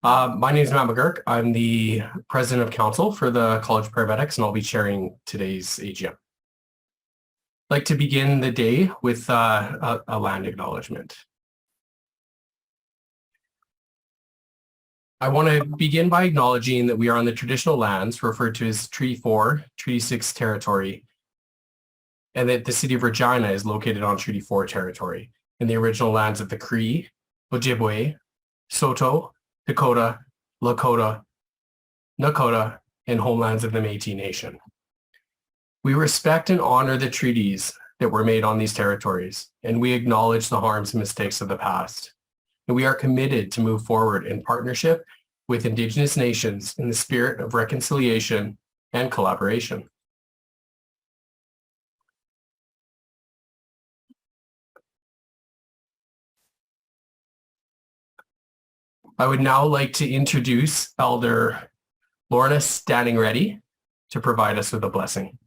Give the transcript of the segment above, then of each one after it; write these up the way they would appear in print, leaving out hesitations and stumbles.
My name is Matt McGurk. I'm the president of council for the College of Paramedics, and I'll be chairing today's AGM. I'd like to begin the day with a land acknowledgement. I want to begin by acknowledging that we are on the traditional lands referred to as Treaty 4, Treaty 6 territory, and that the city of Regina is located on Treaty 4 territory in the original lands of the Cree, Ojibwe, Saulteaux, Dakota, Lakota, Nakota, and homelands of the Métis Nation. We respect and honor the treaties that were made on these territories, and we acknowledge the harms and mistakes of the past. And we are committed to move forward in partnership with Indigenous nations in the spirit of reconciliation and collaboration. I would now like to introduce Elder Lorna Standing Ready to provide us with a blessing.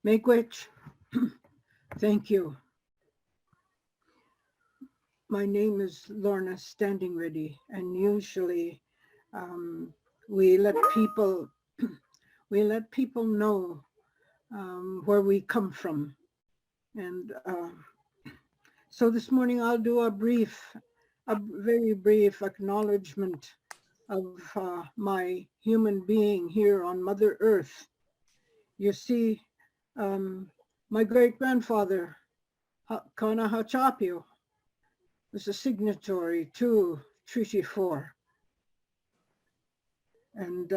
Make which, thank you. My name is Lorna Standing Ready, and usually we let people know where we come from. And so this morning I'll do a very brief acknowledgement of my human being here on Mother Earth. You see, my great-grandfather, Kana Hachapio, was a signatory to Treaty 4. And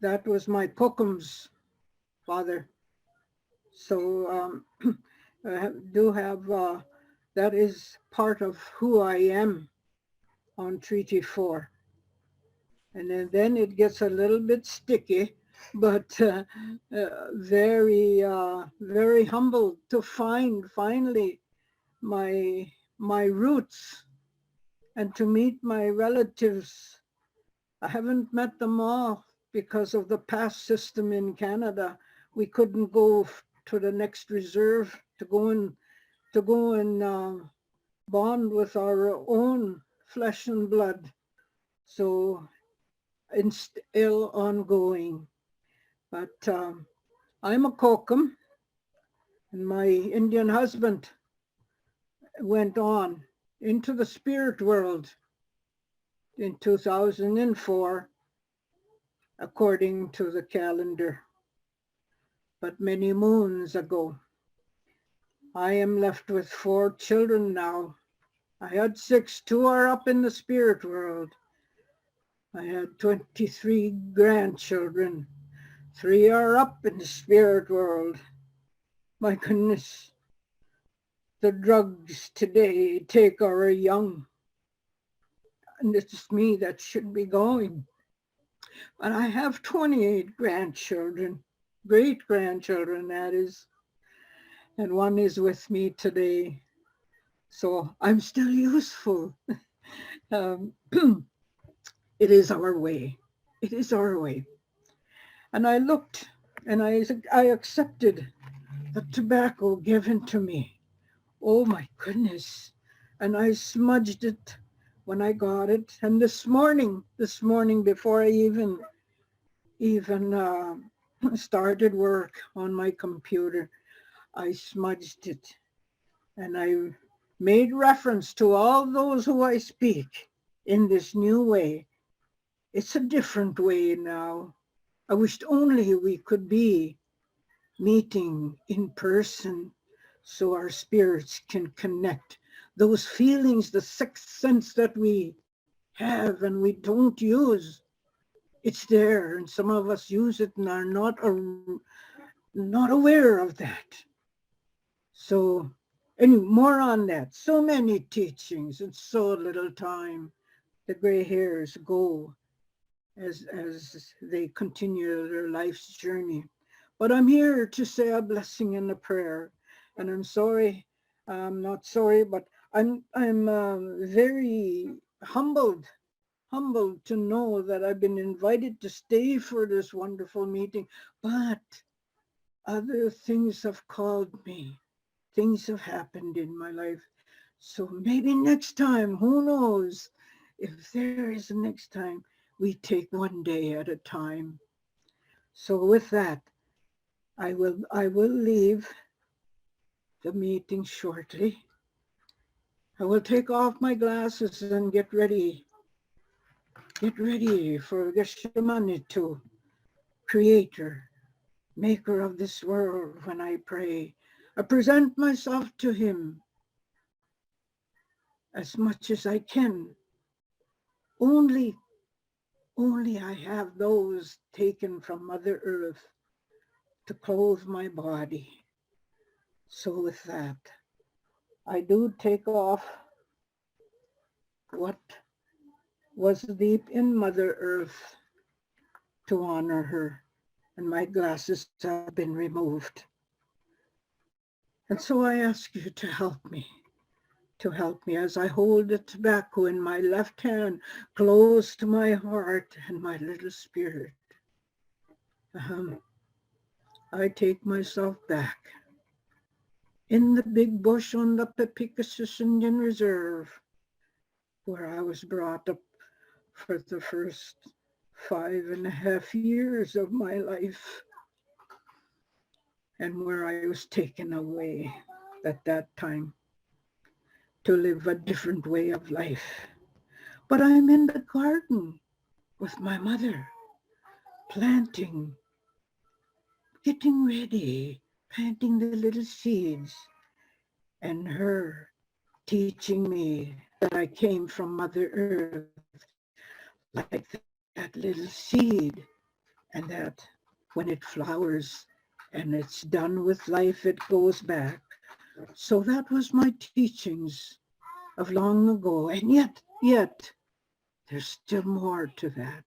that was my Pokum's father. So I do have, that is part of who I am on Treaty 4. And then it gets a little bit sticky, but very, very humbled to find finally my roots and to meet my relatives. I haven't met them all because of the pass system in Canada. We couldn't go to the next reserve to go and bond with our own flesh and blood. So it's still ongoing. But I'm a Kokum, and my Indian husband went on into the spirit world in 2004, according to the calendar, but many moons ago. I am left with 4 children now. I had 6, 2 are up in the spirit world. I had 23 grandchildren. 3 are up in the spirit world. My goodness, the drugs today take our young. And it's me that should be going. But I have 28 grandchildren, great-grandchildren, that is. And one is with me today. So I'm still useful. It is our way. It is our way. And I looked and I accepted the tobacco given to me. Oh my goodness. And I smudged it when I got it. And this morning before I even started work on my computer, I smudged it. And I made reference to all those who I speak in this new way. It's a different way now. I wished only we could be meeting in person so our spirits can connect. Those feelings, the sixth sense that we have and we don't use, it's there, and some of us use it and are not aware of that. So anyway, more on that. So many teachings and so little time. The gray hairs go as they continue their life's journey. But I'm here to say a blessing and a prayer. And I'm sorry, I'm not sorry, but I'm very humbled to know that I've been invited to stay for this wonderful meeting. But other things have called me. Things have happened in my life. So maybe next time, who knows? If there is a next time, we take one day at a time. So with that, I will leave the meeting shortly. I will take off my glasses and get ready for Geshemanito, creator, maker of this world. When I pray, I present myself to him as much as I can. Only I have those taken from Mother Earth to clothe my body. So with that, I do take off what was deep in Mother Earth to honor her, and my glasses have been removed. And so I ask you to help me as I hold the tobacco in my left hand close to my heart and my little spirit. I take myself back in the big bush on the Pepicasus Indian Reserve, where I was brought up for the first 5.5 years of my life, and where I was taken away at that time to live a different way of life. But I'm in the garden with my mother, planting, getting ready, planting the little seeds, and her teaching me that I came from Mother Earth, like that little seed, and that when it flowers and it's done with life, it goes back. So that was my teachings of long ago, and yet, there's still more to that.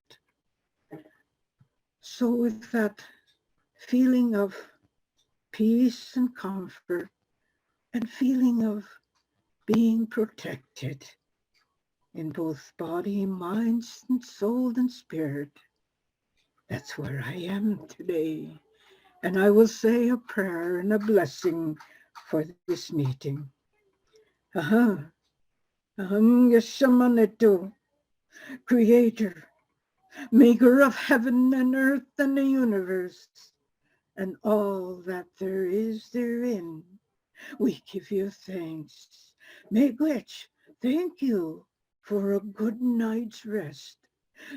So with that feeling of peace and comfort and feeling of being protected in both body, mind, and soul and spirit, that's where I am today. And I will say a prayer and a blessing for this meeting. Aham Yashamanitu, creator, maker of heaven and earth and the universe, and all that there is therein. We give you thanks. Miigwech, thank you for a good night's rest.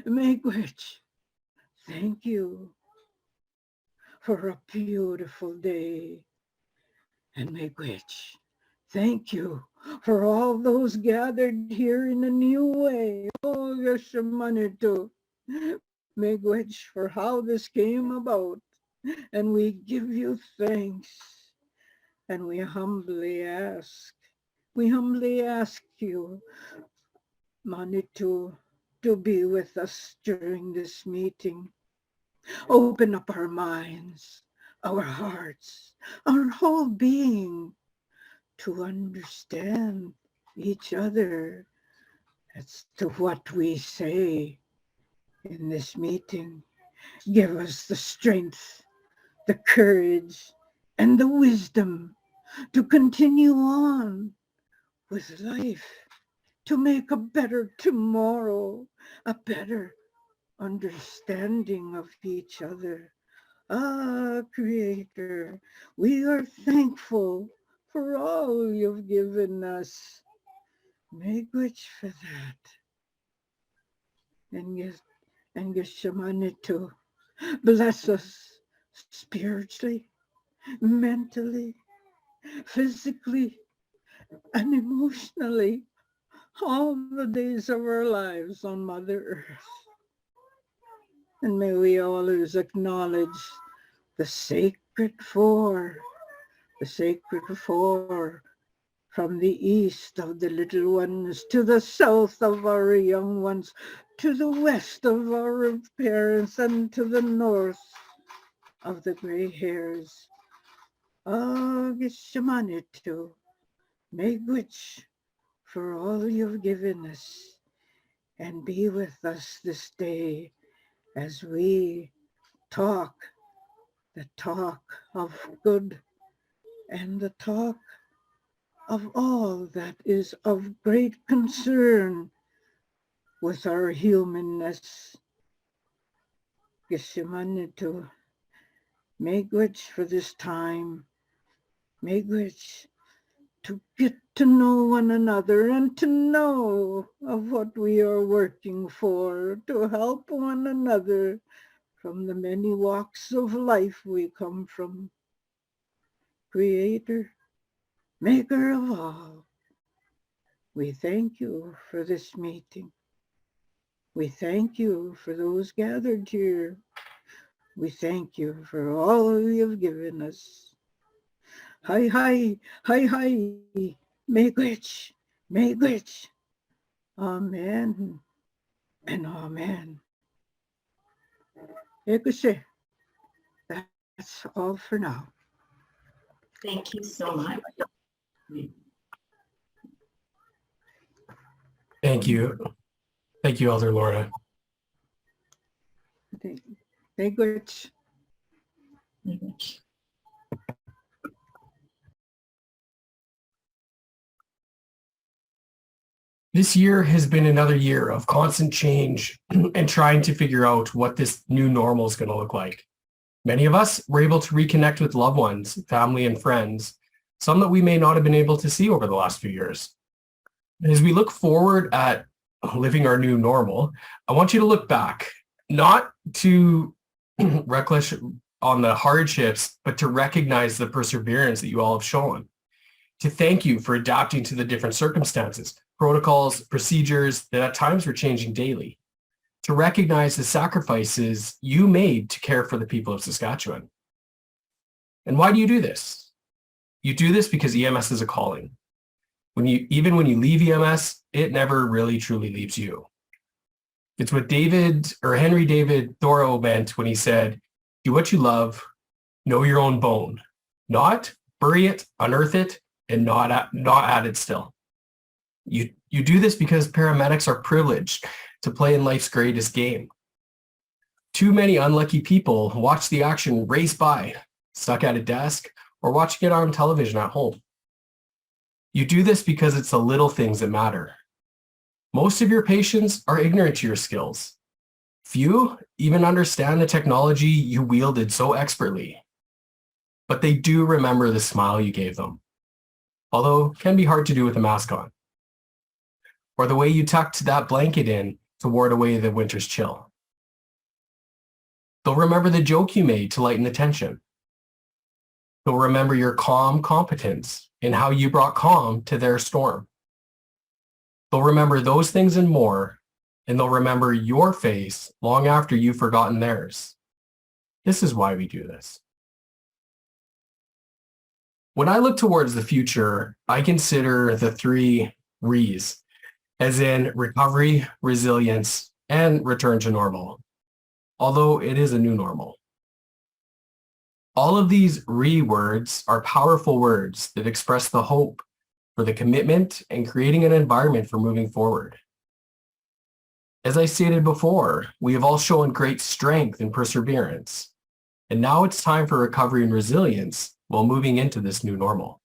Miigwech, thank you for a beautiful day. And Miigwech, thank you for all those gathered here in a new way. Oh, Yashamanitu, Miigwech, for how this came about. And we give you thanks. And we humbly ask you, Manitou, to be with us during this meeting. Open up our minds, our hearts, our whole being to understand each other as to what we say in this meeting. Give us the strength, the courage, and the wisdom to continue on with life, to make a better tomorrow, a better understanding of each other. Ah, Creator, we are thankful for all you've given us. Miigwech for that. And Geshemanito, bless us spiritually, mentally, physically, and emotionally all the days of our lives on Mother Earth. And may we always acknowledge the sacred four from the east of the little ones to the south of our young ones, to the west of our parents, and to the north of the gray hairs. Oh, Geshemanito, Miigwech, for all you've given us, and be with us this day as we talk the talk of good and the talk of all that is of great concern with our humanness. Gesimanito, miigwech for this time, miigwech to get to know one another and to know of what we are working for, to help one another from the many walks of life we come from. Creator, maker of all, we thank you for this meeting. We thank you for those gathered here. We thank you for all you have given us. Hi, hi, hi, hi, miigwech, miigwech. Amen and amen. Ekuse, that's all for now. Thank you so much. Thank you. Thank you, Elder Lorna. Miigwech. This year has been another year of constant change and trying to figure out what this new normal is going to look like. Many of us were able to reconnect with loved ones, family, and friends, some that we may not have been able to see over the last few years. As we look forward at living our new normal, I want you to look back, not to reckless on the hardships, but to recognize the perseverance that you all have shown. To thank you for adapting to the different circumstances, protocols, procedures that at times were changing daily. To recognize the sacrifices you made to care for the people of Saskatchewan. And why do you do this? You do this because EMS is a calling. Even when you leave EMS, it never really truly leaves you. It's what Henry David Thoreau meant when he said, do what you love, know your own bone, not bury it, unearth it, and not add it still. You do this because paramedics are privileged to play in life's greatest game. Too many unlucky people watch the action race by, stuck at a desk, or watching it on television at home. You do this because it's the little things that matter. Most of your patients are ignorant to your skills. Few even understand the technology you wielded so expertly. But they do remember the smile you gave them, although it can be hard to do with a mask on. Or the way you tucked that blanket in to ward away the winter's chill. They'll remember the joke you made to lighten the tension. They'll remember your calm competence and how you brought calm to their storm. They'll remember those things and more, and they'll remember your face long after you've forgotten theirs. This is why we do this. When I look towards the future, I consider the 3 Re's, as in recovery, resilience, and return to normal, although it is a new normal. All of these Re words are powerful words that express the hope for the commitment and creating an environment for moving forward. As I stated before, we have all shown great strength and perseverance, and now it's time for recovery and resilience while moving into this new normal.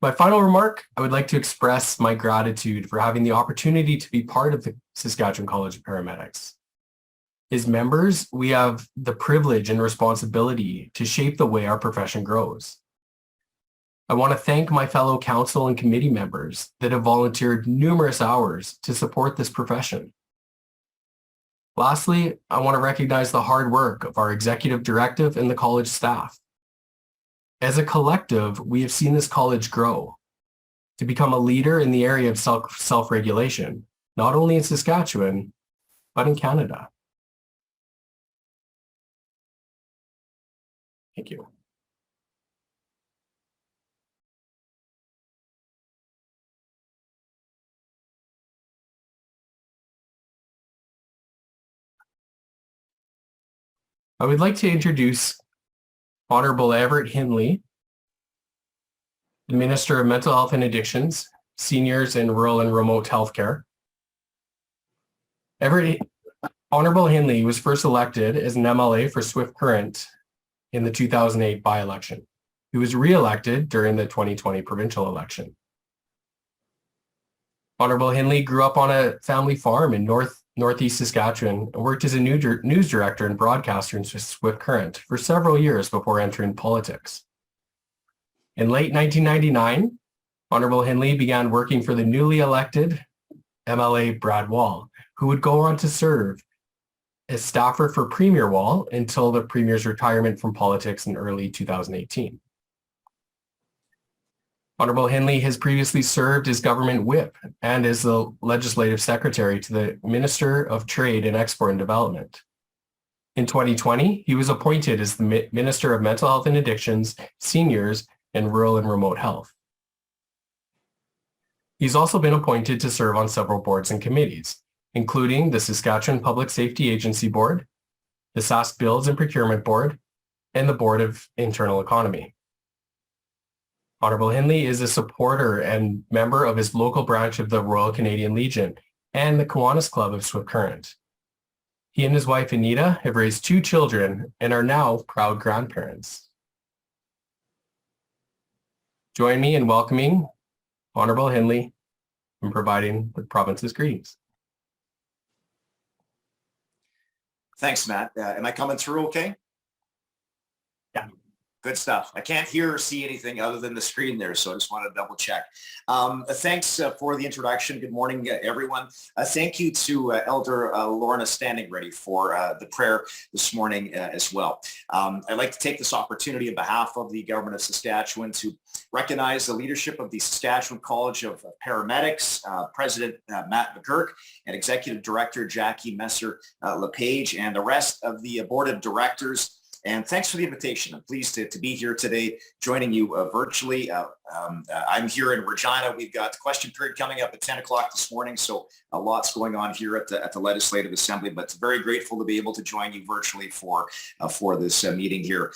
My final remark, I would like to express my gratitude for having the opportunity to be part of the Saskatchewan College of Paramedics. As members, we have the privilege and responsibility to shape the way our profession grows. I want to thank my fellow council and committee members that have volunteered numerous hours to support this profession. Lastly, I want to recognize the hard work of our executive directive and the college staff. As a collective, we have seen this college grow to become a leader in the area of self-regulation, not only in Saskatchewan, but in Canada. Thank you. I would like to introduce Honorable Everett Hindley, the Minister of Mental Health and Addictions, Seniors in Rural and Remote Healthcare. Everett Honorable Hindley was first elected as an MLA for Swift Current in the 2008 by-election. He was re-elected during the 2020 provincial election. Honorable Hindley grew up on a family farm in northeast Saskatchewan and worked as a news director and broadcaster in Swift Current for several years before entering politics. In late 1999, Honorable Hindley began working for the newly elected MLA Brad Wall, who would go on to serve as staffer for Premier Wall until the Premier's retirement from politics in early 2018. Honorable Hindley has previously served as government whip and as the legislative secretary to the Minister of Trade and Export and Development. In 2020, he was appointed as the Minister of Mental Health and Addictions, Seniors, and Rural and Remote Health. He's also been appointed to serve on several boards and committees, including the Saskatchewan Public Safety Agency Board, the Sask Builds and Procurement Board, and the Board of Internal Economy. Honorable Hindley is a supporter and member of his local branch of the Royal Canadian Legion and the Kiwanis Club of Swift Current. He and his wife Anita have raised 2 children and are now proud grandparents. Join me in welcoming Honorable Hindley and providing the province's greetings. Thanks, Matt. Am I coming through okay? Yeah. Good stuff. I can't hear or see anything other than the screen there, so I just want to double check. Thanks for the introduction. Good morning, everyone. Thank you to Elder Lorna Standing Ready for the prayer this morning as well. I'd like to take this opportunity on behalf of the Government of Saskatchewan to recognize the leadership of the Saskatchewan College of Paramedics, President Matt McGurk, and Executive Director Jackie Messer-LePage, and the rest of the Board of Directors. And thanks for the invitation. I'm pleased to be here today, joining you virtually. I'm here in Regina. We've got the question period coming up at 10 o'clock this morning, so lots going on here at the Legislative Assembly, but very grateful to be able to join you virtually for this meeting here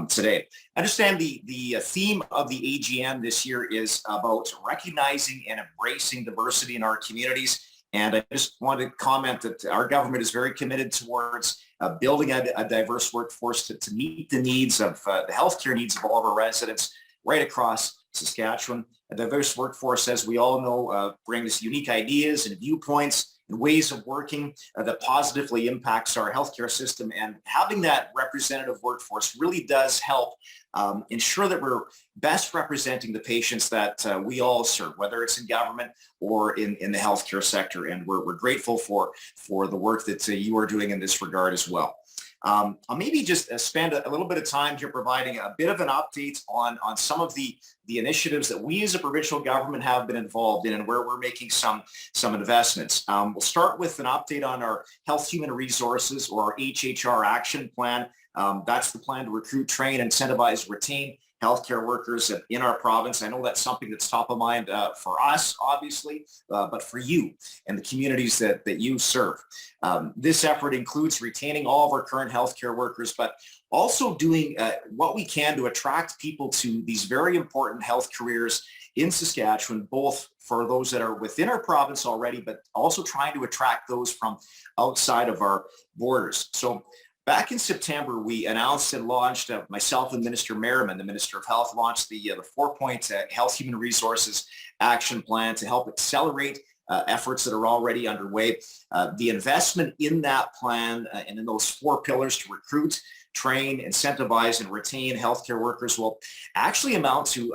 today. I understand the theme of the AGM this year is about recognizing and embracing diversity in our communities. And I just want to comment that our government is very committed towards building a diverse workforce to meet the needs of the healthcare needs of all of our residents right across Saskatchewan. A diverse workforce, as we all know, brings unique ideas and viewpoints and ways of working that positively impacts our healthcare system. And having that representative workforce really does help ensure that we're best representing the patients that we all serve, whether it's in government or in the healthcare sector. And we're grateful for the work that you are doing in this regard as well. I'll maybe just spend a little bit of time here providing a bit of an update on some of the initiatives that we as a provincial government have been involved in and where we're making some investments. We'll start with an update on our Health Human Resources, or our HHR action plan. That's the plan to recruit, train, incentivize, retain healthcare workers in our province. I know that's something that's top of mind for us, obviously, but for you and the communities that you serve. This effort includes retaining all of our current healthcare workers, but also doing what we can to attract people to these very important health careers in Saskatchewan, both for those that are within our province already, but also trying to attract those from outside of our borders. So back in September, we announced and launched, myself and Minister Merriman, the Minister of Health, launched the 4-point Health Human Resources Action Plan to help accelerate efforts that are already underway. The investment in that plan and in those 4 pillars to recruit, train, incentivize, and retain healthcare workers will actually amount to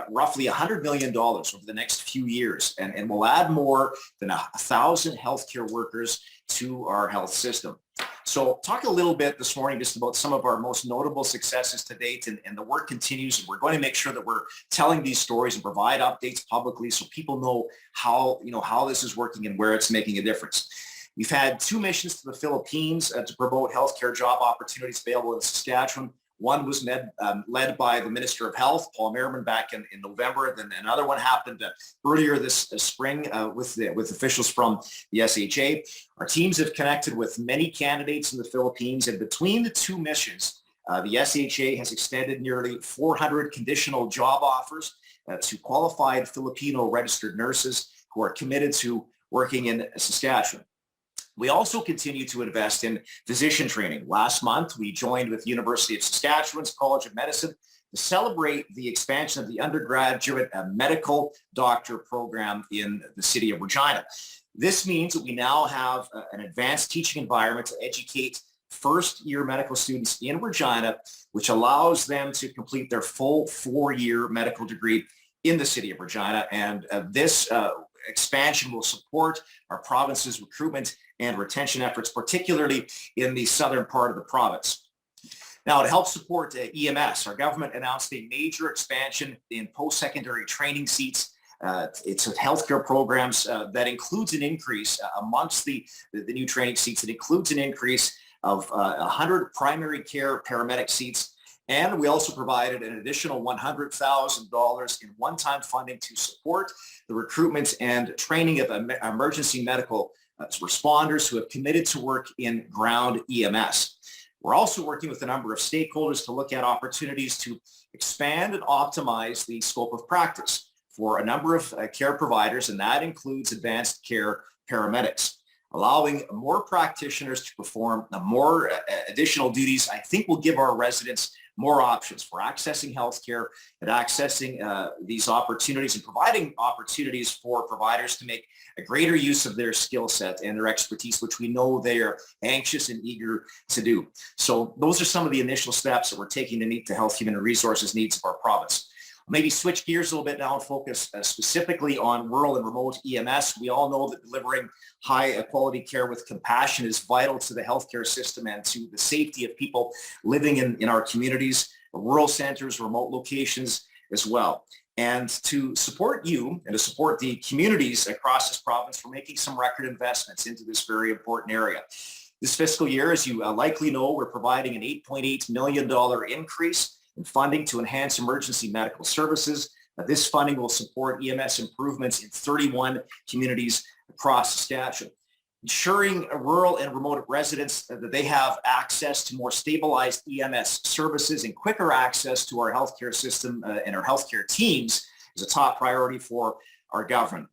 roughly $100 million over the next few years, and will add more than 1,000 healthcare workers to our health system. So talk a little bit this morning just about some of our most notable successes to date, and the work continues. And we're going to make sure that we're telling these stories and provide updates publicly so people know how this is working and where it's making a difference. We've had 2 missions to the Philippines to promote healthcare job opportunities available in Saskatchewan. One was led by the Minister of Health, Paul Merriman, back in November. Then another one happened earlier this spring with officials from the SHA. Our teams have connected with many candidates in the Philippines, and between the 2 missions, the SHA has extended nearly 400 conditional job offers to qualified Filipino registered nurses who are committed to working in Saskatchewan. We also continue to invest in physician training. Last month, we joined with University of Saskatchewan's College of Medicine to celebrate the expansion of the undergraduate medical doctor program in the city of Regina. This means that we now have an advanced teaching environment to educate first-year medical students in Regina, which allows them to complete their full 4-year medical degree in the city of Regina. And this expansion will support our province's recruitment and retention efforts, particularly in the southern part of the province. Now, to help support EMS, our government announced a major expansion in post-secondary training seats. It's healthcare programs that includes an increase amongst the new training seats. It includes an increase of 100 primary care paramedic seats. And we also provided an additional $100,000 in one-time funding to support the recruitment and training of emergency medical responders who have committed to work in ground EMS. We're also working with a number of stakeholders to look at opportunities to expand and optimize the scope of practice for a number of care providers, and that includes advanced care paramedics. Allowing more practitioners to perform more additional duties, I think, will give our residents more options for accessing healthcare and accessing these opportunities and providing opportunities for providers to make a greater use of their skill set and their expertise, which we know they are anxious and eager to do. So those are some of the initial steps that we're taking to meet the health, human, and resources needs of our province. Maybe switch gears a little bit now and focus specifically on rural and remote EMS. We all know that delivering high quality care with compassion is vital to the healthcare system and to the safety of people living in our communities, rural centers, remote locations as well. And to support you and to support the communities across this province, we're making some record investments into this very important area. This fiscal year, as you likely know, we're providing an $8.8 million increase in funding to enhance emergency medical services. This funding will support EMS improvements in 31 communities across Saskatchewan, ensuring rural and remote residents that they have access to more stabilized EMS services and quicker access to our healthcare system and our healthcare teams is a top priority for our government.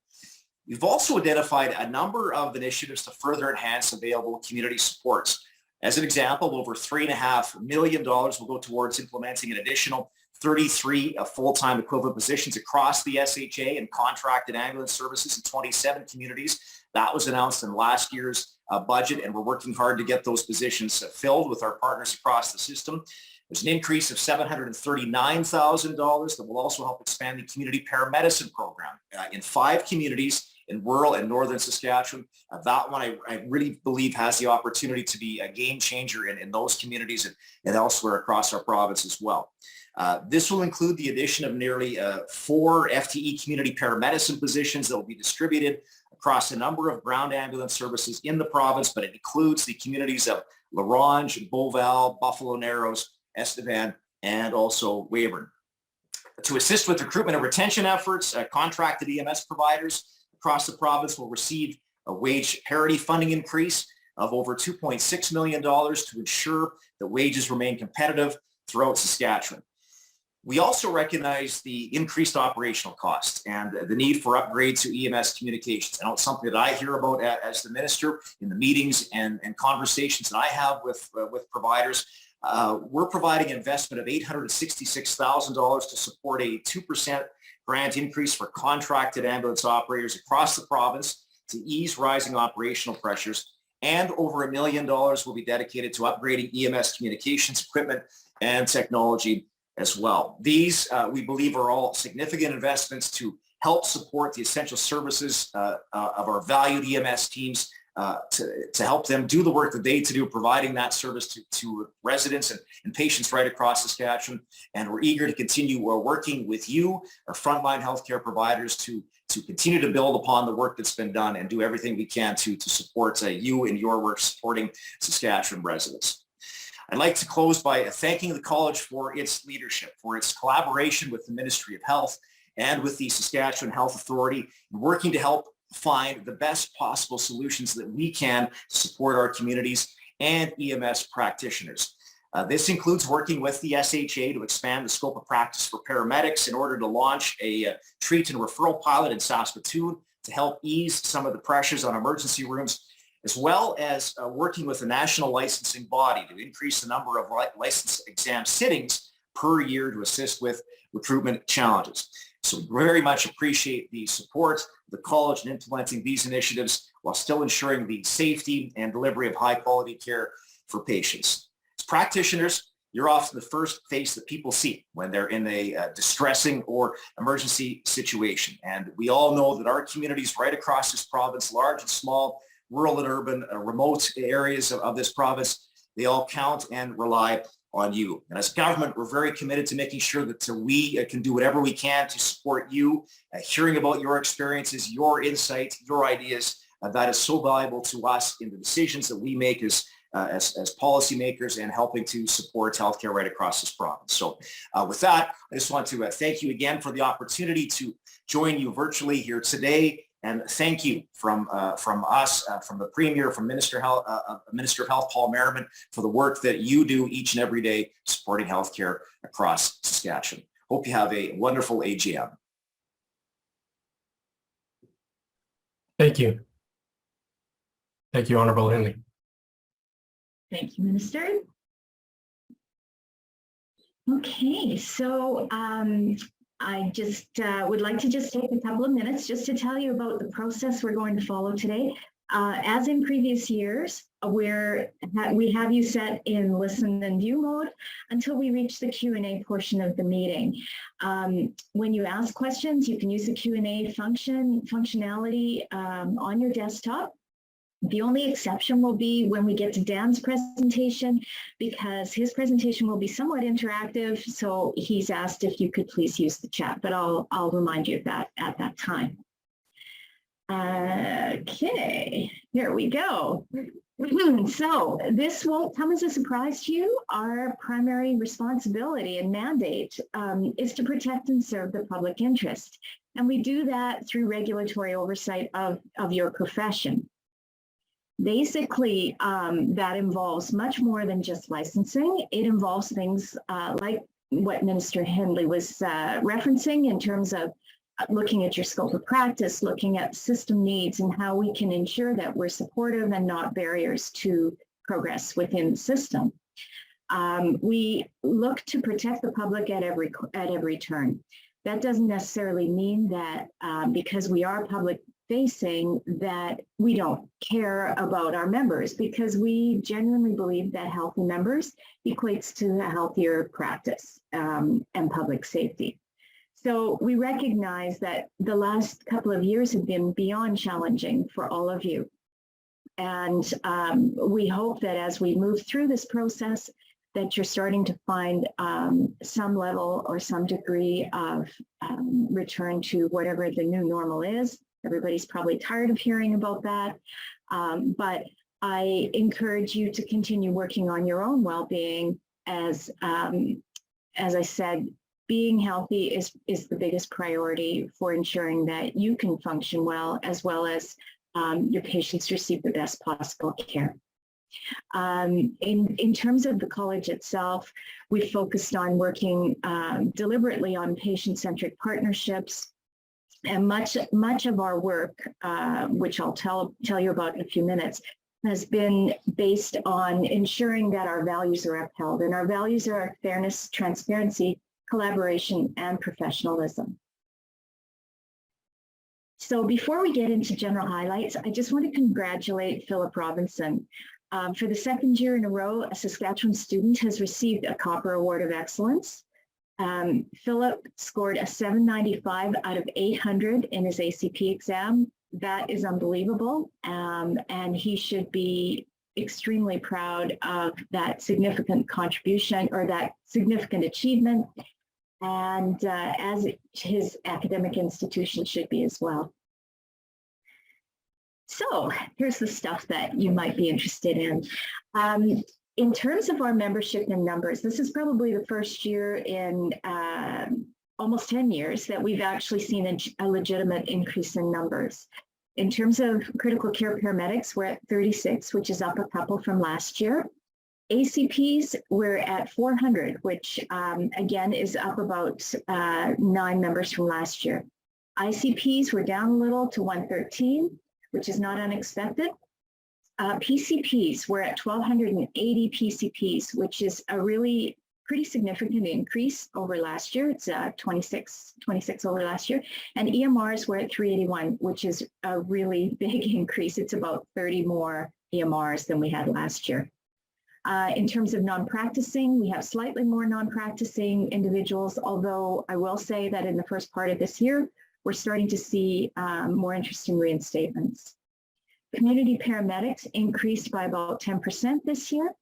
We've also identified a number of initiatives to further enhance available community supports. As an example, over $3.5 million will go towards implementing an additional 33 full-time equivalent positions across the SHA and contracted ambulance services in 27 communities. That was announced in last year's budget, and we're working hard to get those positions filled with our partners across the system. There's an increase of $739,000 that will also help expand the community paramedicine program in 5 communities in rural and northern Saskatchewan. That one I really believe has the opportunity to be a game changer in those communities and elsewhere across our province as well. This will include the addition of nearly 4 FTE community paramedicine positions that will be distributed across a number of ground ambulance services in the province, but it includes the communities of La Ronge, Beauval, Buffalo Narrows, Estevan, and also Weyburn. To assist with recruitment and retention efforts, contracted EMS providers across the province will receive a wage parity funding increase of over $2.6 million to ensure that wages remain competitive throughout Saskatchewan. We also recognize the increased operational costs and the need for upgrades to EMS communications. I know it's something that I hear about as the minister in the meetings and conversations that I have with providers. We're providing investment of $866,000 to support a 2% grant increase for contracted ambulance operators across the province to ease rising operational pressures. And over $1 million will be dedicated to upgrading EMS communications equipment and technology as well. These, we believe, are all significant investments to help support the essential services of our valued EMS teams to help them do the work that they need to do, providing that service to residents and patients right across Saskatchewan. And we're eager to continue working with you, our frontline healthcare providers, to continue to build upon the work that's been done and do everything we can to support you and your work supporting Saskatchewan residents. I'd like to close by thanking the college for its leadership, for its collaboration with the Ministry of Health and with the Saskatchewan Health Authority, working to help find the best possible solutions that we can to support our communities and EMS practitioners. This includes working with the SHA to expand the scope of practice for paramedics in order to launch a treat and referral pilot in Saskatoon to help ease some of the pressures on emergency rooms. as well as working with the national licensing body to increase the number of license exam sittings per year to assist with recruitment challenges. So we very much appreciate the support of the college in implementing these initiatives while still ensuring the safety and delivery of high quality care for patients. As practitioners, you're often the first face that people see when they're in a distressing or emergency situation. And we all know that our communities right across this province, large and small, rural and urban, remote areas of this province, they all count and rely on you. And as government, we're very committed to making sure that we can do whatever we can to support you, hearing about your experiences, your insights, your ideas. That is so valuable to us in the decisions that we make as policymakers and helping to support healthcare right across this province. So with that, I just want to thank you again for the opportunity to join you virtually here today. And thank you from us, from the Premier, from Minister of Health, Paul Merriman, for the work that you do each and every day supporting healthcare across Saskatchewan. Hope you have a wonderful AGM. Thank you. Thank you, Honourable Henley. Thank you, Minister. Okay, so I just would like to just take a couple of minutes just to tell you about the process we're going to follow today. As in previous years, we have you set in listen and view mode until we reach the Q&A portion of the meeting. When you ask questions, you can use the Q&A functionality on your desktop. The only exception will be when we get to Dan's presentation, because his presentation will be somewhat interactive. So he's asked if you could please use the chat, but I'll remind you of that at that time. Okay, here we go. So this won't come as a surprise to you. Our primary responsibility and mandate is to protect and serve the public interest. And we do that through regulatory oversight of your profession. Basically, that involves much more than just licensing. It involves things like what Minister Henley was referencing in terms of looking at your scope of practice, looking at system needs and how we can ensure that we're supportive and not barriers to progress within the system. We look to protect the public at every turn. That doesn't necessarily mean that because we are public facing that we don't care about our members, because we genuinely believe that healthy members equates to a healthier practice and public safety. So we recognize that the last couple of years have been beyond challenging for all of you. And we hope that as we move through this process, that you're starting to find some level or some degree of return to whatever the new normal is. Everybody's probably tired of hearing about that, but I encourage you to continue working on your own well-being. As I said, being healthy is the biggest priority for ensuring that you can function well as your patients receive the best possible care. In terms of the college itself, we focused on working deliberately on patient-centric partnerships. And much of our work, which I'll tell you about in a few minutes, has been based on ensuring that our values are upheld. And our values are fairness, transparency, collaboration, and professionalism. So before we get into general highlights, I just want to congratulate Philip Robinson. For the second year in a row, a Saskatchewan student has received a Copper Award of Excellence. Philip scored a 795 out of 800 in his ACP exam. That is unbelievable, and he should be extremely proud of that significant contribution or that significant achievement, and as his academic institution should be as well. So here's the stuff that you might be interested in. In terms of our membership and numbers, this is probably the first year in almost 10 years that we've actually seen a legitimate increase in numbers. In terms of critical care paramedics, we're at 36, which is up a couple from last year. ACPs, we're at 400, which again is up about 9 members from last year. ICPs, we're down a little to 113, which is not unexpected. PCPs, we're at 1,280 PCPs, which is a really pretty significant increase over last year. It's 26 over last year. And EMRs, we're at 381, which is a really big increase. It's about 30 more EMRs than we had last year. In terms of non-practicing, we have slightly more non-practicing individuals, although I will say that in the first part of this year, we're starting to see more interest in reinstatements. Community paramedics increased by about 10% this year.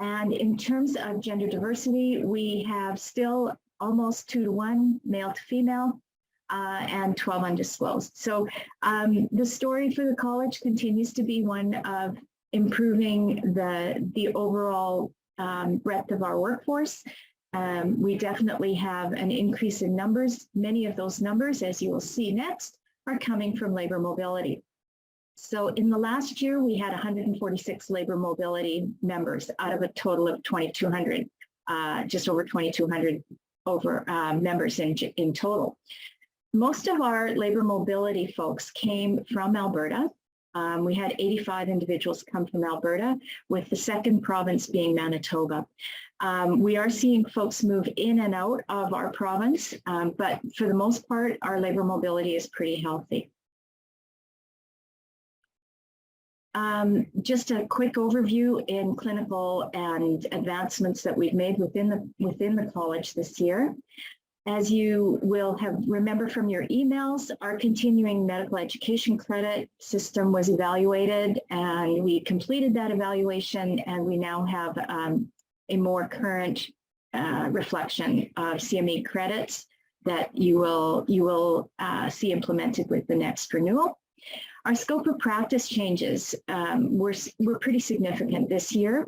And in terms of gender diversity, we have still almost 2-to-1 male to female and 12 undisclosed. So the story for the college continues to be one of improving the overall breadth of our workforce. We definitely have an increase in numbers. Many of those numbers, as you will see next, are coming from labor mobility. So in the last year, we had 146 labor mobility members out of a total of 2,200, just over 2,200 members in total. Most of our labor mobility folks came from Alberta. We had 85 individuals come from Alberta, with the second province being Manitoba. We are seeing folks move in and out of our province, but for the most part, our labor mobility is pretty healthy. Just a quick overview in clinical and advancements that we've made within the college this year. As you will remember from your emails, our continuing medical education credit system was evaluated, and we completed that evaluation, and we now have a more current reflection of CME credits that you will see implemented with the next renewal. Our scope of practice changes were pretty significant this year,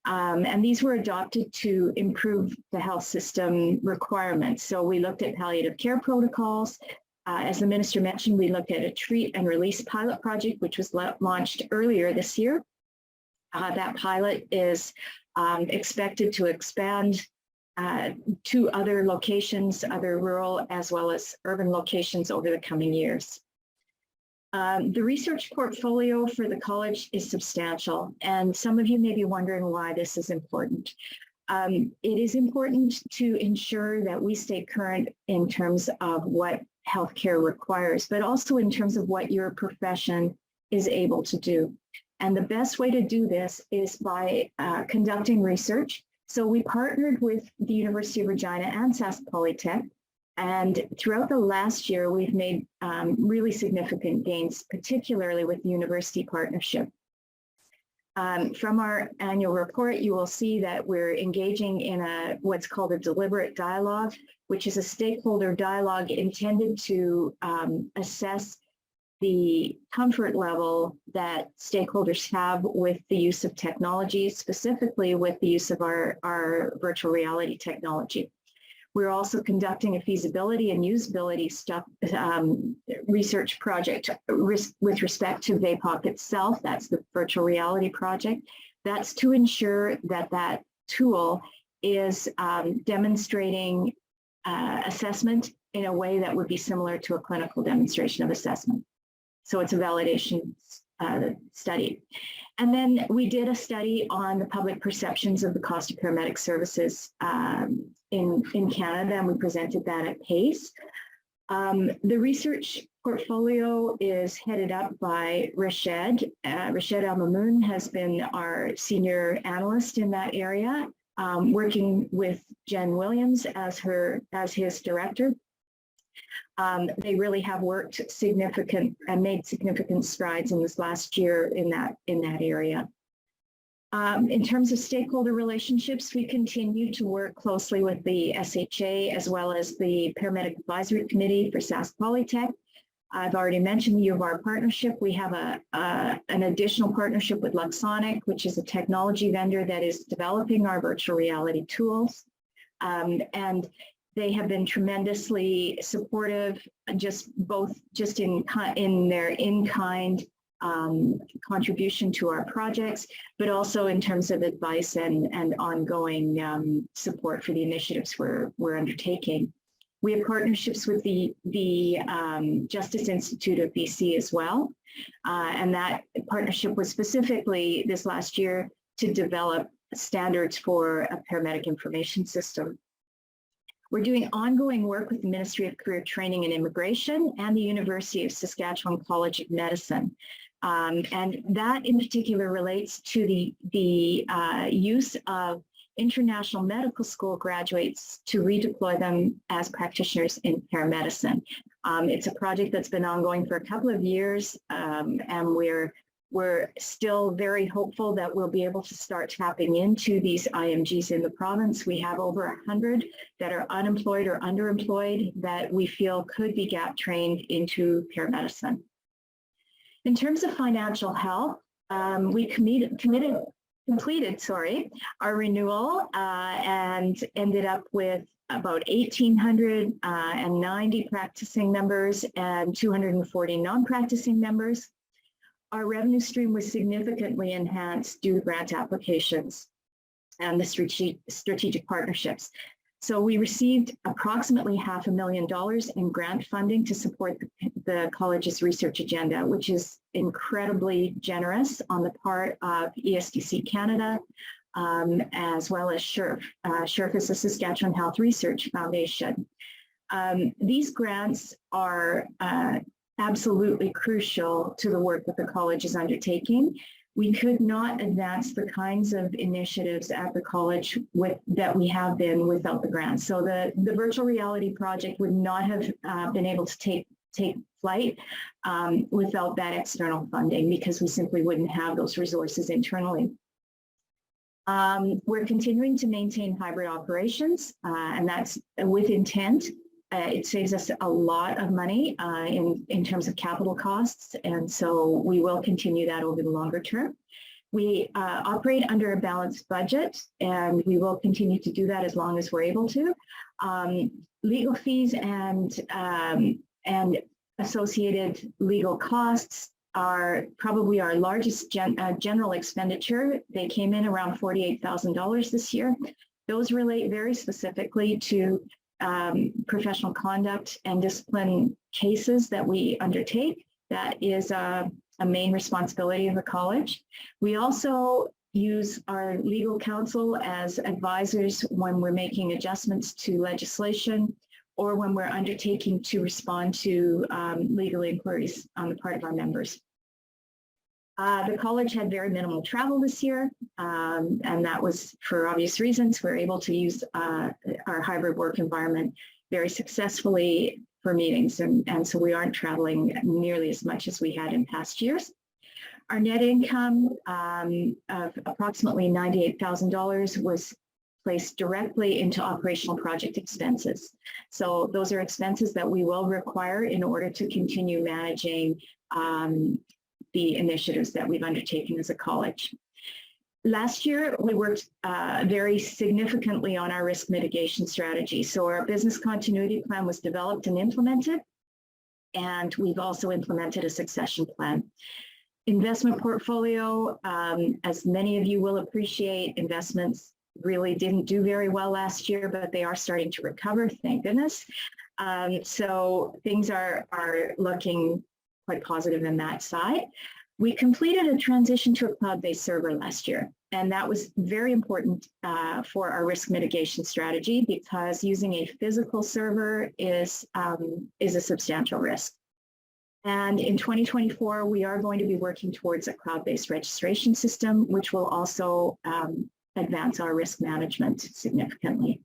and these were adopted to improve the health system requirements. So we looked at palliative care protocols. As the minister mentioned, we looked at a treat and release pilot project, which was launched earlier this year. That pilot is expected to expand to other locations, other rural as well as urban locations over the coming years. The research portfolio for the college is substantial, and some of you may be wondering why this is important. It is important to ensure that we stay current in terms of what healthcare requires, but also in terms of what your profession is able to do. And the best way to do this is by conducting research. So we partnered with the University of Regina and Sask Polytech. And throughout the last year, we've made really significant gains, particularly with the university partnership. From our annual report, you will see that we're engaging in what's called a deliberate dialogue, which is a stakeholder dialogue intended to assess the comfort level that stakeholders have with the use of technology, specifically with the use of our virtual reality technology. We're also conducting a feasibility and usability research project with respect to VAPOC itself. That's the virtual reality project. That's to ensure that that tool is demonstrating assessment in a way that would be similar to a clinical demonstration of assessment. So it's a validation study. And then we did a study on the public perceptions of the cost of paramedic services in Canada, and we presented that at PACE. The research portfolio is headed up by Rashid. Rashid Al-Mamoun has been our senior analyst in that area, working with Jen Williams as his director. They really have worked significant and made significant strides in this last year in that area. In terms of stakeholder relationships, we continue to work closely with the SHA as well as the Paramedic Advisory Committee for Sask Polytech. I've already mentioned the U of R partnership. We have an additional partnership with Luxonic, which is a technology vendor that is developing our virtual reality tools. And they have been tremendously supportive, just in their in-kind contribution to our projects, but also in terms of advice and ongoing support for the initiatives we're undertaking. We have partnerships with the Justice Institute of BC as well. And that partnership was specifically this last year to develop standards for a paramedic information system. We're doing ongoing work with the Ministry of Career Training and Immigration and the University of Saskatchewan College of Medicine. And that in particular relates to the use of international medical school graduates to redeploy them as practitioners in paramedicine. It's a project that's been ongoing for a couple of years, and we're still very hopeful that we'll be able to start tapping into these IMGs in the province. We have over 100 that are unemployed or underemployed that we feel could be gap trained into paramedicine. In terms of financial health, we completed our renewal and ended up with about 1,890 practicing members and 240 non-practicing members. Our revenue stream was significantly enhanced due to grant applications and the strategic partnerships. So we received approximately $500,000 in grant funding to support the college's research agenda, which is incredibly generous on the part of ESDC Canada, as well as SSHRF. SSHRF is the Saskatchewan Health Research Foundation. These grants are absolutely crucial to the work that the college is undertaking. We could not advance the kinds of initiatives at the college that we have been without the grants. So the virtual reality project would not have been able to take flight without that external funding, because we simply wouldn't have those resources internally. We're continuing to maintain hybrid operations, and that's with intent. It saves us a lot of money in terms of capital costs, and so we will continue that over the longer term. We operate under a balanced budget, and we will continue to do that as long as we're able to. Legal fees and associated legal costs are probably our largest general expenditure. They came in around $48,000 this year. Those relate very specifically to professional conduct and discipline cases that we undertake. That is a main responsibility of the college. We also use our legal counsel as advisors when we're making adjustments to legislation or when we're undertaking to respond to legal inquiries on the part of our members. The college had very minimal travel this year, and that was for obvious reasons. We're able to use our hybrid work environment very successfully for meetings, and so we aren't traveling nearly as much as we had in past years. Our net income of approximately $98,000 was placed directly into operational project expenses. So those are expenses that we will require in order to continue managing the initiatives that we've undertaken as a college. Last year, we worked very significantly on our risk mitigation strategy. So our business continuity plan was developed and implemented, and we've also implemented a succession plan. Investment portfolio, as many of you will appreciate, investments really didn't do very well last year, but they are starting to recover, thank goodness. So things are looking quite positive in that side. We completed a transition to a cloud-based server last year, and that was very important for our risk mitigation strategy, because using a physical server is a substantial risk. And in 2024, we are going to be working towards a cloud-based registration system, which will also advance our risk management significantly.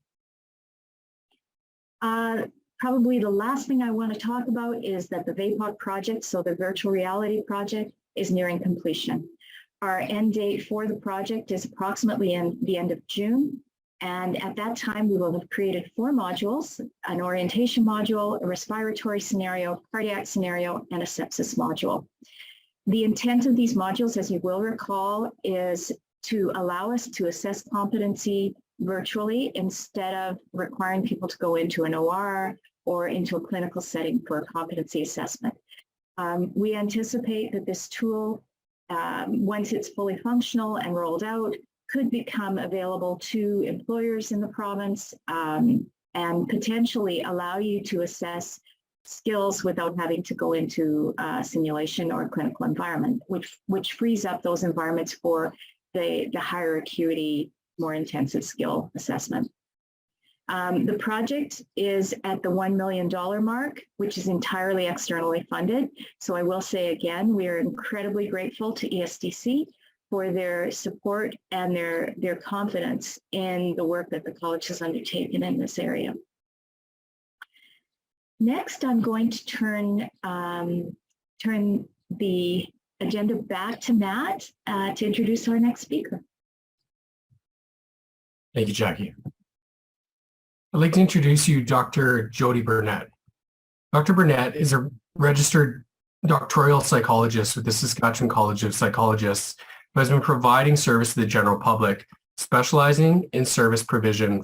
Probably the last thing I want to talk about is that the VAPOC project, so the virtual reality project, is nearing completion. Our end date for the project is approximately in the end of June. And at that time, we will have created 4 modules: an orientation module, a respiratory scenario, cardiac scenario, and a sepsis module. The intent of these modules, as you will recall, is to allow us to assess competency virtually instead of requiring people to go into an OR or into a clinical setting for a competency assessment. We anticipate that this tool, once it's fully functional and rolled out, could become available to employers in the province and potentially allow you to assess skills without having to go into simulation or clinical environment, which frees up those environments for the higher acuity, more intensive skill assessment. The project is at the $1 million mark, which is entirely externally funded. So I will say again, we are incredibly grateful to ESDC for their support and their confidence in the work that the college has undertaken in this area. Next, I'm going to turn the agenda back to Matt to introduce our next speaker. Thank you, Jackie. I'd like to introduce you Dr. Jody Burnett. Dr. Burnett is a registered doctoral psychologist with the Saskatchewan College of Psychologists who has been providing service to the general public, specializing in service provision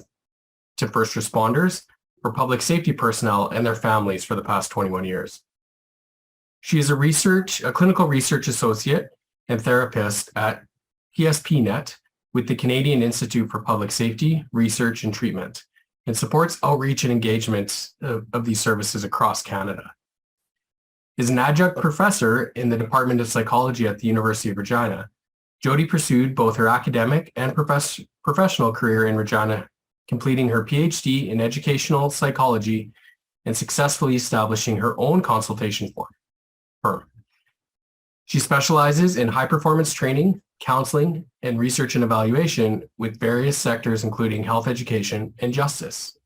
to first responders, for public safety personnel and their families for the past 21 years. She is a clinical research associate and therapist at PSPNet with the Canadian Institute for Public Safety, Research and Treatment, and supports outreach and engagement of these services across Canada. As an adjunct professor in the Department of Psychology at the University of Regina, Jody pursued both her academic and professional career in Regina, completing her PhD in educational psychology and successfully establishing her own consultation firm. She specializes in high-performance training, counseling, and research and evaluation with various sectors, including health education and justice.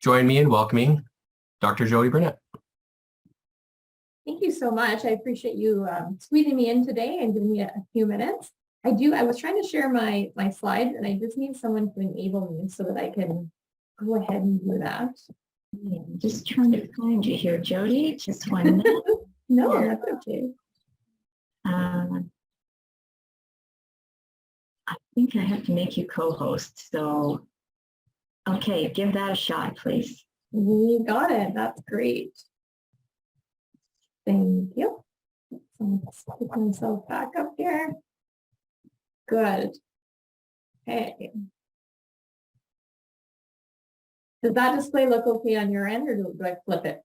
Join me in welcoming Dr. Jody Burnett. Thank you so much. I appreciate you squeezing me in today and giving me a few minutes. I was trying to share my slides, and I just need someone to enable me so that I can go ahead and do that. Yeah, I'm just trying to find you here, Jody. Just 1 minute. No, that's okay. I think I have to make you co-host. So, okay, give that a shot, please. You got it. That's great. Thank you. Let's pick myself back up here. Good. Okay. Does that display look okay on your end, or do I flip it?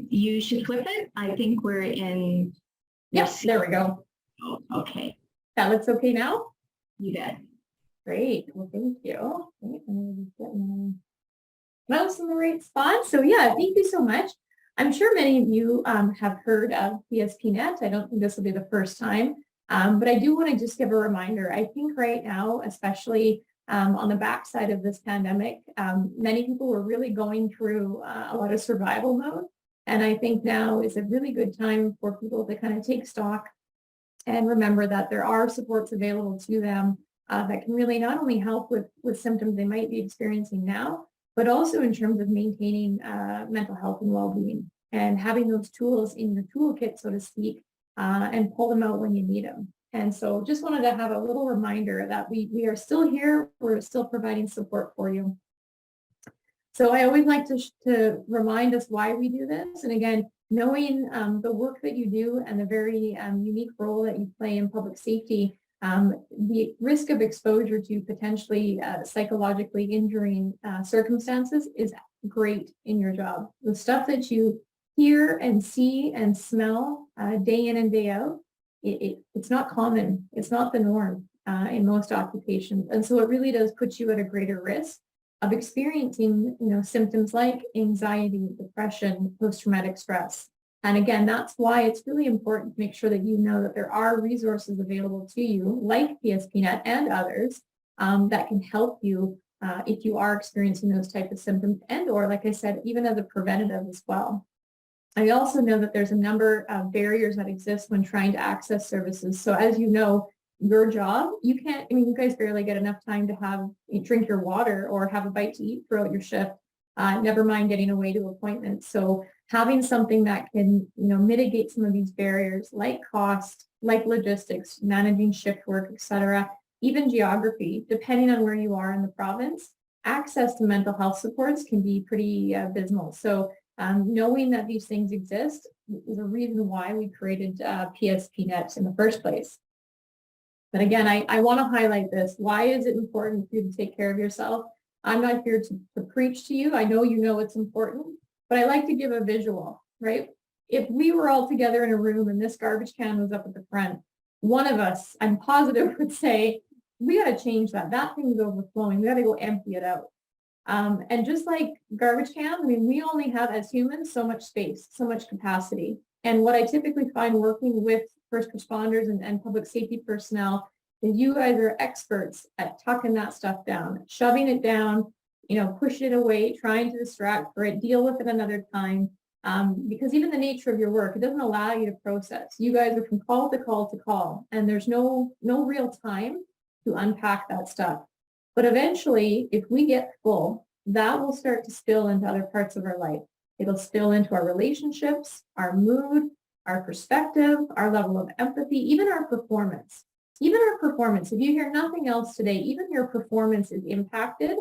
You should flip it. I think we're in. Yes, there we go. Oh, okay. That looks okay now? You bet. Great. Well, thank you. Okay, I'm gonna just get my mouse in the right spot. So yeah, thank you so much. I'm sure many of you have heard of PSPNet. I don't think this will be the first time, but I do want to just give a reminder. I think right now, especially on the backside of this pandemic, many people were really going through a lot of survival mode. And I think now is a really good time for people to kind of take stock and remember that there are supports available to them that can really not only help with symptoms they might be experiencing now, but also in terms of maintaining mental health and well-being and having those tools in your toolkit, so to speak, and pull them out when you need them. And so just wanted to have a little reminder that we are still here. We're still providing support for you. So I always like to remind us why we do this. And again, knowing the work that you do and the very unique role that you play in public safety, the risk of exposure to potentially psychologically injuring circumstances is great in your job. The stuff that you hear and see and smell day in and day out, it's not common. It's not the norm in most occupations. And so it really does put you at a greater risk of experiencing, symptoms like anxiety, depression, post-traumatic stress. And again, that's why it's really important to make sure that you know that there are resources available to you, like PSPNet and others, that can help you if you are experiencing those types of symptoms, and or, like I said, even as a preventative as well. I also know that there's a number of barriers that exist when trying to access services. So as you know, your job, you guys barely get enough time to drink your water or have a bite to eat throughout your shift, never mind getting away to appointments. So having something that can, mitigate some of these barriers, like cost, like logistics, managing shift work, etc., even geography, depending on where you are in the province, access to mental health supports can be pretty abysmal. So knowing that these things exist is a reason why we created PSPNet in the first place. But again, I want to highlight this. Why is it important for you to take care of yourself? I'm not here to preach to you. I know you know it's important, but I like to give a visual, right? If we were all together in a room and this garbage can was up at the front, one of us, I'm positive, would say, we got to change that. That thing's overflowing. We got to go empty it out. And just like garbage cans, I mean, we only have as humans so much space, so much capacity. And what I typically find working with first responders and public safety personnel is you guys are experts at tucking that stuff down, shoving it down, pushing it away, trying to distract for it, deal with it another time. Because even the nature of your work, it doesn't allow you to process. You guys are from call to call to call, and there's no real time to unpack that stuff. But eventually, if we get full, that will start to spill into other parts of our life. It'll spill into our relationships, our mood, our perspective, our level of empathy, even our performance. Even our performance, if you hear nothing else today, even your performance is impacted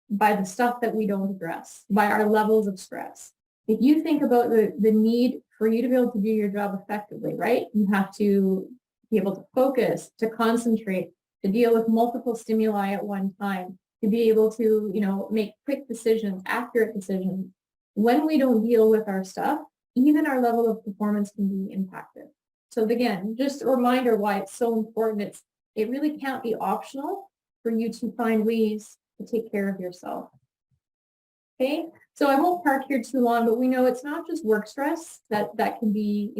by the stuff that we don't address, by our levels of stress. If you think about the need for you to be able to do your job effectively, right? You have to be able to focus, to concentrate, to deal with multiple stimuli at one time, to be able to, make quick decisions, accurate decisions. When we don't deal with our stuff, even our level of performance can be impacted. So again, just a reminder why it's so important. It really can't be optional for you to find ways to take care of yourself. Okay, so I won't park here too long, but we know it's not just work stress that can be,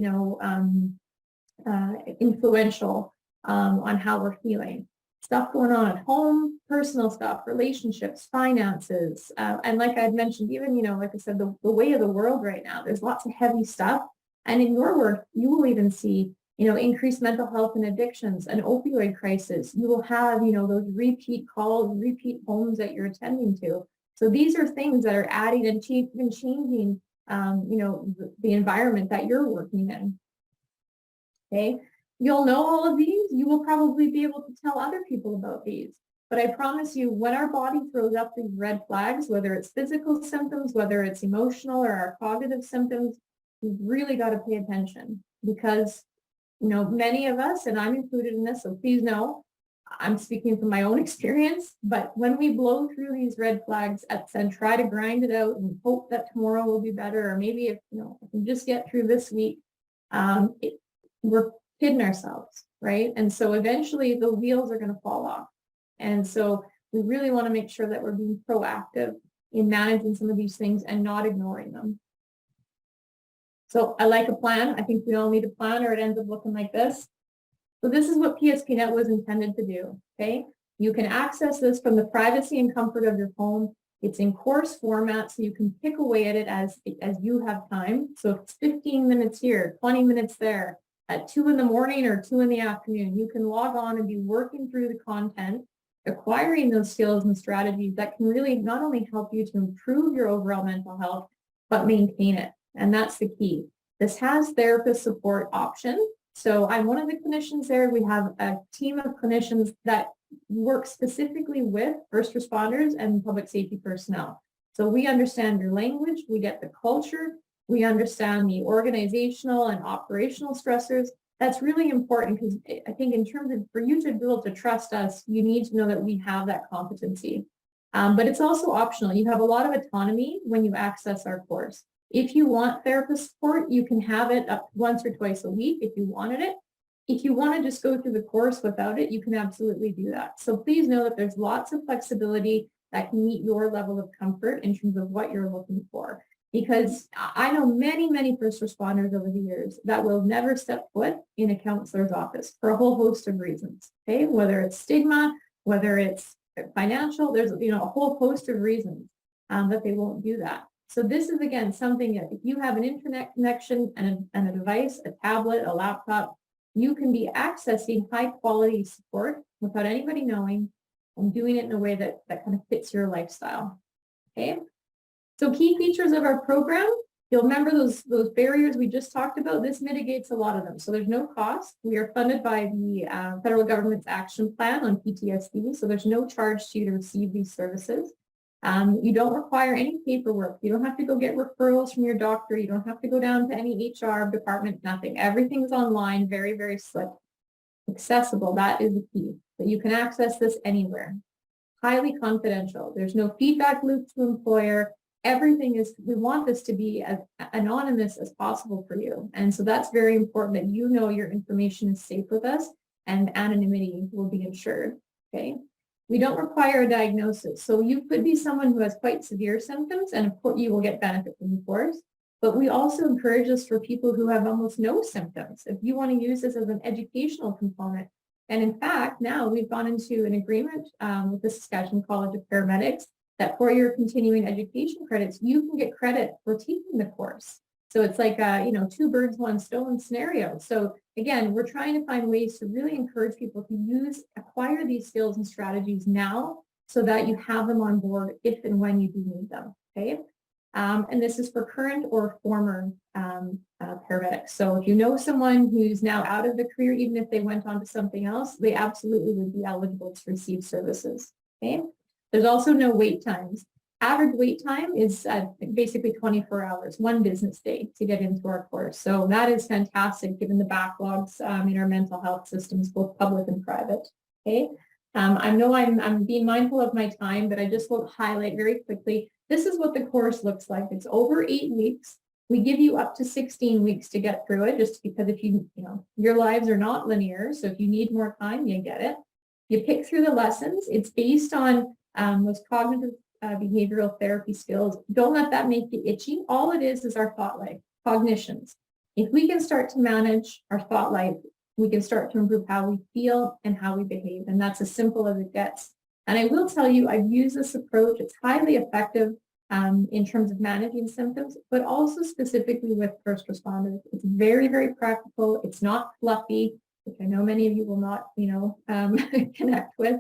influential on how we're feeling. Stuff going on at home, personal stuff, relationships, finances, and like I'd mentioned, even, like I said, the way of the world right now, there's lots of heavy stuff. And in your work, you will even see, increased mental health and addictions, an opioid crisis. You will have, those repeat calls, repeat homes that you're attending to. So these are things that are adding and even changing, the environment that you're working in. Okay. You'll know all of these. You will probably be able to tell other people about these. But I promise you, when our body throws up these red flags, whether it's physical symptoms, whether it's emotional or our cognitive symptoms, we've really got to pay attention because, many of us, and I'm included in this, so please know, I'm speaking from my own experience, but when we blow through these red flags and try to grind it out and hope that tomorrow will be better, or maybe if we just get through this week, we're kidding ourselves, right? And so eventually the wheels are going to fall off. And so we really want to make sure that we're being proactive in managing some of these things and not ignoring them. So I like a plan. I think we all need a plan or it ends up looking like this. So this is what PSPNet was intended to do, okay? You can access this from the privacy and comfort of your home. It's in course format, so you can pick away at it as you have time. So if it's 15 minutes here, 20 minutes there, at 2 in the morning or 2 in the afternoon, you can log on and be working through the content, acquiring those skills and strategies that can really not only help you to improve your overall mental health, but maintain it. And that's the key. This has therapist support option. So I'm one of the clinicians there. We have a team of clinicians that work specifically with first responders and public safety personnel. So we understand your language, we get the culture, we understand the organizational and operational stressors. That's really important because I think in terms of for you to be able to trust us, you need to know that we have that competency. But it's also optional. You have a lot of autonomy when you access our course. If you want therapist support, you can have it up once or twice a week if you wanted it. If you want to just go through the course without it, you can absolutely do that. So please know that there's lots of flexibility that can meet your level of comfort in terms of what you're looking for. Because I know many, many first responders over the years that will never step foot in a counselor's office for a whole host of reasons, okay? Whether it's stigma, whether it's financial, there's a whole host of reasons that they won't do that. So this is, again, something that if you have an internet connection and a device, a tablet, a laptop, you can be accessing high quality support without anybody knowing and doing it in a way that kind of fits your lifestyle, okay? So key features of our program, you'll remember those barriers we just talked about. This mitigates a lot of them. So there's no cost. We are funded by the federal government's action plan on PTSD. So there's no charge to you to receive these services. You don't require any paperwork. You don't have to go get referrals from your doctor. You don't have to go down to any HR department, nothing. Everything's online, very, very slick. Accessible, that is the key. That you can access this anywhere. Highly confidential. There's no feedback loop to employer. Everything is, we want this to be as anonymous as possible for you. And so that's very important that you know your information is safe with us and anonymity will be ensured, okay? We don't require a diagnosis. So you could be someone who has quite severe symptoms and of course you will get benefit from the course. But we also encourage this for people who have almost no symptoms. If you want to use this as an educational component. And in fact, now we've gone into an agreement with the Saskatchewan College of Paramedics that for your continuing education credits, you can get credit for taking the course. So it's like a, you know, 2 birds, 1 stone scenario. So again, we're trying to find ways to really encourage people to acquire these skills and strategies now so that you have them on board if and when you do need them, okay? And this is for current or former paramedics. So if you know someone who's now out of the career, even if they went on to something else, they absolutely would be eligible to receive services, okay? There's also no wait times. Average wait time is basically 24 hours, 1 business day to get into our course. So that is fantastic given the backlogs in our mental health systems, both public and private, okay? I know I'm being mindful of my time, but I just will highlight very quickly. This is what the course looks like. It's over 8 weeks. We give you up to 16 weeks to get through it, just because if you know, your lives are not linear. So if you need more time, you get it. You pick through the lessons. It's based on those cognitive behavioral therapy skills. Don't let that make you itchy. All it is our thought life, cognitions. If we can start to manage our thought life, we can start to improve how we feel and how we behave. And that's as simple as it gets. And I will tell you, I've used this approach. It's highly effective in terms of managing symptoms, but also specifically with first responders. It's very, very practical. It's not fluffy, which I know many of you will not, connect with.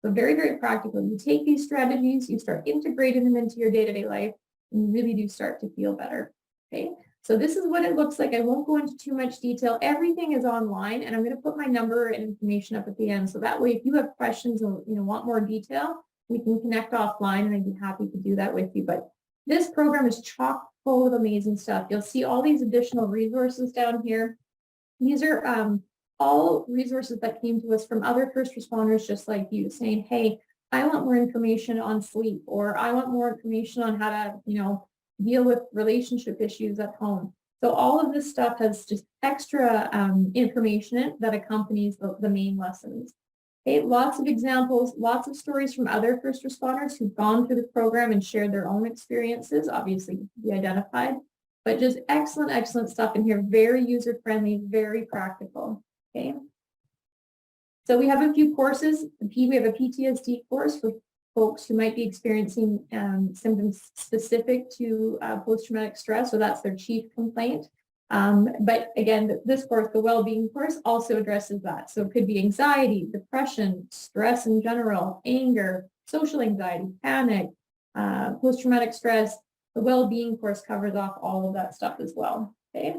So very, very practical. You take these strategies, you start integrating them into your day-to-day life, and you really do start to feel better, okay? So this is what it looks like. I won't go into too much detail. Everything is online, and I'm going to put my number and information up at the end. So that way, if you have questions or want more detail, we can connect offline, and I'd be happy to do that with you. But this program is chock full of amazing stuff. You'll see all these additional resources down here. These are all resources that came to us from other first responders just like you, saying, hey, I want more information on sleep, or I want more information on how to, deal with relationship issues at home. So all of this stuff has just extra information that accompanies the main lessons. Okay, lots of examples, lots of stories from other first responders who've gone through the program and shared their own experiences, obviously to be identified, but just excellent, excellent stuff in here. Very user-friendly, very practical, okay? So we have a few courses. We have a PTSD course for folks who might be experiencing symptoms specific to post-traumatic stress, so that's their chief complaint. But again, this course, the well-being course, also addresses that. So it could be anxiety, depression, stress in general, anger, social anxiety, panic, post-traumatic stress. The well-being course covers off all of that stuff as well, okay?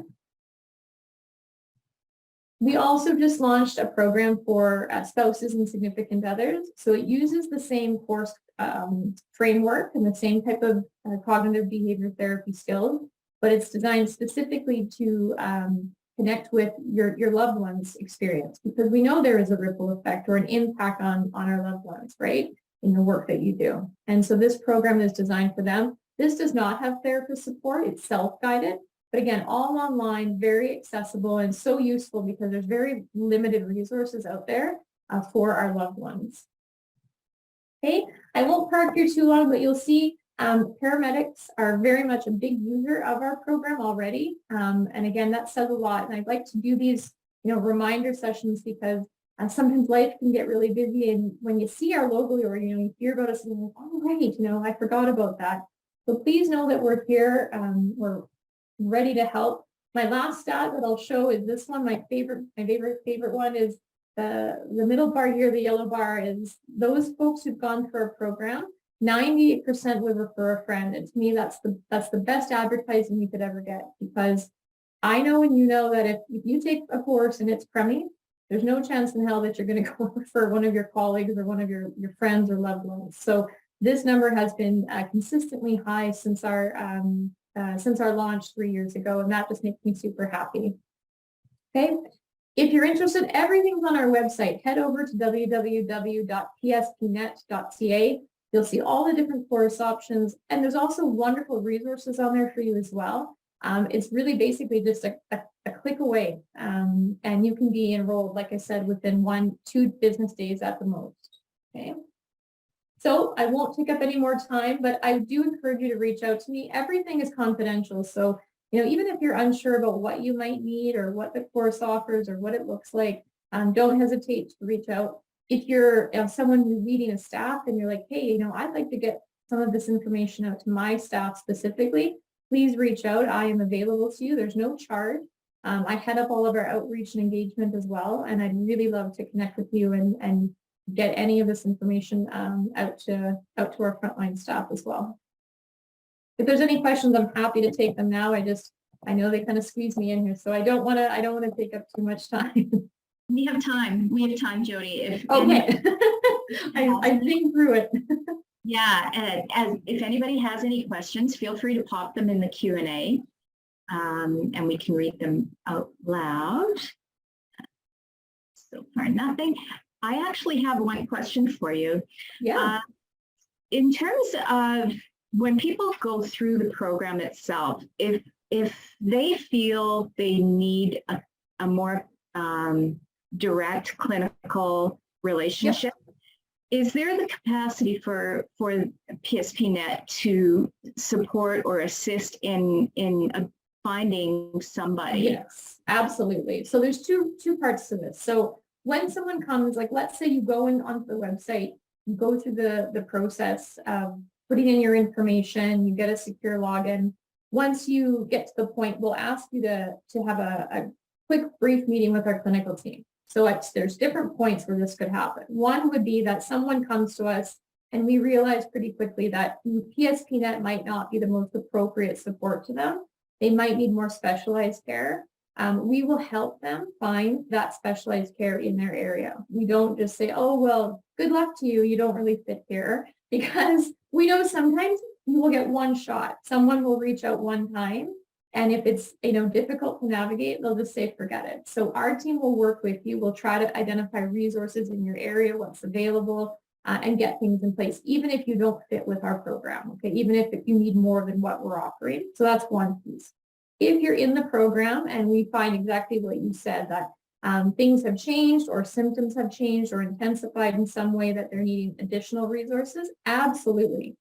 We also just launched a program for spouses and significant others. So it uses the same course framework and the same type of cognitive behavior therapy skills, but it's designed specifically to connect with your loved one's experience, because we know there is a ripple effect or an impact on our loved ones, right, in the work that you do. And so this program is designed for them. This does not have therapist support. It's self-guided. But again, all online, very accessible and so useful because there's very limited resources out there for our loved ones. Okay, I won't park here too long, but you'll see paramedics are very much a big user of our program already. And again, that says a lot. And I'd like to do these, reminder sessions because sometimes life can get really busy. And when you see our logo or, you hear about us and you're like, oh, right, I forgot about that. So please know that we're here. We're ready to help. My last stat that I'll show is this one. My favorite one is the middle bar here. The yellow bar is those folks who've gone through our program. 98% would refer a friend, and to me, that's the best advertising you could ever get, because I know and you know that if you take a course and it's crummy, there's no chance in hell that you're going to go refer one of your colleagues or one of your friends or loved ones. So this number has been consistently high since our launch 3 years ago, and that just makes me super happy. Okay, If you're interested, everything's on our website. Head over to www.pspnet.ca. You'll see all the different course options, and there's also wonderful resources on there for you as well. It's really basically just a click away, and you can be enrolled, like I said, within 1-2 business days at the most. Okay. So I won't take up any more time, but I do encourage you to reach out to me. Everything is confidential. So, even if you're unsure about what you might need or what the course offers or what it looks like, don't hesitate to reach out. If you're someone who's leading a staff and you're like, hey, I'd like to get some of this information out to my staff specifically, please reach out. I am available to you. There's no charge. I head up all of our outreach and engagement as well, and I'd really love to connect with you and get any of this information out to our frontline staff as well. If there's any questions, I'm happy to take them now. I know they kind of squeeze me in here, so I don't want to take up too much time. We have time. We have time, Jody. Okay. I think through it. Yeah, and if anybody has any questions, feel free to pop them in the Q&A, and we can read them out loud. So far, nothing. I actually have one question for you. Yeah. In terms of when people go through the program itself, if they feel they need a more direct clinical relationship, is there the capacity for PSPNet to support or assist in finding somebody? Yes, absolutely. So there's two parts to this. So when someone comes, like let's say you go onto the website, you go through the process of putting in your information, you get a secure login. Once you get to the point, we'll ask you to have a quick brief meeting with our clinical team. So there's different points where this could happen. One would be that someone comes to us and we realize pretty quickly that PSPNet might not be the most appropriate support to them. They might need more specialized care. We will help them find that specialized care in their area. We don't just say, oh, well, good luck to you. You don't really fit here, because we know sometimes you will get one shot. Someone will reach out one time. And if it's difficult to navigate, they'll just say, forget it. So our team will work with you. We'll try to identify resources in your area, what's available, and get things in place, even if you don't fit with our program, okay? Even if you need more than what we're offering. So that's one piece. If you're in the program and we find exactly what you said, that things have changed or symptoms have changed or intensified in some way that they're needing additional resources, absolutely.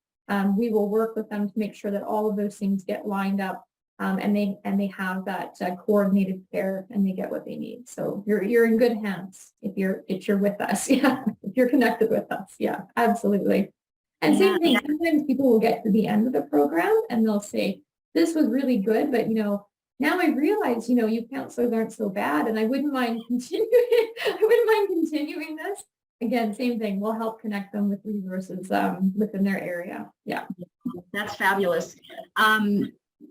We will work with them to make sure that all of those things get lined up, and they have that coordinated care and they get what they need. So you're in good hands if you're with us. Yeah, if you're connected with us. Yeah, absolutely. And same thing, sometimes people will get to the end of the program and they'll say, this was really good, but now I realize, you counselors aren't so bad, and I wouldn't mind continuing. I wouldn't mind continuing this. Again, same thing. We'll help connect them with resources within their area. Yeah, that's fabulous.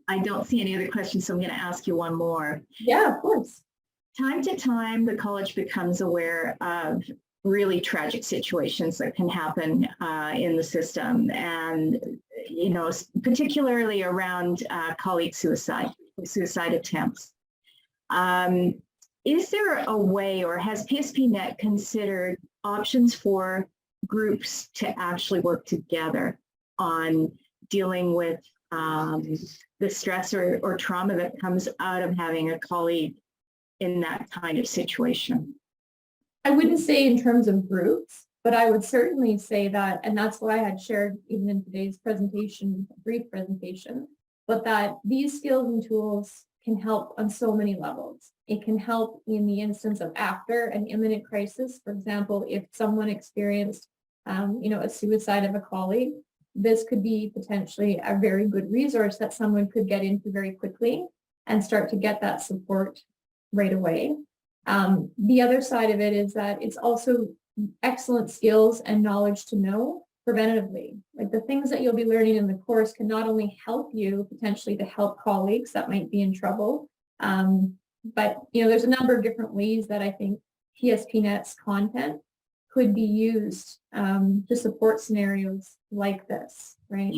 I don't see any other questions, so I'm going to ask you one more. Yeah, of course. Time to time, the college becomes aware of really tragic situations that can happen in the system, and particularly around colleague suicide attempts. Is there a way, or has PSPNet considered options for groups to actually work together on dealing with the stress or trauma that comes out of having a colleague in that kind of situation? I wouldn't say in terms of groups, but I would certainly say that, and that's what I had shared even in today's presentation, brief presentation, but that these skills and tools can help on so many levels. It can help in the instance of after an imminent crisis. For example, if someone experienced, a suicide of a colleague, this could be potentially a very good resource that someone could get into very quickly and start to get that support right away. The other side of it is that it's also excellent skills and knowledge to know preventatively. Like the things that you'll be learning in the course can not only help you potentially to help colleagues that might be in trouble, but there's a number of different ways that I think PSPNet's content could be used to support scenarios like this, right?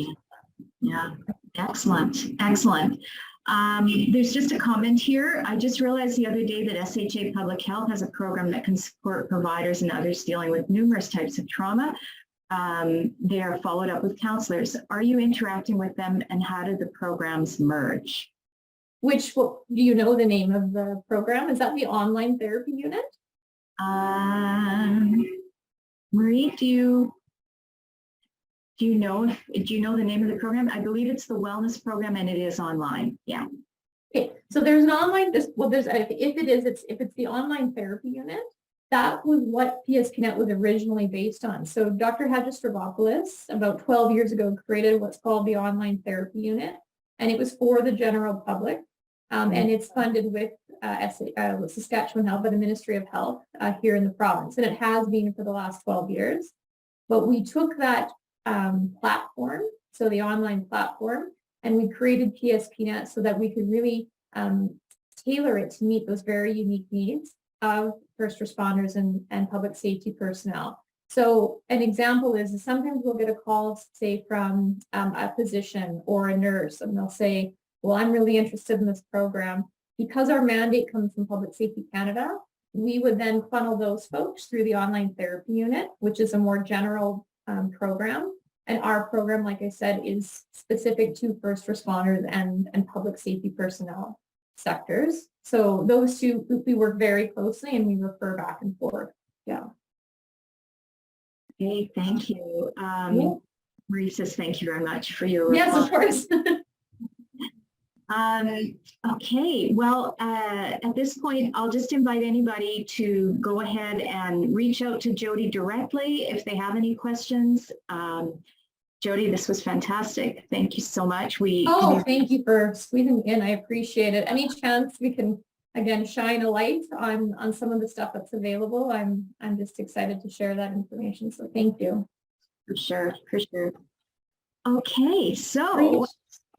Yeah, excellent, excellent. There's just a comment here. I just realized the other day that SHA Public Health has a program that can support providers and others dealing with numerous types of trauma. They are followed up with counselors. Are you interacting with them, and how do the programs merge? Which, do you know the name of the program? Is that the online therapy unit? Marie, do you know the name of the program? I believe it's the wellness program, and it is online. Yeah. Okay, so there's an online, if it's the online therapy unit, that was what PSPNet was originally based on. So Dr. Hadjistrobopoulos, about 12 years ago, created what's called the online therapy unit, and it was for the general public. And it's funded with Saskatchewan Health by the Ministry of Health here in the province, and it has been for the last 12 years. But we took that platform, so the online platform, and we created PSPNet so that we could really tailor it to meet those very unique needs of first responders and public safety personnel. So an example is sometimes we'll get a call, say, from a physician or a nurse, and they'll say, well, I'm really interested in this program. Because our mandate comes from Public Safety Canada, we would then funnel those folks through the online therapy unit, which is a more general program. And our program, like I said, is specific to first responders and public safety personnel sectors. So those two, we work very closely and we refer back and forth. Yeah. Okay, thank you. Marie says thank you very much for your response. Yes, of course. Okay, well, at this point, I'll just invite anybody to go ahead and reach out to Jody directly if they have any questions. Jody, this was fantastic. Thank you so much. Thank you for squeezing me in. I appreciate it. Any chance we can, again, shine a light on some of the stuff that's available, I'm just excited to share that information. So thank you. For sure, for sure. Okay, so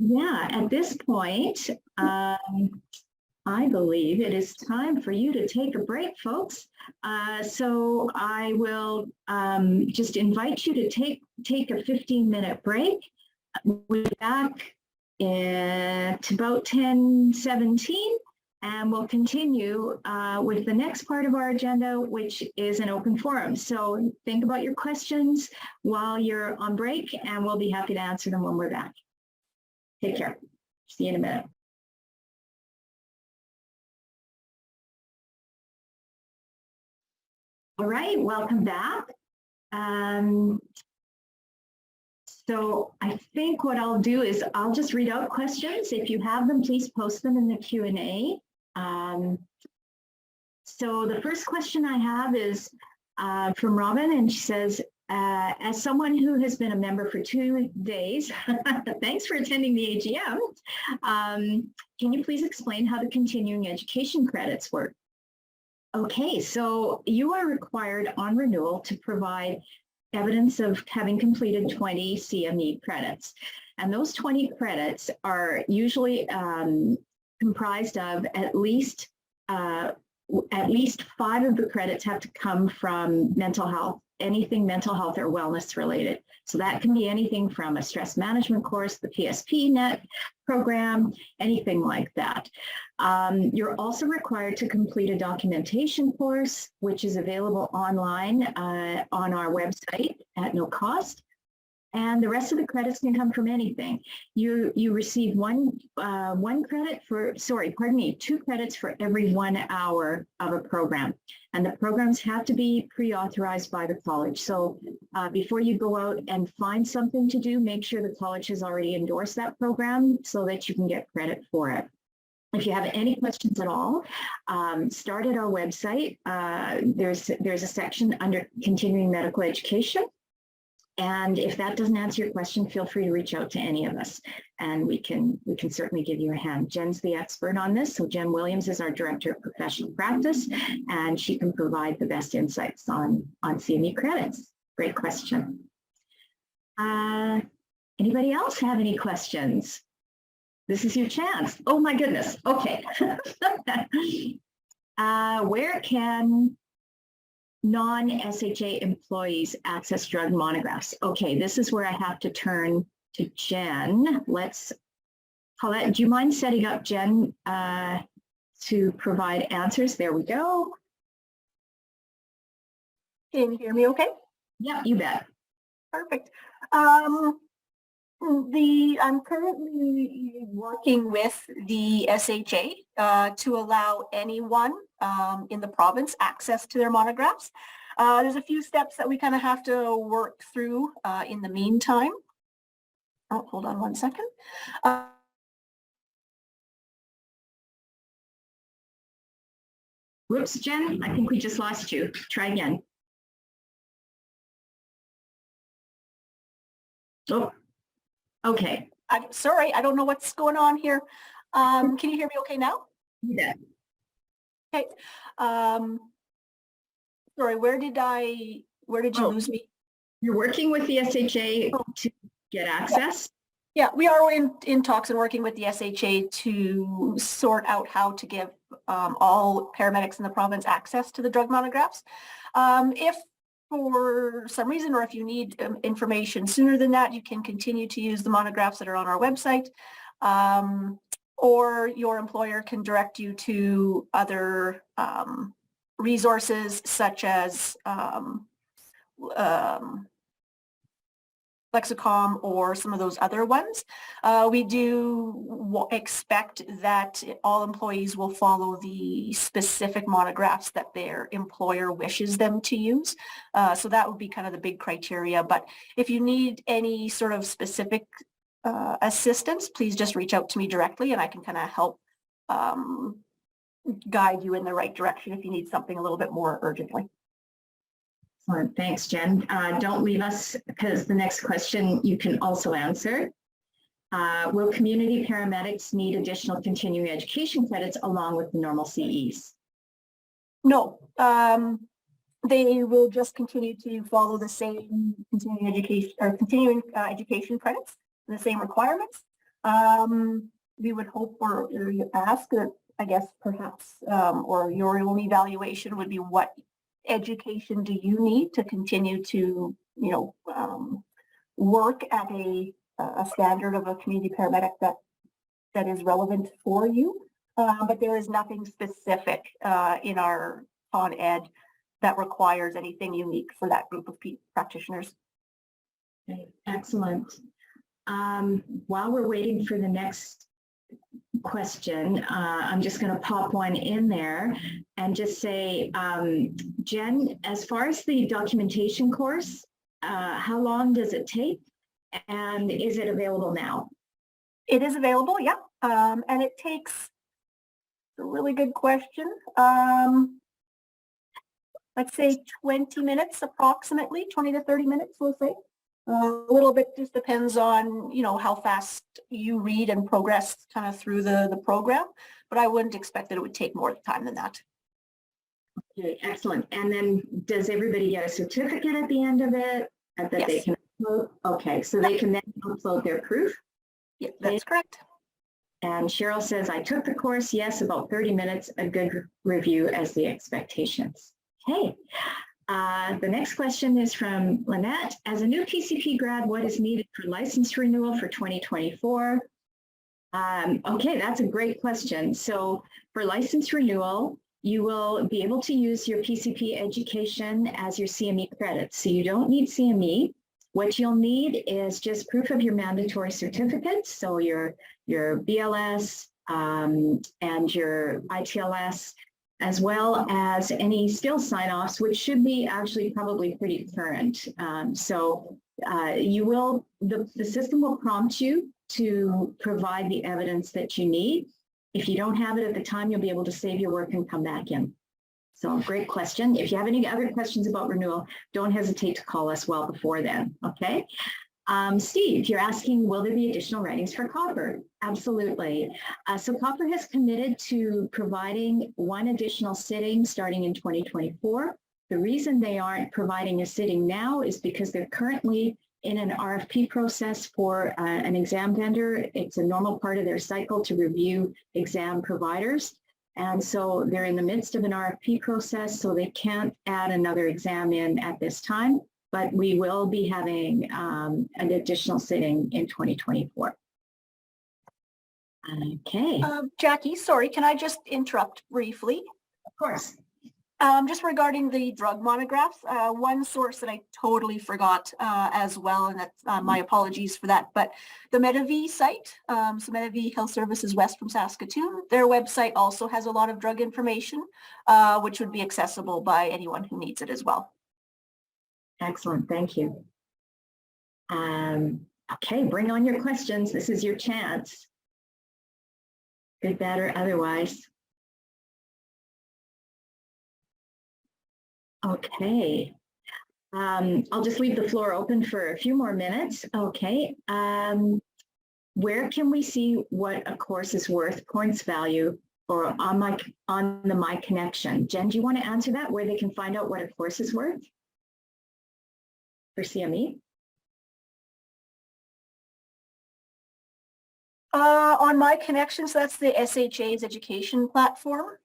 yeah, at this point, I believe it is time for you to take a break, folks. So I will just invite you to take a 15-minute break. We'll be back at about 10:17, and we'll continue with the next part of our agenda, which is an open forum. So think about your questions while you're on break, and we'll be happy to answer them when we're back. Take care. See you in a minute. All right, welcome back. So I think what I'll do is I'll just read out questions. If you have them, please post them in the Q&A. So the first question I have is from Robin, and she says, as someone who has been a member for 2 days, thanks for attending the AGM. Can you please explain how the continuing education credits work? Okay, so you are required on renewal to provide evidence of having completed 20 CME credits. And those 20 credits are usually comprised of at least 5 of the credits have to come from mental health, anything mental health or wellness related. So that can be anything from a stress management course, the PSPNet program, anything like that. You're also required to complete a documentation course, which is available online on our website at no cost. And the rest of the credits can come from anything. You receive 2 credits for every 1 hour of a program. And the programs have to be pre-authorized by the college. So before you go out and find something to do, make sure the college has already endorsed that program so that you can get credit for it. If you have any questions at all, start at our website. There's a section under continuing medical education. And if that doesn't answer your question, feel free to reach out to any of us, and we can certainly give you a hand. Jen's the expert on this. So Jen Williams is our Director of Professional Practice, and she can provide the best insights on CME credits. Great question. Anybody else have any questions? This is your chance. Oh my goodness. Okay. Where can non-SHA employees access drug monographs? Okay, this is where I have to turn to Jen. Let's, Paulette, do you mind setting up Jen to provide answers? There we go. Can you hear me okay? Yeah, you bet. Perfect. I'm currently working with the SHA to allow anyone in the province access to their monographs. There's a few steps that we kind of have to work through in the meantime. Oh, hold on one second. Whoops, Jen, I think we just lost you. Try again. Oh, okay. I'm sorry, I don't know what's going on here. Can you hear me okay now? Yeah. Okay. Sorry, where did you lose me? You're working with the SHA to get access? Yeah, we are in talks and working with the SHA to sort out how to give all paramedics in the province access to the drug monographs. If for some reason, or if you need information sooner than that, you can continue to use the monographs that are on our website, or your employer can direct you to other resources such as Lexicom or some of those other ones. We do expect that all employees will follow the specific monographs that their employer wishes them to use. So that would be kind of the big criteria. But if you need any sort of specific assistance, please just reach out to me directly and I can kind of help guide you in the right direction if you need something a little bit more urgently. Excellent. Thanks, Jen. Don't leave us, because the next question you can also answer. Will community paramedics need additional continuing education credits along with the normal CEs? No, they will just continue to follow the same continuing education credits, the same requirements. We would hope or ask that, I guess, perhaps, or your own evaluation would be what education do you need to continue to, work at a standard of a community paramedic that is relevant for you. But there is nothing specific in our Con Ed that requires anything unique for that group of practitioners. Okay, excellent. While we're waiting for the next question, I'm just going to pop one in there and just say, Jen, as far as the documentation course, how long does it take and is it available now? It is available, yeah. And it takes, a really good question. Let's say 20 minutes approximately, 20 to 30 minutes, we'll say. A little bit just depends on, how fast you read and progress kind of through the program, but I wouldn't expect that it would take more time than that. Okay, excellent. And then does everybody get a certificate at the end of it that Yes. they can upload? Okay, so they can then upload their proof? Yeah, that's correct. And Cheryl says, I took the course, yes, about 30 minutes, a good review as the expectations. Okay. The next question is from Lynette. As a new PCP grad, what is needed for license renewal for 2024? Okay, that's a great question. So for license renewal, you will be able to use your PCP education as your CME credits. So you don't need CME. What you'll need is just proof of your mandatory certificates. So your BLS and your ITLS, as well as any skill sign-offs, which should be actually probably pretty current. The system will prompt you to provide the evidence that you need. If you don't have it at the time, you'll be able to save your work and come back in. So great question. If you have any other questions about renewal, don't hesitate to call us well before then, okay? Steve, you're asking, will there be additional writings for COPPR? Absolutely. So COPPR has committed to providing one additional sitting starting in 2024. The reason they aren't providing a sitting now is because they're currently in an RFP process for an exam vendor. It's a normal part of their cycle to review exam providers. And so they're in the midst of an RFP process, so they can't add another exam in at this time. but we will be having an additional sitting in 2024. Okay, Jackie, sorry, can I just interrupt briefly? of course. Just regarding the drug monographs, one source that I totally forgot as well, and that's my apologies for that, but the MetaV site, so MetaV Health Services West from Saskatoon, their website also has a lot of drug information, which would be accessible by anyone who needs it as well. Excellent, thank you. Okay, bring on your questions. This is your chance. Good, bad, or otherwise. Okay. I'll just leave the floor open for a few more minutes. Okay. Where can we see what a course is worth, points value, or on the My Connection? Jen, do you want to answer that, where they can find out what a course is worth for CME? On My Connection, so that's the SHA's education platform.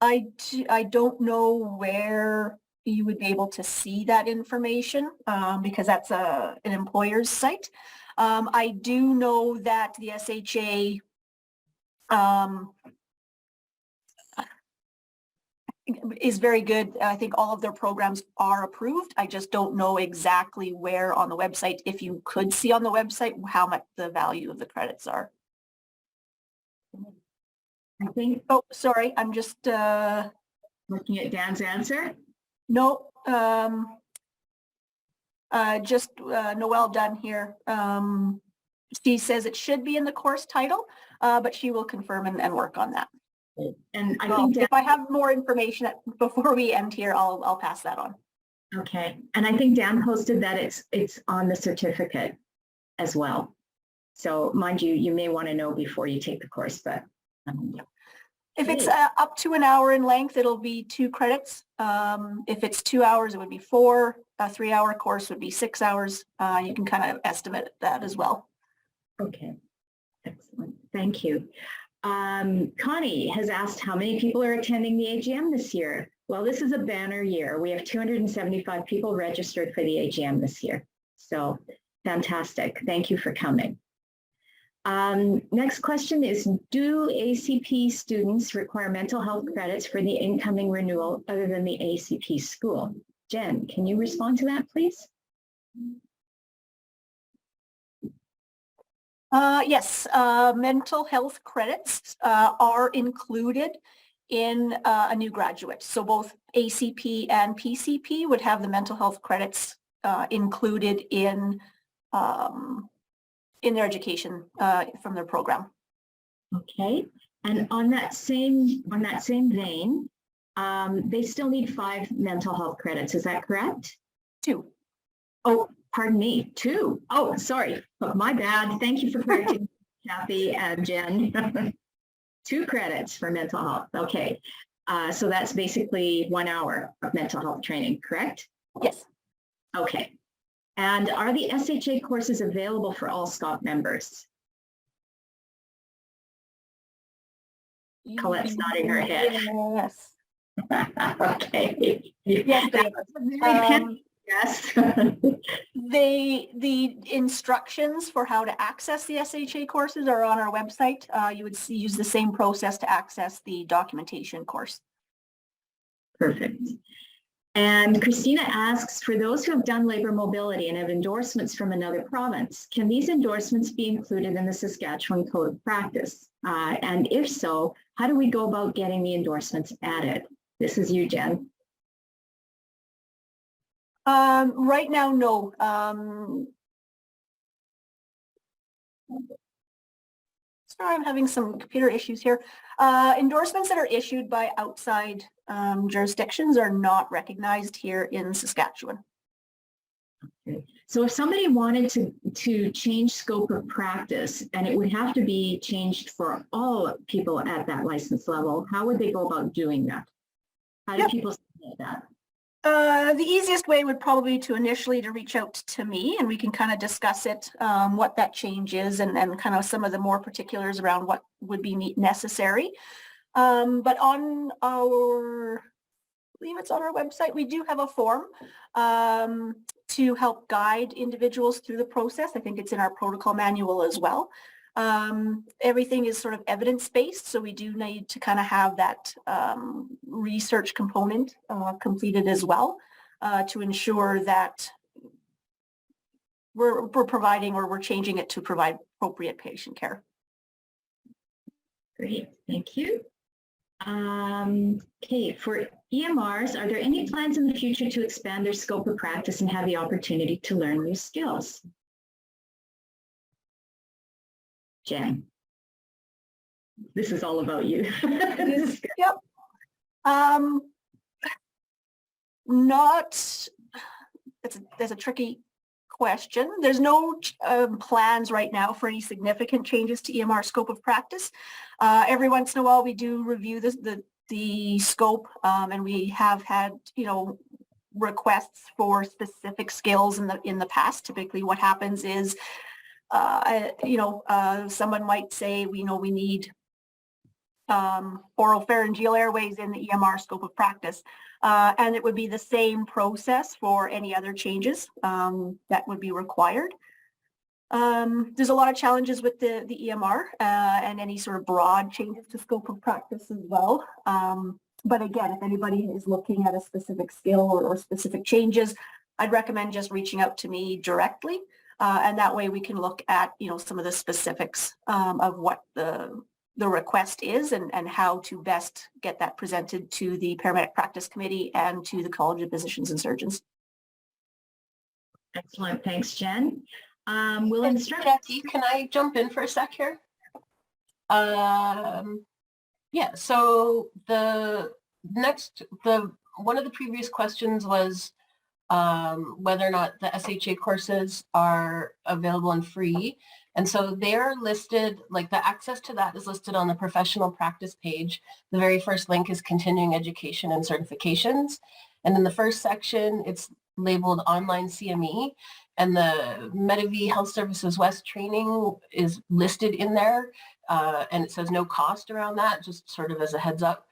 I don't know where you would be able to see that information because that's an employer's site. I do know that the SHA is very good. I think all of their programs are approved. I just don't know exactly where on the website, if you could see on the website how much the value of the credits are. I think. Oh, sorry, I'm just Looking at Dan's answer. no. Just Noelle Dunn here. She says it should be in the course title, but she will confirm and work on that. And I think if I have more information before we end here, I'll pass that on. Okay, and I think Dan posted that it's on the certificate as well. So mind you, you may want to know before you take the course, but if it's up to an hour in length, it'll be 2 credits. If it's 2 hours, it would be 4. A 3-hour course would be 6 hours. You can kind of estimate that as well. Okay, excellent. Thank you. Connie has asked how many people are attending the AGM this year. Well, this is a banner year. We have 275 people registered for the AGM this year. So fantastic. Thank you for coming. Next question is, do ACP students require mental health credits for the incoming renewal other than the ACP school? Jen, can you respond to that, please? Yes, mental health credits are included in a new graduate. So both ACP and PCP would have the mental health credits included in their education from their program. Okay, and on that same vein, they still need 5 mental health credits. Is that correct? 2. Oh, pardon me, 2. Oh, sorry. Oh, my bad. Thank you for correcting Kathy and Jen. 2 credits for mental health. Okay. So that's basically 1 hour of mental health training, correct? Yes. Okay. And are the SHA courses available for all SCoP members? Colette's nodding her head. Yes. Okay. Yes, Yes. The instructions for how to access the SHA courses are on our website. You would use the same process to access the documentation course. Perfect. And Christina asks, for those who have done labor mobility and have endorsements from another province, can these endorsements be included in the Saskatchewan Code of Practice? And if so, how do we go about getting the endorsements added? This is you, Jen. Right now, no. Sorry, I'm having some computer issues here. Endorsements that are issued by outside jurisdictions are not recognized here in Saskatchewan. Okay. So if somebody wanted to change scope of practice, and it would have to be changed for all people at that license level, how would they go about doing that? How do people submit that? The easiest way would probably be to initially reach out to me, and we can kind of discuss it, what that change is, and kind of some of the more particulars around what would be necessary. But on our, I believe it's on our website, we do have a form to help guide individuals through the process. I think it's in our protocol manual as well. Everything is sort of evidence-based, so we do need to kind of have that research component completed as well to ensure that we're providing, or we're changing it to provide appropriate patient care. Great, thank you. Okay, for EMRs, are there any plans in the future to expand their scope of practice and have the opportunity to learn new skills? Jen, this is all about you. Yep. Not, that's a tricky question. There's no plans right now for any significant changes to EMR scope of practice. Every once in a while we do review the scope, and we have had, requests for specific skills in the past. Typically what happens is, someone might say, we need oropharyngeal airways in the EMR scope of practice. And it would be the same process for any other changes that would be required. There's a lot of challenges with the EMR and any sort of broad changes to scope of practice as well. But again, if anybody is looking at a specific skill or specific changes, I'd recommend just reaching out to me directly. And that way we can look at, some of the specifics of what the request is and how to best get that presented to the Paramedic Practice Committee and to the College of Physicians and Surgeons. Excellent, thanks, Jen. Jackie, can I jump in for a sec here? Yeah, so one of the previous questions was whether or not the SHA courses are available and free. And so they're listed, like the access to that is listed on the professional practice page. The very first link is continuing education and certifications. And in the first section, it's labeled online CME, and the Medivie Health Services West training is listed in there. And it says no cost around that, just sort of as a heads up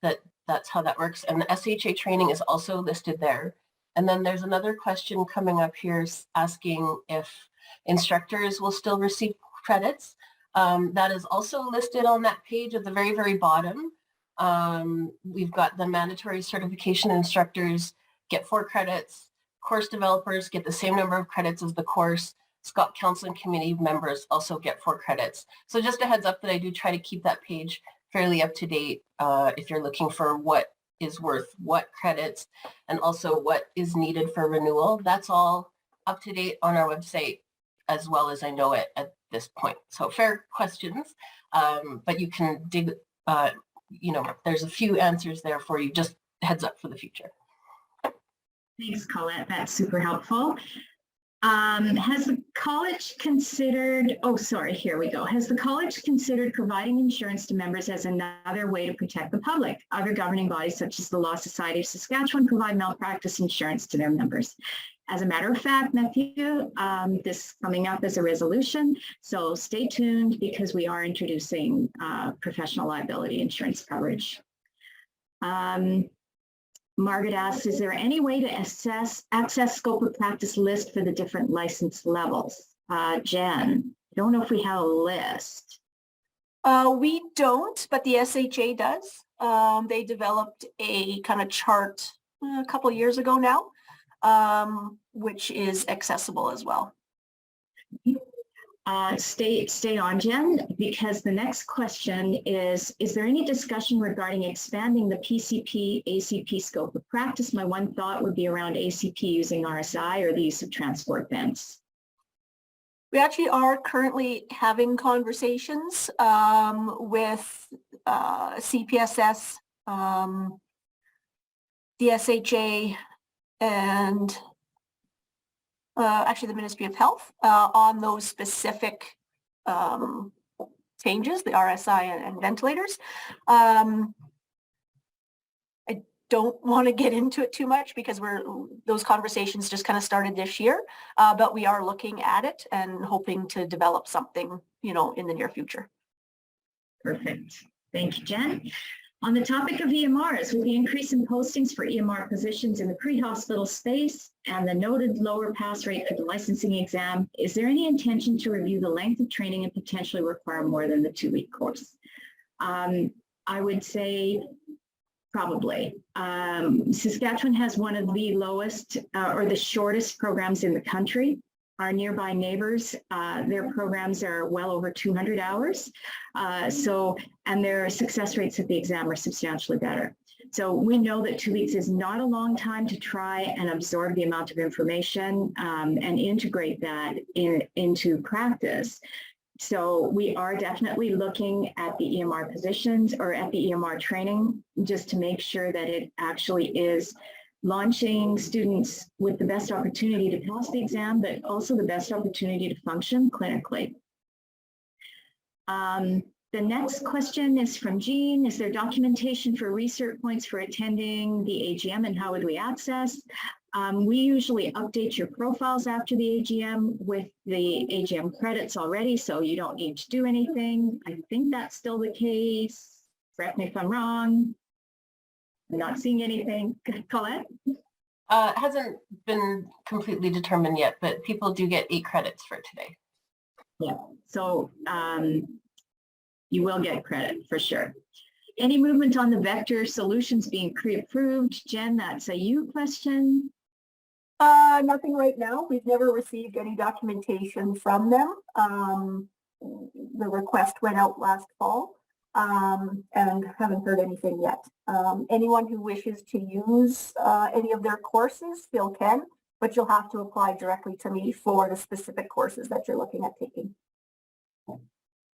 that that's how that works. And the SHA training is also listed there. And then there's another question coming up here asking if instructors will still receive credits. That is also listed on that page at the very, very bottom. We've got the mandatory certification instructors get 4 credits. Course developers get the same number of credits as the course. SCoP Counseling Committee members also get 4 credits. So just a heads up that I do try to keep that page fairly up to date if you're looking for what is worth what credits and also what is needed for renewal. That's all up to date on our website as well as I know it at this point. So fair questions, but you can dig, there's a few answers there for you, just heads up for the future. Thanks, Colette. That's super helpful. Has the college considered, here we go. Has the college considered providing insurance to members as another way to protect the public? Other governing bodies such as the Law Society of Saskatchewan provide malpractice insurance to their members. As a matter of fact, Matthew, this is coming up as a resolution, so stay tuned because we are introducing professional liability insurance coverage. Margaret asks, is there any way to access scope of practice list for the different license levels? Jen, I don't know if we have a list. We don't, but the SHA does. They developed a kind of chart a couple of years ago now, which is accessible as well. Stay on, Jen, because the next question is there any discussion regarding expanding the PCP ACP scope of practice? My one thought would be around ACP using RSI or the use of transport vents. We actually are currently having conversations with CPSS, the SHA, and actually the Ministry of Health on those specific changes, the RSI and ventilators. I don't want to get into it too much because those conversations just kind of started this year, but we are looking at it and hoping to develop something, in the near future. Perfect. Thank you, Jen. On the topic of EMRs, with the increase in postings for EMR positions in the pre-hospital space and the noted lower pass rate for the licensing exam, is there any intention to review the length of training and potentially require more than the 2-week course? I would say probably. Saskatchewan has one of the lowest or the shortest programs in the country. Our nearby neighbors, their programs are well over 200 hours. And their success rates at the exam are substantially better. So we know that 2 weeks is not a long time to try and absorb the amount of information and integrate that into practice. So we are definitely looking at the EMR positions or at the EMR training just to make sure that it actually is launching students with the best opportunity to pass the exam, but also the best opportunity to function clinically. The next question is from Jean. Is there documentation for research points for attending the AGM and how would we access? We usually update your profiles after the AGM with the AGM credits already, so you don't need to do anything. I think that's still the case. Correct me if I'm wrong. I'm not seeing anything. Colette? Hasn't been completely determined yet, but people do get 8 credits for today. Yeah, so you will get credit for sure. Any movement on the vector solutions being pre-approved? Jen, that's a you question. Nothing right now. We've never received any documentation from them. The request went out last fall. And haven't heard anything yet. Anyone who wishes to use any of their courses still can, but you'll have to apply directly to me for the specific courses that you're looking at taking.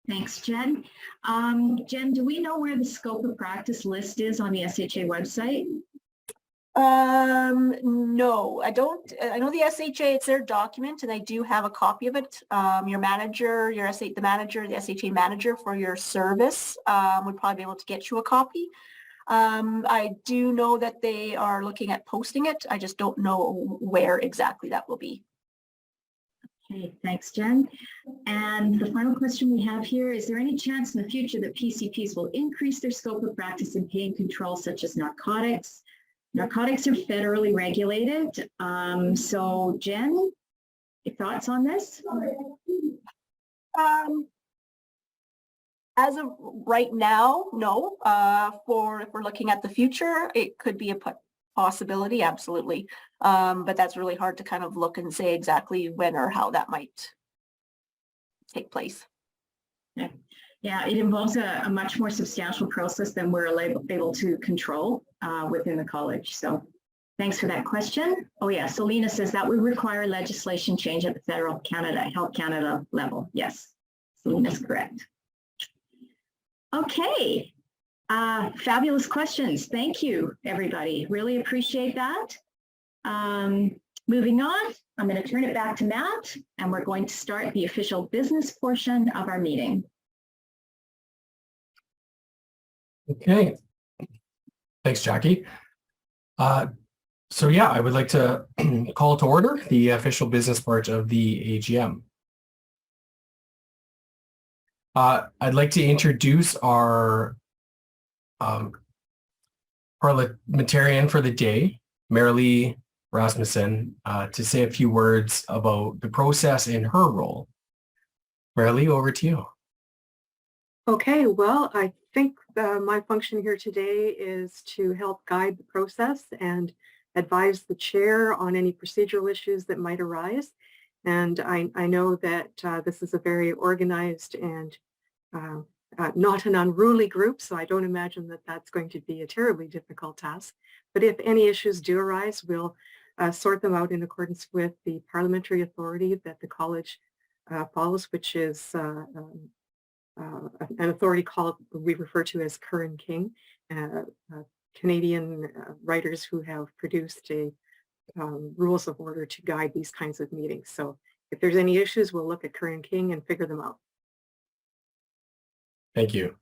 Thanks, Jen. Jen, do we know where the scope of practice list is on the SHA website? No, I don't. I know the SHA, it's their document, and I do have a copy of it. Your manager, the SHA manager for your service would probably be able to get you a copy. I do know that they are looking at posting it. I just don't know where exactly that will be. Okay, thanks, Jen. And the final question we have here, is there any chance in the future that PCPs will increase their scope of practice in pain control, such as narcotics? Narcotics are federally regulated. So Jen, your thoughts on this? As of right now, no. If we're looking at the future, it could be a possibility, absolutely. But that's really hard to kind of look and say exactly when or how that might take place. Yeah, it involves a much more substantial process than we're able to control within the college. So thanks for that question. Oh yeah, Selena says that would require legislation change at the federal Health Canada level. Yes, Selena's correct. Okay, fabulous questions. Thank you, everybody. Really appreciate that. Moving on, I'm going to turn it back to Matt, and we're going to start the official business portion of our meeting. Okay. Thanks, Jackie. So yeah, I would like to call to order the official business part of the AGM. I'd like to introduce our parliamentarian for the day, Marilee Rasmussen, to say a few words about the process in her role. Marilee, over to you. Okay, well, I think my function here today is to help guide the process and advise the chair on any procedural issues that might arise. And I know that this is a very organized and not an unruly group, so I don't imagine that that's going to be a terribly difficult task. But if any issues do arise, we'll sort them out in accordance with the parliamentary authority that the college follows, which is an authority we refer to as Curran King, Canadian writers who have produced a rules of order to guide these kinds of meetings. So if there's any issues, we'll look at Curran King and figure them out. Thank you.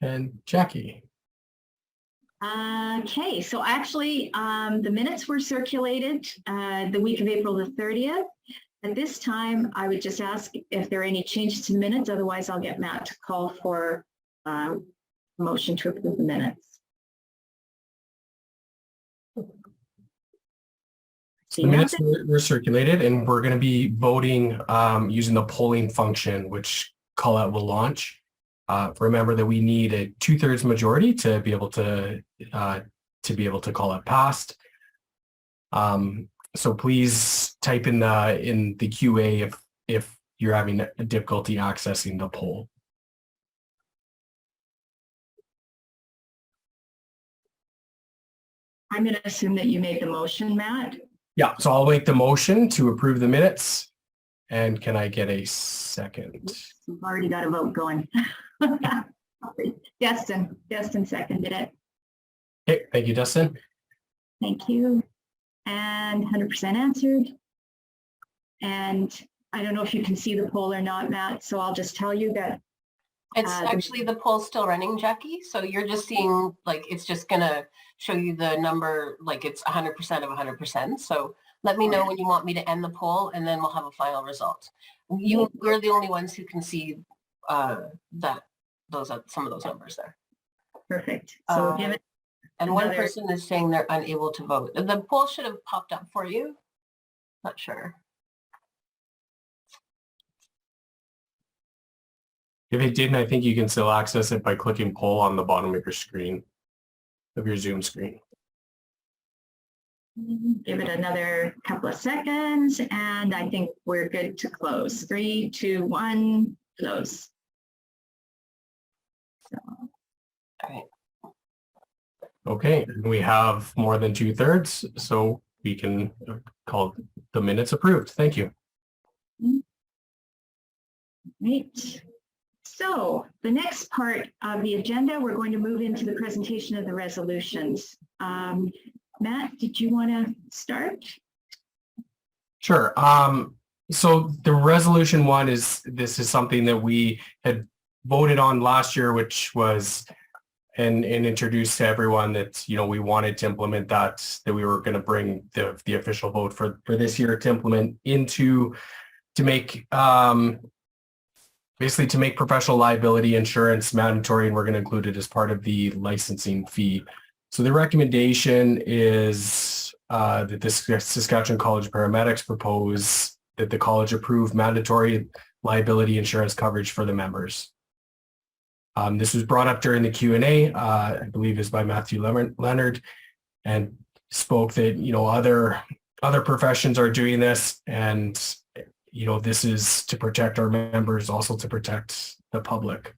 And Jackie. Okay, so actually the minutes were circulated the week of April the 30th. At this time, I would just ask if there are any changes to minutes. Otherwise, I'll get Matt to call for motion to approve the minutes. So the minutes were circulated, and we're going to be voting using the polling function, which call out will launch. Remember that we need a 2/3 majority to be able to call it passed. So please type in the QA if you're having a difficulty accessing the poll. I'm going to assume that you made the motion, Matt. Yeah, so I'll make the motion to approve the minutes. And can I get a second? We've already got a vote going. Destin seconded it. Okay, thank you, Dustin. Thank you. And 100% answered. And I don't know if you can see the poll or not, Matt, so I'll just tell you that. It's actually the poll's still running, Jackie. So you're just seeing, like, it's just going to show you the number, like it's 100% of 100%. So let me know when you want me to end the poll, and then we'll have a final result. We're the only ones who can see that those are some of those numbers there. Perfect. So we'll give it. And one person is saying they're unable to vote. The poll should have popped up for you. Not sure. If it didn't, I think you can still access it by clicking poll on the bottom of your screen, of your Zoom screen. Give it another couple of seconds, and I think we're good to close. 3, 2, 1, close. So. All right. Okay, we have more than 2/3, so we can call the minutes approved. Thank you. Great. So the next part of the agenda, we're going to move into the presentation of the resolutions. Matt, did you want to start? Sure. So the resolution one is something that we had voted on last year, which was and introduced to everyone that, you know, we wanted to implement that we were going to bring the official vote for this year to implement to make basically to make professional liability insurance mandatory, and we're going to include it as part of the licensing fee. So the recommendation is that the Saskatchewan College of Paramedics propose that the college approve mandatory liability insurance coverage for the members. This was brought up during the Q&A, I believe is by Matthew Leonard, and spoke that, you know, other professions are doing this, and, you know, this is to protect our members, also to protect the public.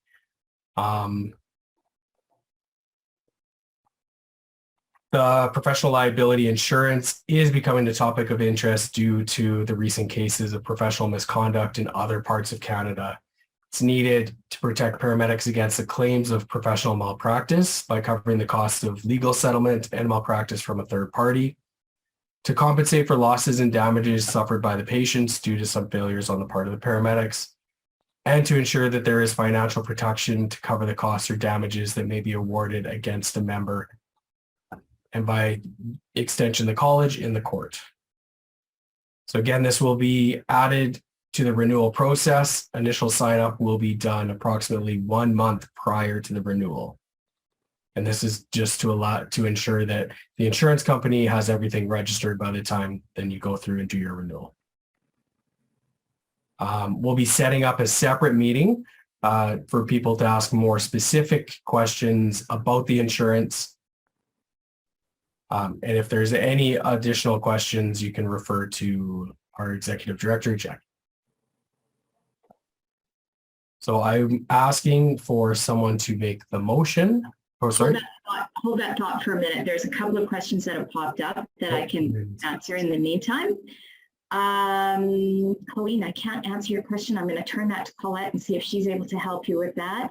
The professional liability insurance is becoming a topic of interest due to the recent cases of professional misconduct in other parts of Canada. It's needed to protect paramedics against the claims of professional malpractice by covering the cost of legal settlement and malpractice from a third party, to compensate for losses and damages suffered by the patients due to some failures on the part of the paramedics, and to ensure that there is financial protection to cover the costs or damages that may be awarded against a member, and by extension, the college in the court. So again, this will be added to the renewal process. Initial sign up will be done approximately 1 month prior to the renewal. And this is just to ensure that the insurance company has everything registered by the time then you go through and do your renewal. We'll be setting up a separate meeting for people to ask more specific questions about the insurance. And if there's any additional questions, you can refer to our executive director, Jack. So I'm asking for someone to make the motion. Oh, sorry. Hold that thought for a minute. There's a couple of questions that have popped up that I can answer in the meantime. Colleen, I can't answer your question. I'm going to turn that to Colette and see if she's able to help you with that.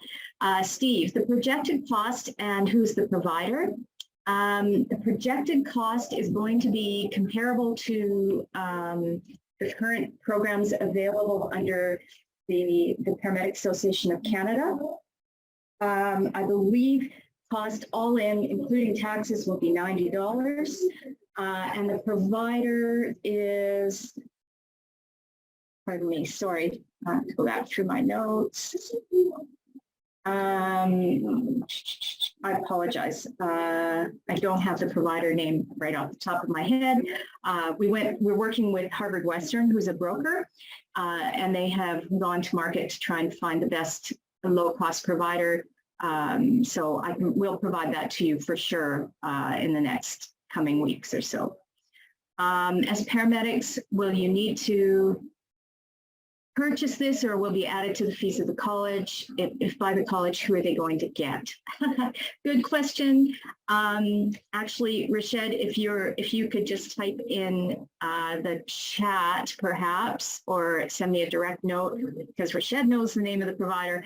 Steve, the projected cost and who's the provider? The projected cost is going to be comparable to the current programs available under the Paramedic Association of Canada. I believe cost all in, including taxes, will be $90. And the provider is pardon me, sorry, I have to go back through my notes. I apologize. I don't have the provider name right off the top of my head. We're working with Harvard Western, who's a broker, and they have gone to market to try and find the best low-cost provider. So we'll provide that to you for sure in the next coming weeks or so. As paramedics, will you need to purchase this or will be added to the fees of the college? If by the college, who are they going to get? Good question. Actually, Rashid, if you could just type in the chat perhaps, or send me a direct note, because Rashid knows the name of the provider.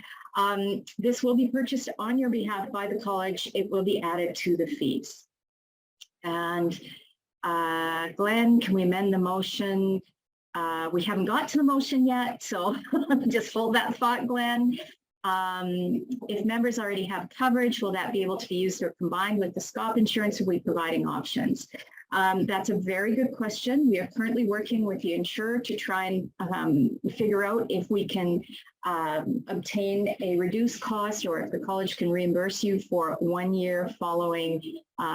This will be purchased on your behalf by the college. It will be added to the fees. And Glenn, can we amend the motion? We haven't got to the motion yet, so just hold that thought, Glenn. If members already have coverage, will that be able to be used or combined with the SCoP insurance? Or are we providing options? That's a very good question. We are currently working with the insurer to try and figure out if we can obtain a reduced cost, or if the college can reimburse you for 1 year following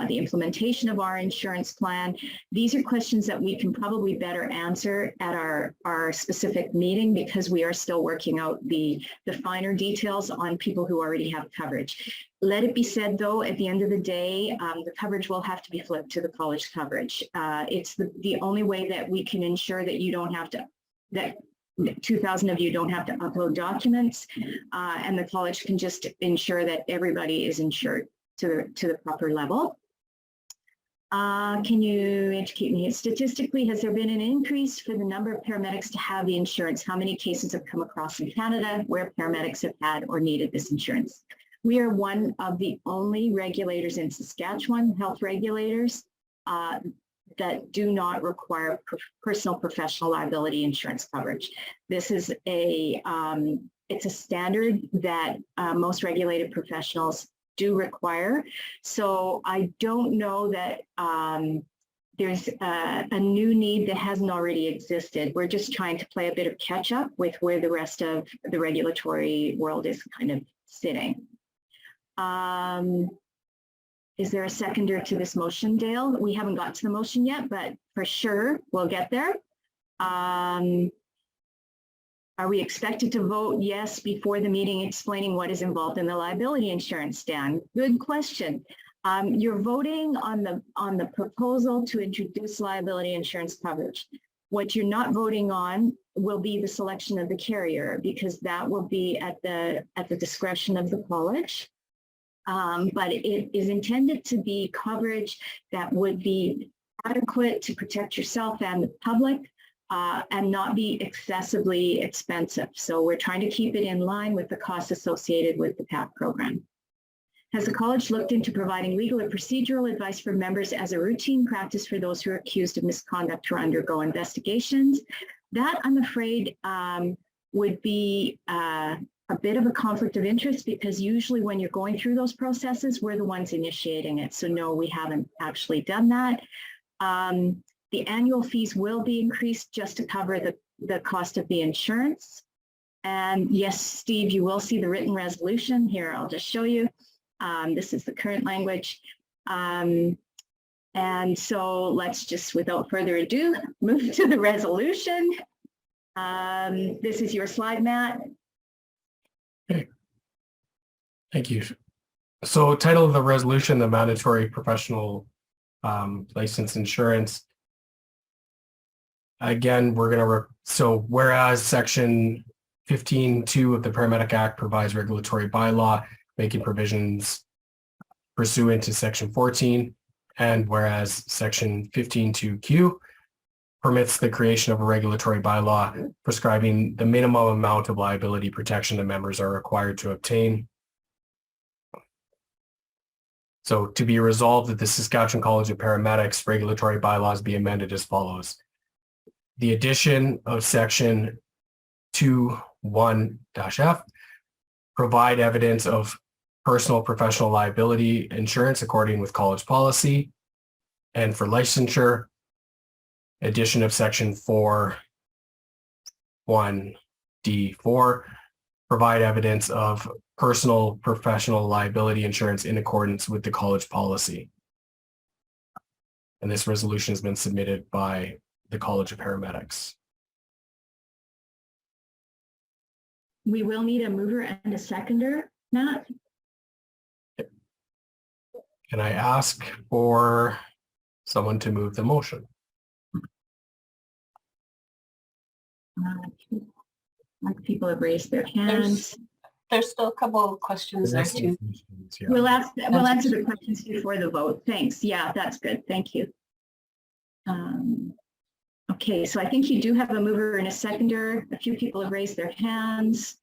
the implementation of our insurance plan. These are questions that we can probably better answer at our specific meeting, because we are still working out the finer details on people who already have coverage. Let it be said, though, at the end of the day, the coverage will have to be flipped to the college coverage. It's the only way that we can ensure that you don't have to, that 2,000 of you don't have to upload documents, and the college can just ensure that everybody is insured to the proper level. Can you educate me? Statistically, has there been an increase for the number of paramedics to have the insurance? How many cases have come across in Canada where paramedics have had or needed this insurance? We are one of the only regulators in Saskatchewan, health regulators, that do not require personal professional liability insurance coverage. This is it's a standard that most regulated professionals do require. So I don't know that there's a new need that hasn't already existed. We're just trying to play a bit of catch up with where the rest of the regulatory world is kind of sitting. Is there a seconder to this motion, Dale? We haven't got to the motion yet, but for sure we'll get there. Are we expected to vote yes before the meeting explaining what is involved in the liability insurance, Dan? Good question. You're voting on the proposal to introduce liability insurance coverage. What you're not voting on will be the selection of the carrier, because that will be at the discretion of the college. But it is intended to be coverage that would be adequate to protect yourself and the public, and not be excessively expensive. So we're trying to keep it in line with the costs associated with the PAC program. Has the college looked into providing legal or procedural advice for members as a routine practice for those who are accused of misconduct or undergo investigations? That, I'm afraid, would be a bit of a conflict of interest, because usually when you're going through those processes, we're the ones initiating it. So no, we haven't actually done that. The annual fees will be increased just to cover the cost of the insurance. And yes, Steve, you will see the written resolution here. I'll just show you. This is the current language. And so let's just, without further ado, move to the resolution. This is your slide, Matt. Okay. Thank you. So title of the resolution, the mandatory professional license insurance. Again, we're going to, so whereas section 15.2 of the Paramedic Act provides regulatory bylaw making provisions pursuant to section 14, and whereas section 15.2Q permits the creation of a regulatory bylaw prescribing the minimum amount of liability protection that members are required to obtain. So to be resolved that the Saskatchewan College of Paramedics regulatory bylaws be amended as follows. The addition of section 2(1)(f) provide evidence of personal professional liability insurance according with college policy, and for licensure, addition of section 4 1D4, provide evidence of personal professional liability insurance in accordance with the college policy. And this resolution has been submitted by the College of Paramedics. We will need a mover and a seconder, Matt. Can I ask for someone to move the motion? People have raised their hands. There's still a couple of questions there too. Yeah. We'll answer the questions before the vote. Thanks. Yeah, that's good. Thank you. Okay, so I think you do have a mover and a seconder. A few people have raised their hands.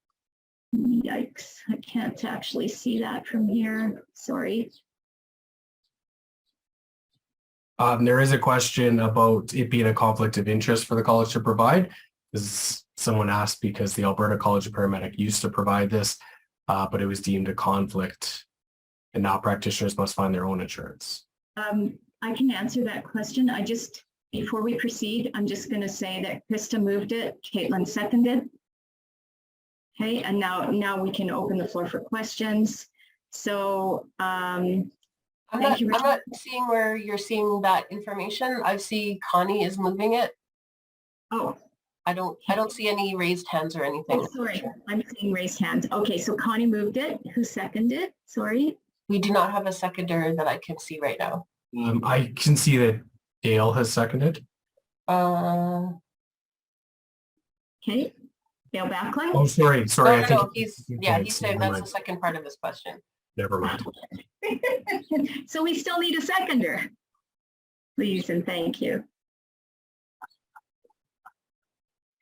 Yikes, I can't actually see that from here. Sorry. There is a question about it being a conflict of interest for the college to provide. Someone asked because the Alberta College of Paramedic used to provide this, but it was deemed a conflict, and now practitioners must find their own insurance. I can answer that question. Before we proceed, I'm just going to say that Krista moved it, Caitlin seconded. Okay, and now we can open the floor for questions. So I'm not seeing where you're seeing that information. I see Connie is moving it. Oh. I don't see any raised hands or anything. Oh, sorry, I'm seeing raised hands. Okay, so Connie moved it. Who seconded? Sorry. We do not have a seconder that I can see right now. I can see that Dale has seconded. Okay. Dale Backline? Oh, sorry. No, he's saying that's the second part of this question. Never mind. So we still need a seconder. Please and thank you.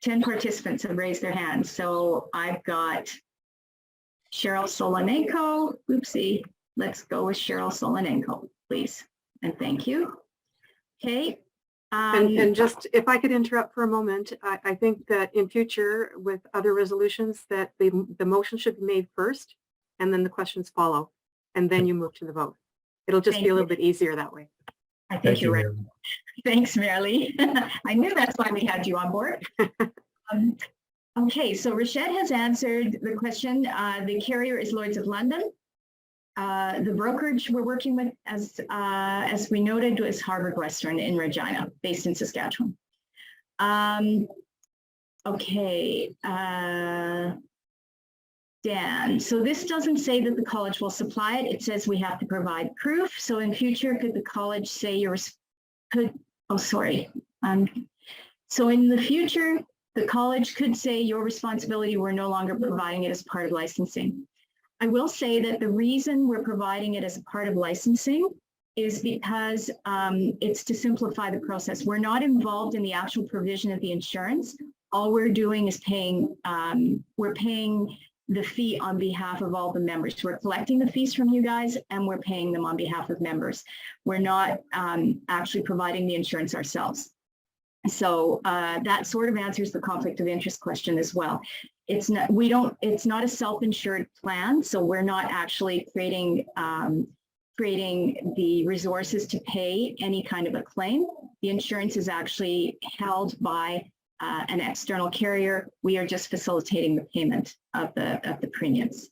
10 participants have raised their hands. So I've got Cheryl Solanenko. Oopsie. Let's go with Cheryl Solanenko, please. And thank you. Okay. And just, if I could interrupt for a moment, I think that in future with other resolutions that the motion should be made first and then the questions follow and then you move to the vote. It'll just be a little bit easier that way. I think you're right. Thanks, Marilee. I knew that's why we had you on board. Okay, so Rashad has answered the question. The carrier is Lloyd's of London. The brokerage we're working with, as we noted, was Harvard Western in Regina, based in Saskatchewan. Okay, Dan, so this doesn't say that the college will supply it. It says we have to provide proof. So in future, could the college say so in the future, the college could say your responsibility, we're no longer providing it as part of licensing. I will say that the reason we're providing it as a part of licensing is because it's to simplify the process. We're not involved in the actual provision of the insurance. All we're doing is paying the fee on behalf of all the members. We're collecting the fees from you guys and we're paying them on behalf of members. We're not actually providing the insurance ourselves. So that sort of answers the conflict of interest question as well. It's not a self-insured plan, so we're not actually creating the resources to pay any kind of a claim. The insurance is actually held by an external carrier. We are just facilitating the payment of the premiums.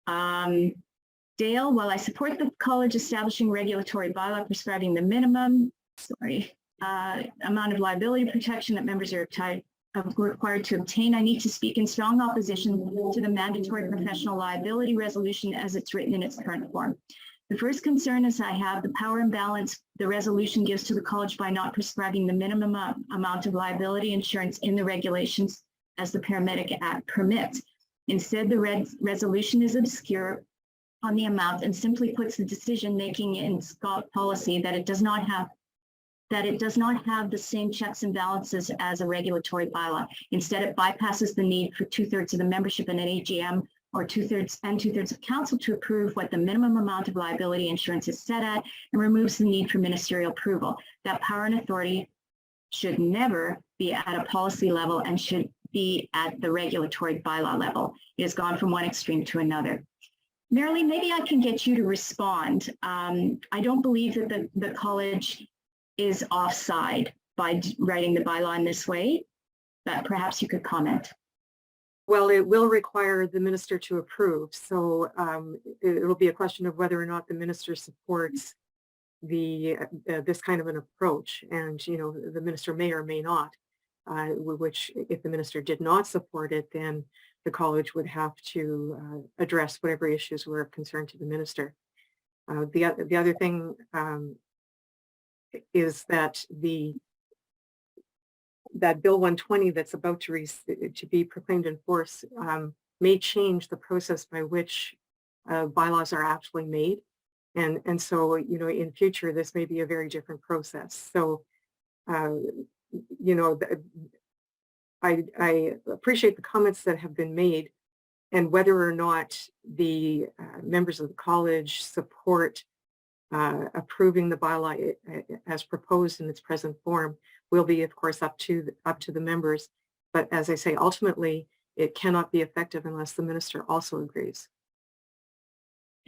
Dale, while I support the college establishing regulatory bylaw prescribing the minimum, amount of liability protection that members are required to obtain, I need to speak in strong opposition to the mandatory professional liability resolution as it's written in its current form. The first concern is I have the power imbalance the resolution gives to the college by not prescribing the minimum amount of liability insurance in the regulations as the Paramedic Act permits. Instead, the resolution is obscure on the amount and simply puts the decision making in SCoP policy that it does not have the same checks and balances as a regulatory bylaw. Instead, it bypasses the need for 2/3 of the membership in an AGM or 2/3 of council to approve what the minimum amount of liability insurance is set at and removes the need for ministerial approval. That power and authority should never be at a policy level and should be at the regulatory bylaw level. It has gone from one extreme to another. Marilee, maybe I can get you to respond. I don't believe that the college is offside by writing the bylaw in this way. that perhaps you could comment. Well, it will require the minister to approve. So it will be a question of whether or not the minister supports the this kind of an approach. And, you know, the minister may or may not, which if the minister did not support it, then the college would have to address whatever issues were of concern to the minister. The other thing is that that Bill 120 that's about to be proclaimed in force may change the process by which bylaws are actually made. And so, you know, in future, this may be a very different process. So, you know, I appreciate the comments that have been made, and whether or not the members of the college support approving the bylaw as proposed in its present form will be, of course, up to the members. But as I say, ultimately, it cannot be effective unless the minister also agrees.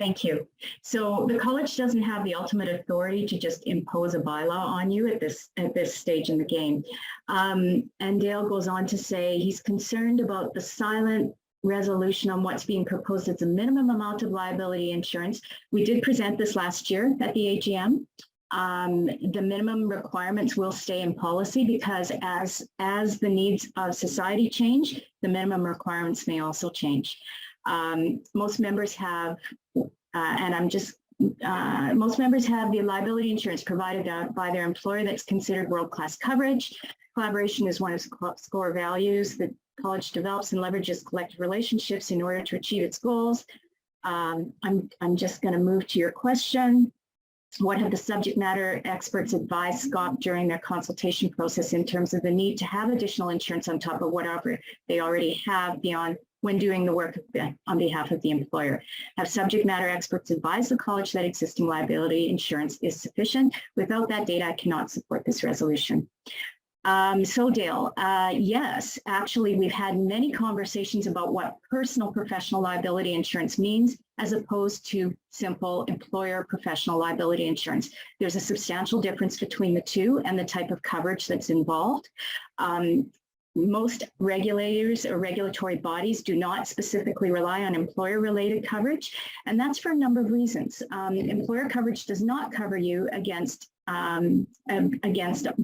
Thank you. So the college doesn't have the ultimate authority to just impose a bylaw on you at this stage in the game. And Dale goes on to say he's concerned about the silent resolution on what's being proposed as a minimum amount of liability insurance. We did present this last year at the AGM. The minimum requirements will stay in policy because as the needs of society change, the minimum requirements may also change. Most members have, most members have the liability insurance provided by their employer that's considered world-class coverage. Collaboration is one of SCoP's core values. The college develops and leverages collective relationships in order to achieve its goals. I'm just going to move to your question. What have the subject matter experts advised SCoP during their consultation process in terms of the need to have additional insurance on top of whatever they already have beyond when doing the work on behalf of the employer? Have subject matter experts advised the college that existing liability insurance is sufficient? Without that data, I cannot support this resolution. So Dale, yes, actually, we've had many conversations about what personal professional liability insurance means as opposed to simple employer professional liability insurance. There's a substantial difference between the two and the type of coverage that's involved. Most regulators or regulatory bodies do not specifically rely on employer-related coverage, and that's for a number of reasons. Employer coverage does not cover you against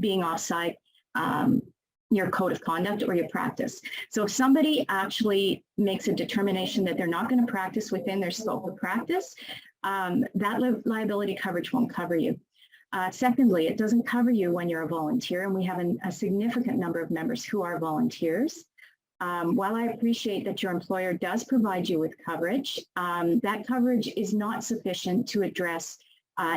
being offside your code of conduct or your practice. So if somebody actually makes a determination that they're not going to practice within their scope of practice, that liability coverage won't cover you. Secondly, it doesn't cover you when you're a volunteer, and we have a significant number of members who are volunteers. While I appreciate that your employer does provide you with coverage, that coverage is not sufficient to address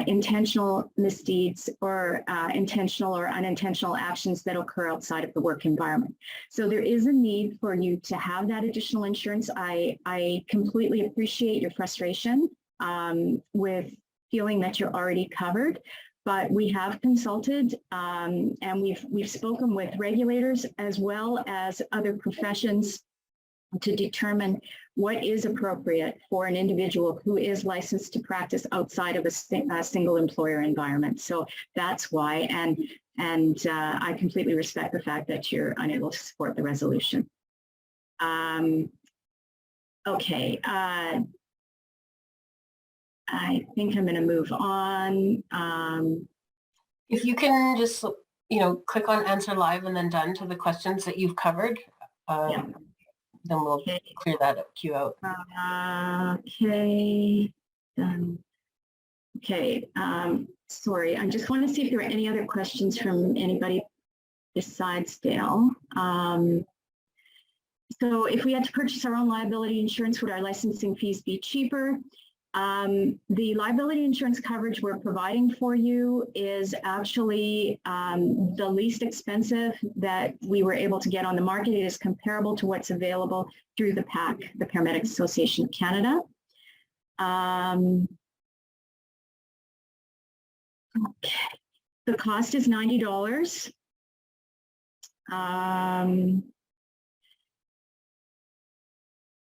intentional misdeeds or intentional or unintentional actions that occur outside of the work environment. So there is a need for you to have that additional insurance. I completely appreciate your frustration with feeling that you're already covered. But we have consulted and we've spoken with regulators as well as other professions to determine what is appropriate for an individual who is licensed to practice outside of a single employer environment. So that's why, and I completely respect the fact that you're unable to support the resolution. Okay. I think I'm going to move on. If you can just, click on answer live and then done to the questions that you've covered, Yeah. then we'll clear that queue out. Okay. Done. Okay. Sorry, I just want to see if there are any other questions from anybody besides Dale. So if we had to purchase our own liability insurance, would our licensing fees be cheaper? The liability insurance coverage we're providing for you is actually the least expensive that we were able to get on the market. It is comparable to what's available through the PAC, the Paramedics Association of Canada. Okay. The cost is $90.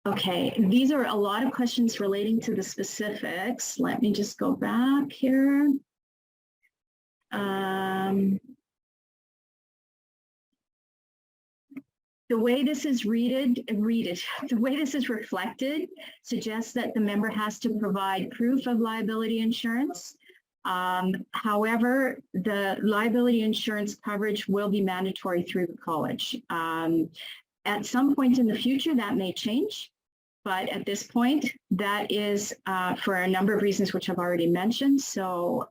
Okay, these are a lot of questions relating to the specifics. Let me just go back here. The way this is the way this is reflected suggests that the member has to provide proof of liability insurance. However, the liability insurance coverage will be mandatory through the college. At some point in the future, that may change, but at this point, that is for a number of reasons which I've already mentioned. So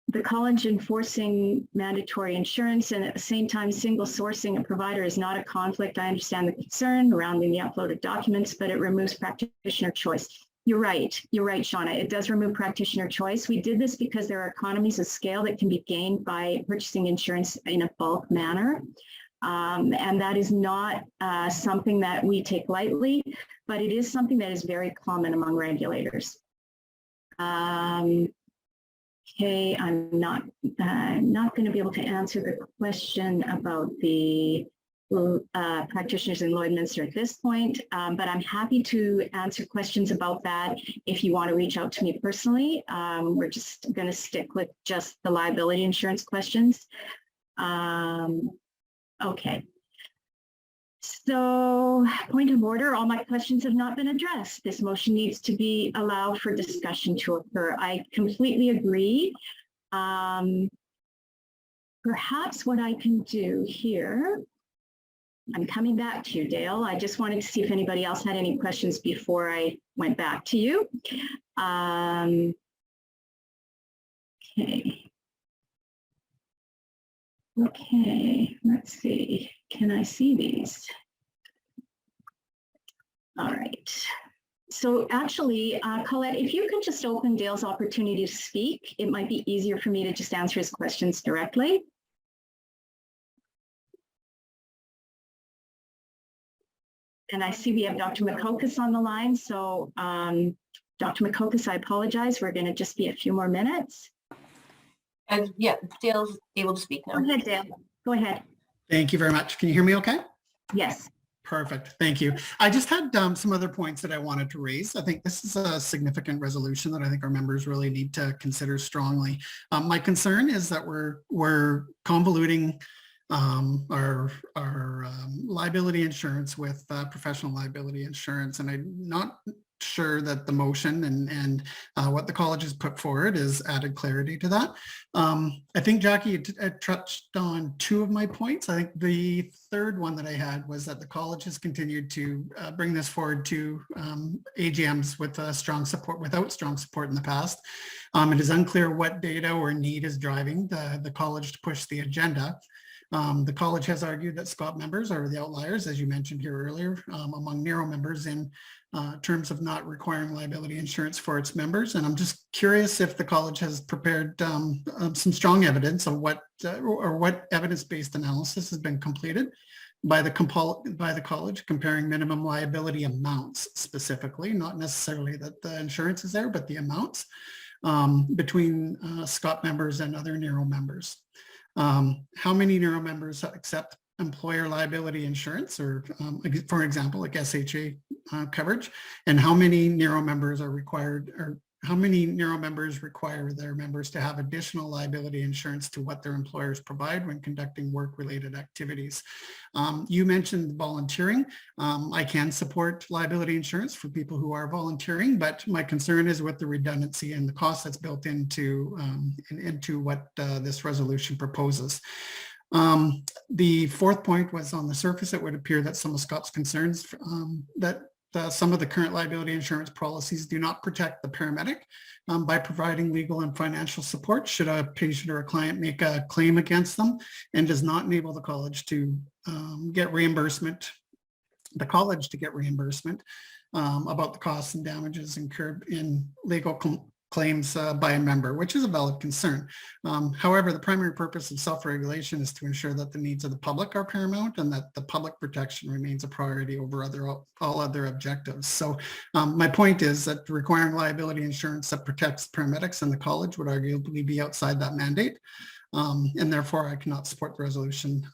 the college enforcing mandatory insurance and at the same time single sourcing a provider is not a conflict. I understand the concern around the uploaded documents, but it removes practitioner choice. You're right, Shauna. It does remove practitioner choice. We did this because there are economies of scale that can be gained by purchasing insurance in a bulk manner. And that is not something that we take lightly, but it is something that is very common among regulators. Okay, I'm not going to be able to answer the question about the practitioners in Lloydminster at this point, but I'm happy to answer questions about that if you want to reach out to me personally. We're just going to stick with just the liability insurance questions. Okay. So, point of order, all my questions have not been addressed. This motion needs to be allowed for discussion to occur. I completely agree. Perhaps what I can do here, I'm coming back to you, Dale. I just wanted to see if anybody else had any questions before I went back to you. Okay. Okay, let's see. Can I see these? All right. So actually, Colette, if you can just open Dale's opportunity to speak, it might be easier for me to just answer his questions directly. And I see we have Dr. McCocus on the line. So Dr. McCocus, I apologize. We're going to just be a few more minutes. Yeah, Dale's able to speak now. Go ahead, Dale. Go ahead. Thank you very much. Can you hear me okay? Yes. Perfect. Thank you. I just had some other points that I wanted to raise. I think this is a significant resolution that I think our members really need to consider strongly. My concern is that we're convoluting our liability insurance with professional liability insurance, and I'm not sure that the motion and what the college has put forward is added clarity to that. I think Jackie touched on two of my points. I think the third one that I had was that the college has continued to bring this forward to AGMs with strong support, without strong support in the past. It is unclear what data or need is driving the college to push the agenda. The college has argued that SCoP members are the outliers, as you mentioned here earlier, among narrow members in terms of not requiring liability insurance for its members. And I'm just curious if the college has prepared some strong evidence of what evidence-based analysis has been completed by the college comparing minimum liability amounts specifically, not necessarily that the insurance is there, but the amounts between SCoP members and other narrow members. How many narrow members accept employer liability insurance, or for example, like SHA coverage, and how many narrow members are required, or how many narrow members require their members to have additional liability insurance to what their employers provide when conducting work-related activities. You mentioned volunteering. I can support liability insurance for people who are volunteering, but my concern is with the redundancy and the cost that's built into what this resolution proposes. The fourth point was, on the surface, it would appear that some of SCoP's concerns that some of the current liability insurance policies do not protect the paramedic by providing legal and financial support should a patient or a client make a claim against them, and does not enable the college to get reimbursement, about the costs and damages incurred in legal claims by a member, which is a valid concern. However, the primary purpose of self-regulation is to ensure that the needs of the public are paramount and that the public protection remains a priority over all other objectives. So my point is that requiring liability insurance that protects paramedics and the college would arguably be outside that mandate. and therefore I cannot support the resolution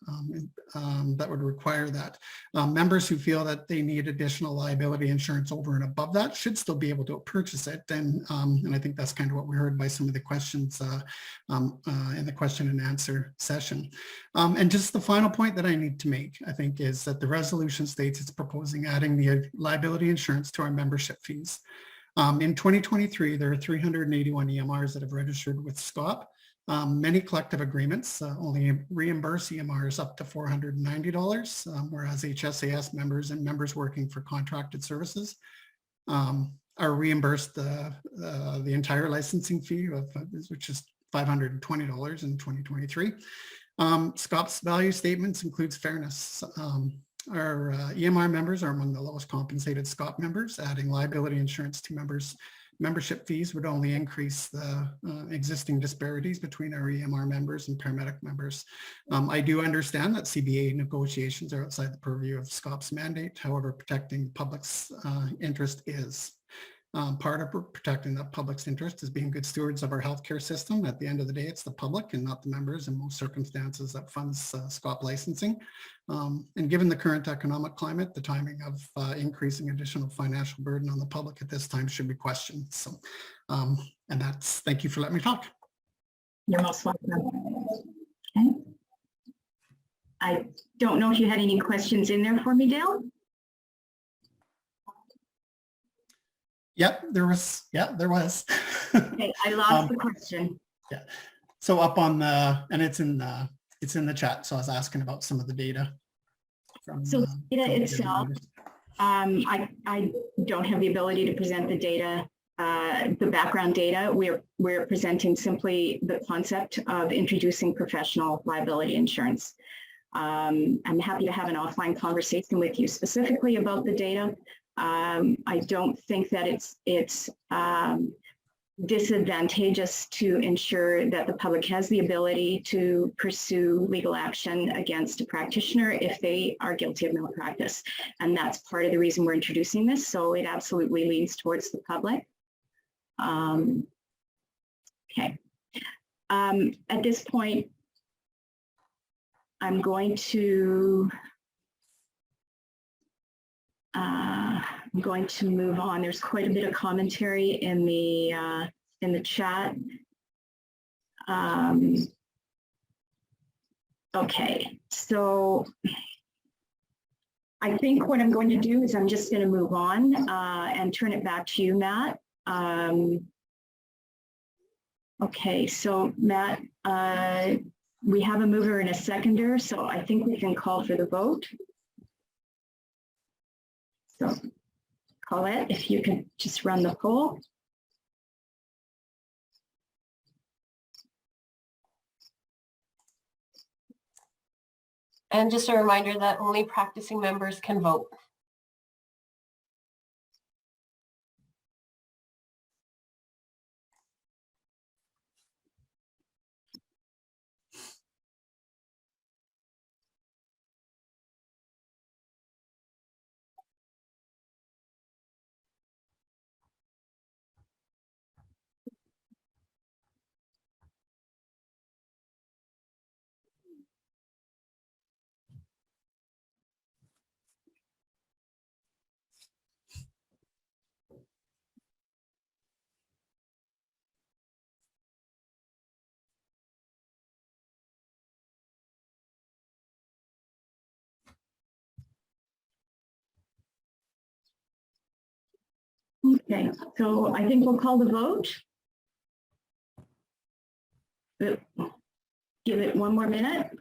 that would require that. Members who feel that they need additional liability insurance over and above that should still be able to purchase it. And I think that's kind of what we heard by some of the questions in the question and answer session. And just the final point that I need to make, I think, is that the resolution states it's proposing adding the liability insurance to our membership fees. In 2023, there are 381 EMRs that have registered with SCoP. Many collective agreements only reimburse EMRs up to $490, whereas HSAS members and members working for contracted services are reimbursed the entire licensing fee, which is $520 in 2023. SCoP's value statements includes fairness. Our EMR members are among the lowest compensated SCoP members. Adding liability insurance to membership fees would only increase the existing disparities between our EMR members and paramedic members. I do understand that CBA negotiations are outside the purview of SCoP's mandate. However, protecting the public's interest is. Part of protecting the public's interest is being good stewards of our healthcare system. At the end of the day, it's the public and not the members in most circumstances that funds SCoP licensing. And given the current economic climate, the timing of increasing additional financial burden on the public at this time should be questioned. So, and that's, thank you for letting me talk. You're most welcome. Okay. I don't know if you had any questions in there for me, Dale? Yep, there was. Yeah, there was. Okay, I lost the question. Yeah. So up on the, and it's in the chat. So I was asking about some of the data. So data itself, I don't have the ability to present the data, the background data. We're presenting simply the concept of introducing professional liability insurance. I'm happy to have an offline conversation with you specifically about the data. I don't think that it's disadvantageous to ensure that the public has the ability to pursue legal action against a practitioner if they are guilty of malpractice. And that's part of the reason we're introducing this. So it absolutely leans towards the public. Okay. At this point, I'm going to move on. There's quite a bit of commentary in the chat. Okay, so I think what I'm going to do is I'm just going to move on and turn it back to you, Matt. Okay, so Matt, we have a mover and a seconder, so I think we can call for the vote. So Colette, if you can just run the poll. And just a reminder that only practicing members can vote. Okay, so I think we'll call the vote. Give it one more minute.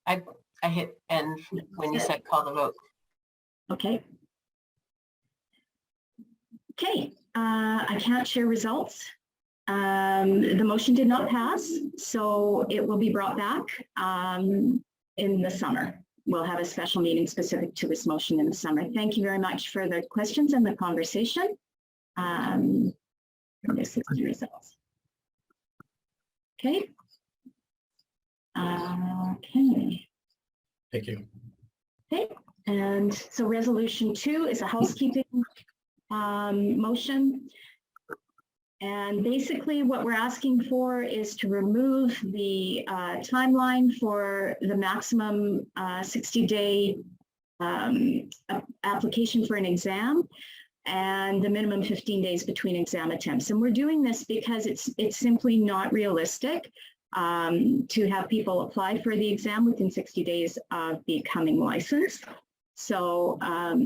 I hit end when you said call the vote. Okay. Okay, I can't share results. The motion did not pass, so it will be brought back in the summer. We'll have a special meeting specific to this motion in the summer. Thank you very much for the questions and the conversation. This is the results. Okay. Okay. Thank you. Okay, and so resolution 2 is a housekeeping motion. And basically what we're asking for is to remove the timeline for the maximum 60-day application for an exam and the minimum 15 days between exam attempts. And we're doing this because it's simply not realistic to have people apply for the exam within 60 days of becoming licensed. So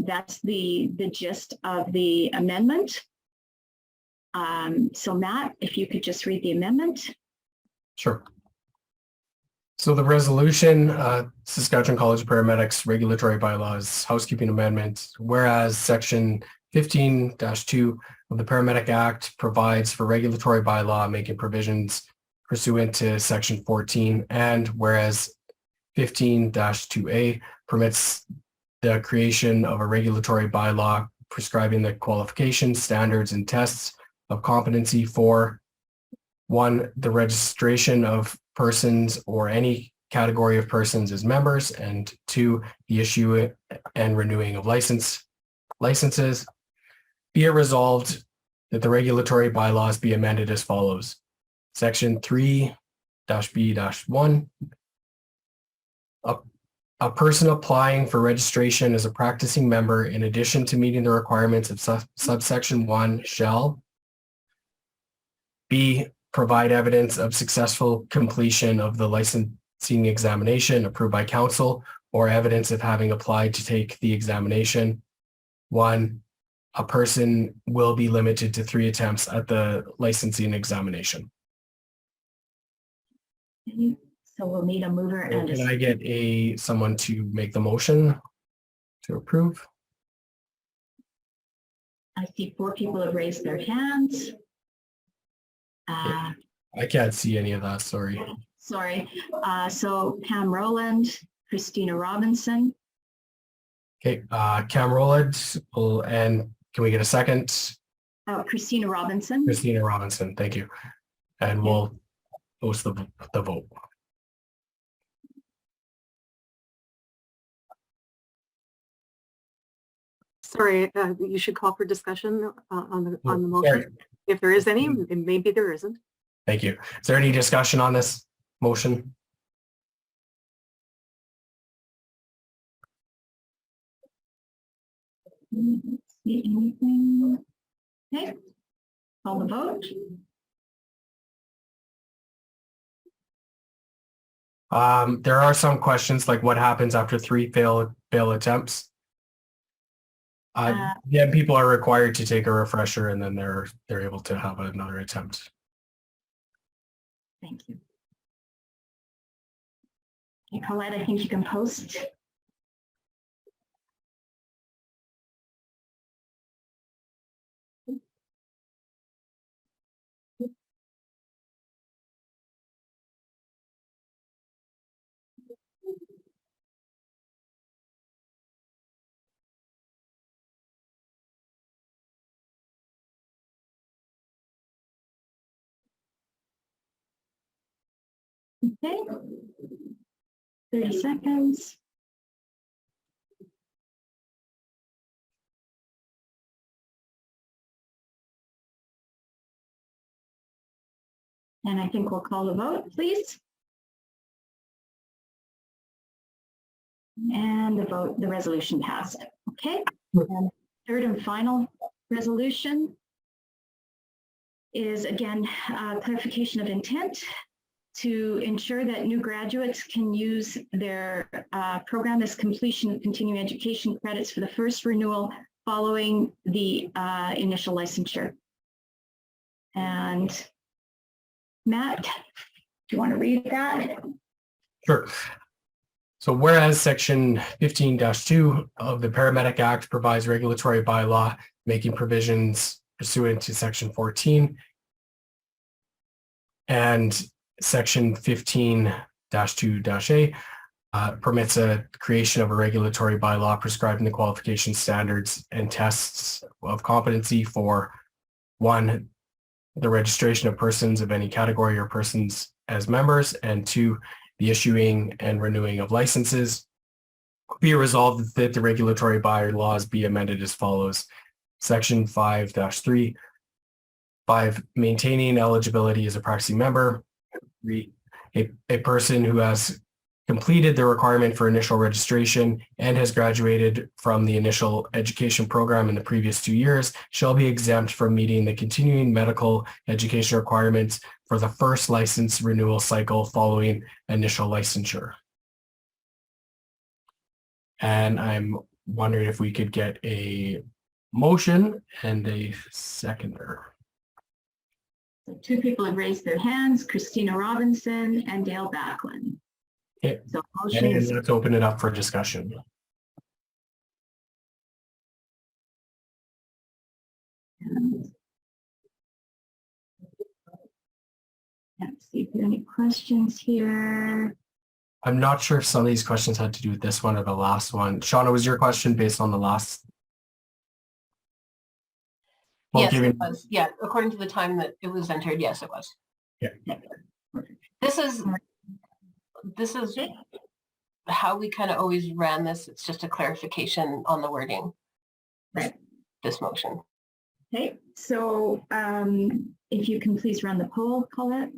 that's the gist of the amendment. So Matt, if you could just read the amendment. Sure. So the resolution, Saskatchewan College of Paramedics Regulatory Bylaws Housekeeping Amendment, whereas Section 15-2 of the Paramedic Act provides for regulatory bylaw making provisions pursuant to Section 14, and whereas 15-2A permits the creation of a regulatory bylaw prescribing the qualifications, standards, and tests of competency for 1, the registration of persons or any category of persons as members, and 2, the issue and renewing of licenses. Be it resolved that the regulatory bylaws be amended as follows. Section 3-B-1. A person applying for registration as a practicing member, in addition to meeting the requirements of subsection 1, shall B, provide evidence of successful completion of the licensing examination approved by council, or evidence of having applied to take the examination. 1, a person will be limited to 3 attempts at the licensing examination. So we'll need a mover and Can I get someone to make the motion to approve? I see 4 people have raised their hands. I can't see any of that, sorry. Sorry. So Pam Rowland, Christina Robinson. Okay, Cam Rowland, and can we get a second? Christina Robinson. Christina Robinson, thank you. And we'll post the vote. Sorry, you should call for discussion on the motion. Sorry. If there is any, and maybe there isn't. Thank you. Is there any discussion on this motion? See anything? Okay. Call the vote. There are some questions like what happens after 3 fail attempts. Yeah, people are required to take a refresher and then they're able to have another attempt. Thank you. Okay, Colette, I think you can post. Okay. 30 seconds. And I think we'll call the vote, please. And the resolution passed. Okay. And third and final resolution is again clarification of intent to ensure that new graduates can use their program as completion of continuing education credits for the first renewal following the initial licensure. And Matt, do you want to read that? Sure. So whereas Section 15-2 of the Paramedic Act provides regulatory bylaw making provisions pursuant to Section 14, and Section 15-2-A permits a creation of a regulatory bylaw prescribing the qualification standards and tests of competency for 1, the registration of persons of any category or persons as members, and 2, the issuing and renewing of licenses. Be resolved that the regulatory bylaws be amended as follows. Section 5-3, 5, maintaining eligibility as a proxy member. 3, a person who has completed the requirement for initial registration and has graduated from the initial education program in the previous 2 years shall be exempt from meeting the continuing medical education requirements for the first license renewal cycle following initial licensure. And I'm wondering if we could get a motion and a seconder. So 2 people have raised their hands, Christina Robinson and Dale Backlund. Okay. So motion And is let's open it up for discussion. Let's see if there are any questions here. I'm not sure if some of these questions had to do with this one or the last one. Shauna, was your question based on the last? Well, Yes, it was. Yeah, according to the time that it was entered, yes, it was. Yeah. This is how we kind of always ran this. It's just a clarification on the wording. Right. This motion. Okay, so if you can please run the poll, Colette.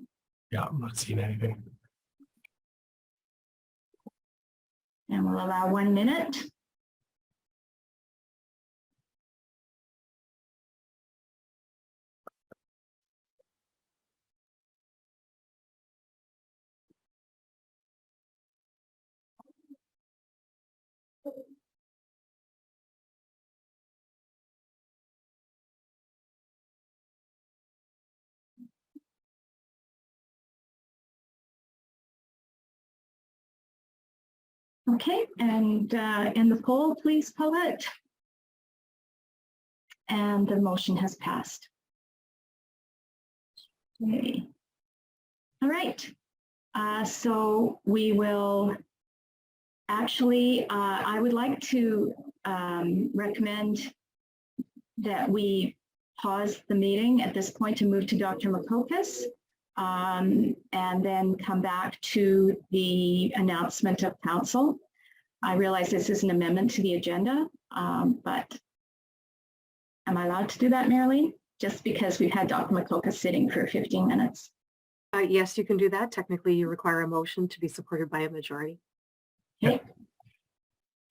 Yeah, I'm not seeing anything. And we'll allow 1 minute. Okay, and in the poll, please, Colette. And the motion has passed. Okay. All right. So we will actually, I would like to recommend that we pause the meeting at this point to move to Dr. Makokis, and then come back to the announcement of council. I realize this is an amendment to the agenda, but am I allowed to do that, Marilee? Just because we've had Dr. Makokis sitting for 15 minutes. Yes, you can do that. Technically, you require a motion to be supported by a majority. Okay.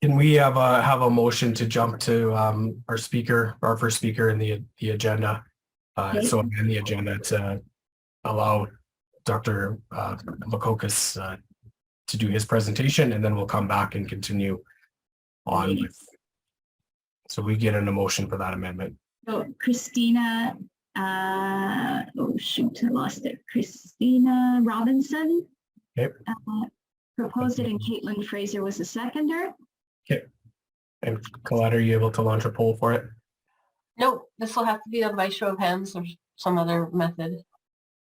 Can we have a motion to jump to our first speaker in the agenda? Okay. So amend the agenda to allow Dr. Makokis to do his presentation, and then we'll come back and continue on with. So we get an motion for that amendment. So Christina, oh shoot, I lost it. Christina Robinson Yep. Proposed it, and Caitlin Fraser was the seconder. Okay. And Colette, are you able to launch a poll for it? No, this will have to be done by show of hands or some other method.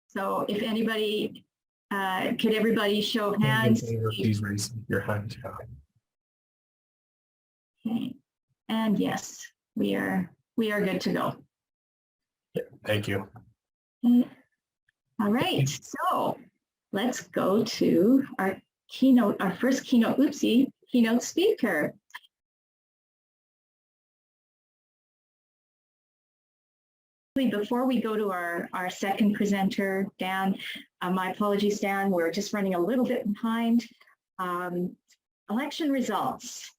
So if anybody, could everybody show of hands? Please raise your hand. Okay. And yes, we are good to go. Yeah, thank you. Okay. All right, so let's go to our keynote, our first keynote, keynote speaker. Before we go to our second presenter, Dan, my apologies, Dan, we're just running a little bit behind. Election results.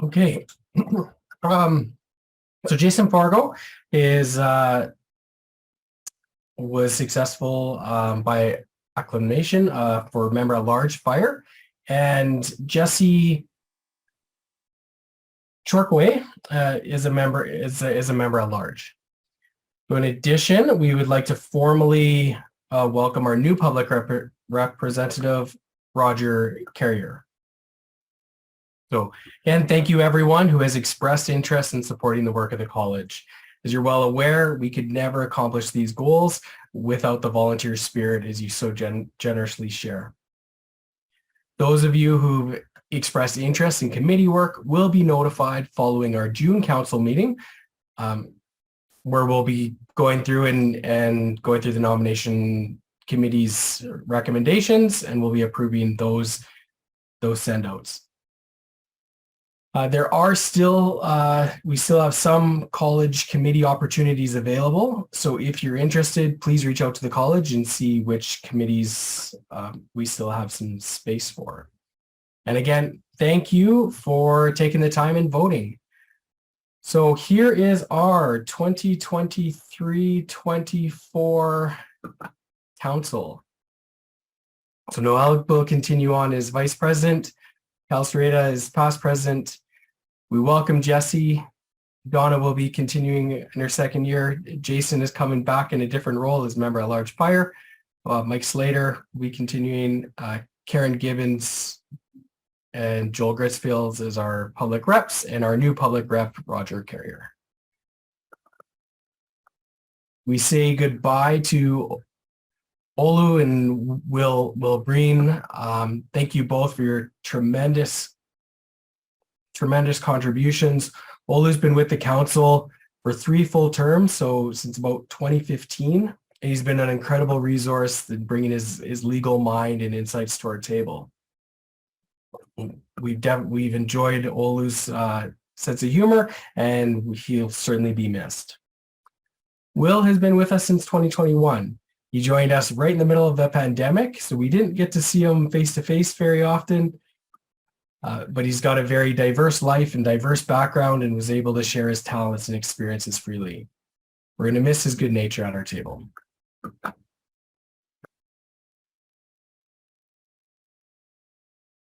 Okay. So Jason Fargo was successful by acclamation for member at large fire, and Jesse Chorkway is a member at large. So in addition, we would like to formally welcome our new public representative, Roger Carrier. So, and thank you everyone who has expressed interest in supporting the work of the college. As you're well aware, we could never accomplish these goals without the volunteer spirit as you so generously share. Those of you who've expressed interest in committee work will be notified following our June council meeting, where we'll be going through and going through the nomination committee's recommendations, and we'll be approving those send outs. There are still, we still have some college committee opportunities available. So if you're interested, please reach out to the college and see which committees we still have some space for. And again, thank you for taking the time and voting. So here is our 2023-24 council. So Noel will continue on as vice president. Cal Serrata is past president. We welcome Jesse. Donna will be continuing in her second year. Jason is coming back in a different role as member at large Fire. Mike Slater will be continuing. Karen Gibbons and Joel Grisfields as our public reps, and our new public rep, Roger Carrier. We say goodbye to Olu and Will Breen. Thank you both for your tremendous contributions. Olu's been with the council for 3 full terms, so since about 2015. And he's been an incredible resource in bringing his legal mind and insights to our table. We've enjoyed Olu's sense of humor, and he'll certainly be missed. Will has been with us since 2021. He joined us right in the middle of the pandemic, so we didn't get to see him face to face very often. But he's got a very diverse life and diverse background and was able to share his talents and experiences freely. We're going to miss his good nature at our table.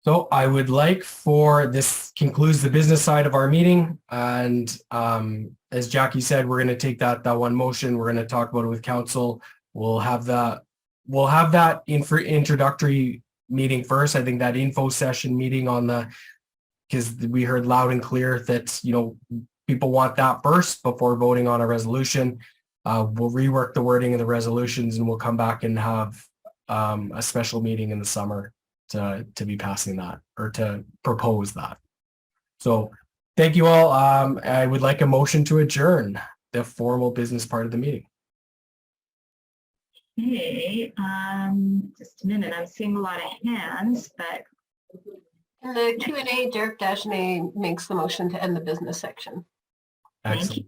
So I would like this concludes the business side of our meeting. And as Jackie said, we're going to take that one motion. We're going to talk about it with council. We'll have that introductory meeting first. I think that info session meeting because we heard loud and clear that, people want that first before voting on a resolution. We'll rework the wording of the resolutions, and we'll come back and have a special meeting in the summer to be passing that, or to propose that. So thank you all. I would like a motion to adjourn the formal business part of the meeting. Okay, just a minute. I'm seeing a lot of hands, but In the Q&A, Derek Dagenet makes the motion to end the business section. Excellent.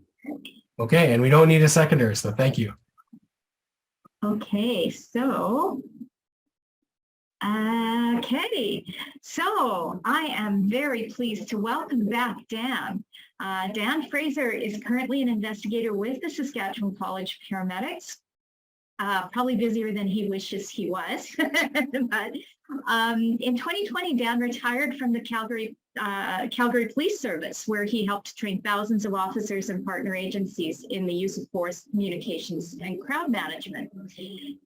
Okay, and we don't need a seconder, so thank you. okay, so I am very pleased to welcome back Dan. Dan Fraser is currently an investigator with the Saskatchewan College of Paramedics. Probably busier than he wishes he was. But in 2020, Dan retired from the Calgary Police Service, where he helped train thousands of officers and partner agencies in the use of force, communications, and crowd management.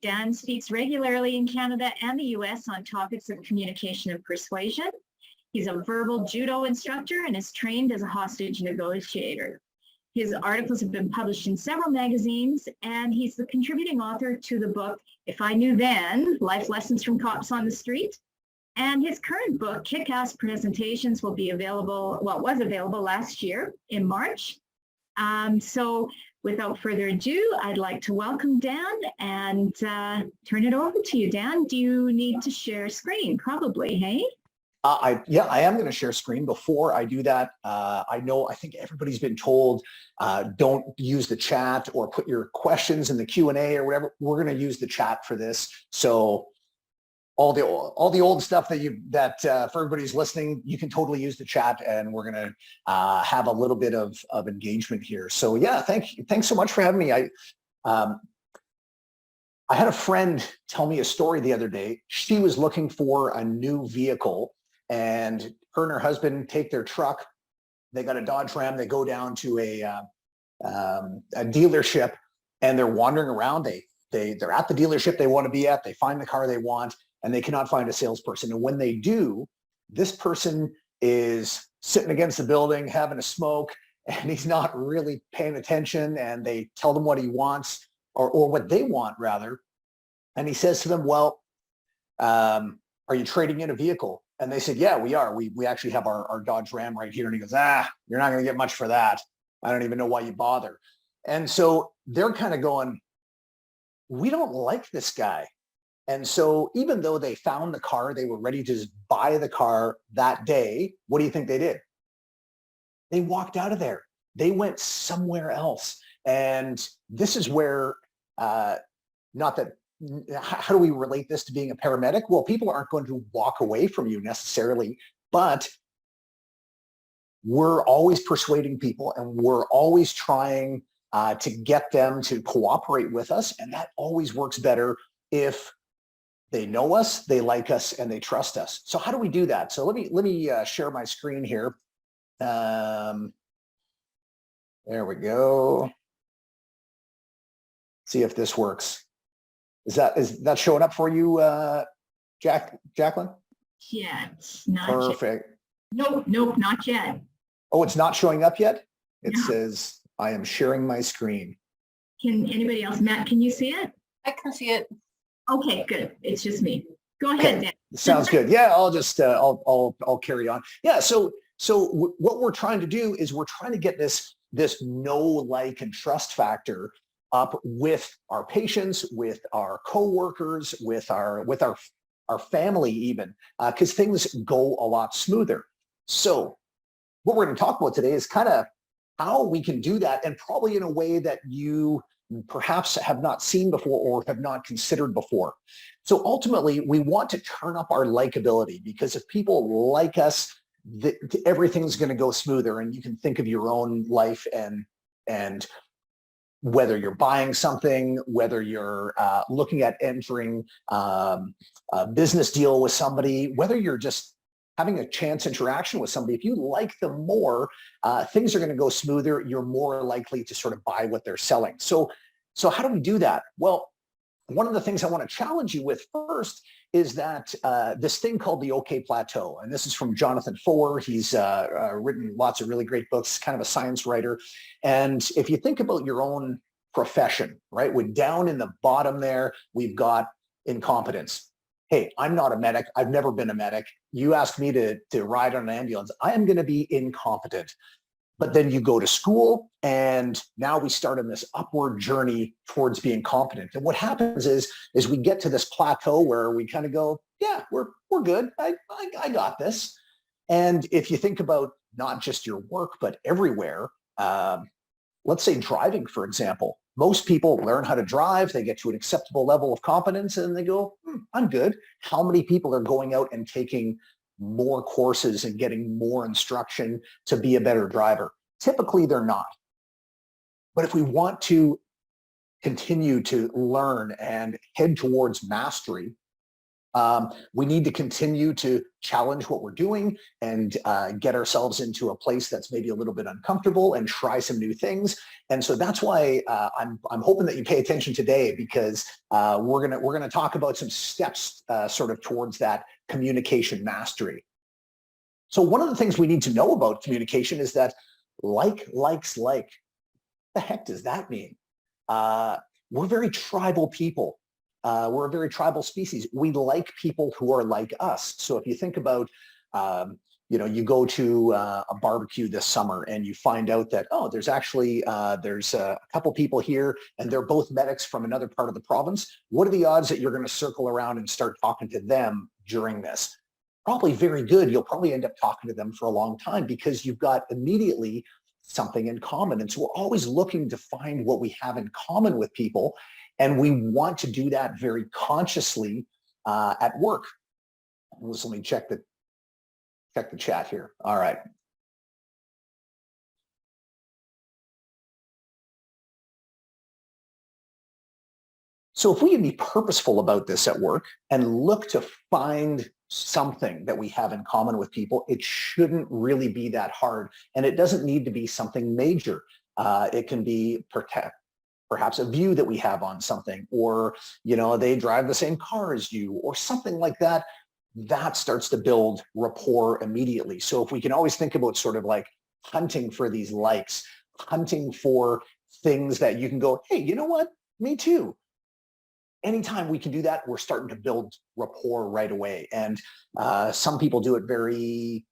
Dan speaks regularly in Canada and the US on topics of communication and persuasion. He's a verbal judo instructor and is trained as a hostage negotiator. His articles have been published in several magazines, and he's the contributing author to the book, If I Knew Then, Life Lessons from Cops on the Street. And his current book, Kick-Ass Presentations, will be available, was available last year in March. So without further ado, I'd like to welcome Dan and turn it over to you. Dan, do you need to share screen? Probably, hey? I am going to share screen. Before I do that, I think everybody's been told don't use the chat or put your questions in the Q&A or whatever. We're going to use the chat for this. So all the old stuff that for everybody's listening, you can totally use the chat, and we're going to have a little bit of engagement here. So yeah, thanks so much for having me. I had a friend tell me a story the other day. She was looking for a new vehicle, and her and her husband take their truck. They got a Dodge Ram. They go down to a dealership, and they're wandering around. They're at the dealership they want to be at. They find the car they want, and they cannot find a salesperson. And when they do, this person is sitting against the building, having a smoke, and he's not really paying attention. And they tell them what he wants, or what they want rather. And he says to them, well, are you trading in a vehicle? And they said, yeah, we are. We actually have our Dodge Ram right here. And he goes, you're not going to get much for that. I don't even know why you bother. And so they're kind of going, we don't like this guy. And so even though they found the car, they were ready to just buy the car that day. What do you think they did? They walked out of there. They went somewhere else. And this is where, not that, how do we relate this to being a paramedic? Well, people aren't going to walk away from you necessarily, but we're always persuading people and we're always trying to get them to cooperate with us. And that always works better if they know us, they like us, and they trust us. So how do we do that? So let me share my screen here. There we go. See if this works. Is that showing up for you, Jacqueline? Yet, not Perfect. Yet. Nope, not yet. Oh, it's not showing up yet? It No. says, I am sharing my screen. Can anybody else? Matt, can you see it? I can see it. Okay, good. It's just me. Go ahead, Dan. Sounds good. Yeah, I'll just I'll carry on. Yeah, so what we're trying to do is we're trying to get this know, like, and trust factor up with our patients, with our coworkers, with our family even, because things go a lot smoother. So what we're going to talk about today is kind of how we can do that, and probably in a way that you perhaps have not seen before or have not considered before. So ultimately, we want to turn up our likability, because if people like us, everything's going to go smoother. And you can think of your own life and whether you're buying something, whether you're looking at entering a business deal with somebody, whether you're just having a chance interaction with somebody, if you like them more, things are going to go smoother. You're more likely to sort of buy what they're selling. So how do we do that? Well, one of the things I want to challenge you with first is that this thing called the OK Plateau. And this is from Jonathan Foer. He's written lots of really great books, kind of a science writer. And if you think about your own profession, right, we're down in the bottom there, we've got incompetence. Hey, I'm not a medic. I've never been a medic. You ask me to ride on an ambulance, I am going to be incompetent. But then you go to school, and now we start on this upward journey towards being competent. And what happens is we get to this plateau where we kind of go, yeah, we're good. I got this. And if you think about not just your work, but everywhere, let's say driving, for example, most people learn how to drive. They get to an acceptable level of competence and they go, I'm good. How many people are going out and taking more courses and getting more instruction to be a better driver? Typically, they're not. But if we want to continue to learn and head towards mastery, we need to continue to challenge what we're doing and get ourselves into a place that's maybe a little bit uncomfortable and try some new things. And so that's why I'm hoping that you pay attention today, because we're gonna talk about some steps sort of towards that communication mastery. So one of the things we need to know about communication is that like likes like. What the heck does that mean? We're very tribal people. We're a very tribal species. We like people who are like us. So if you think about, you go to a barbecue this summer and you find out that, oh, there's actually, there's a couple people here and they're both medics from another part of the province. What are the odds that you're going to circle around and start talking to them during this? Probably very good. You'll probably end up talking to them for a long time because you've got immediately something in common. And so we're always looking to find what we have in common with people. And we want to do that very consciously at work. Let me check the chat here. All right. So if we can be purposeful about this at work and look to find something that we have in common with people, it shouldn't really be that hard. And it doesn't need to be something major. It can be perhaps a view that we have on something, or, they drive the same car as you, or something like that. That starts to build rapport immediately. So if we can always think about sort of like hunting for these likes, hunting for things that you can go, hey, you know what? Me too. Anytime we can do that, we're starting to build rapport right away. And some people do it very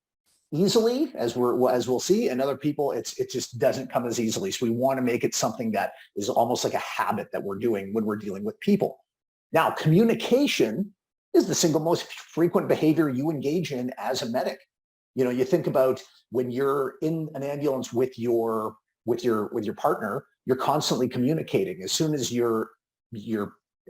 easily, as we'll see, and other people, it just doesn't come as easily. So we want to make it something that is almost like a habit that we're doing when we're dealing with people. Now, communication is the single most frequent behavior you engage in as a medic. You know, you think about when you're in an ambulance with your partner, you're constantly communicating. As soon as you're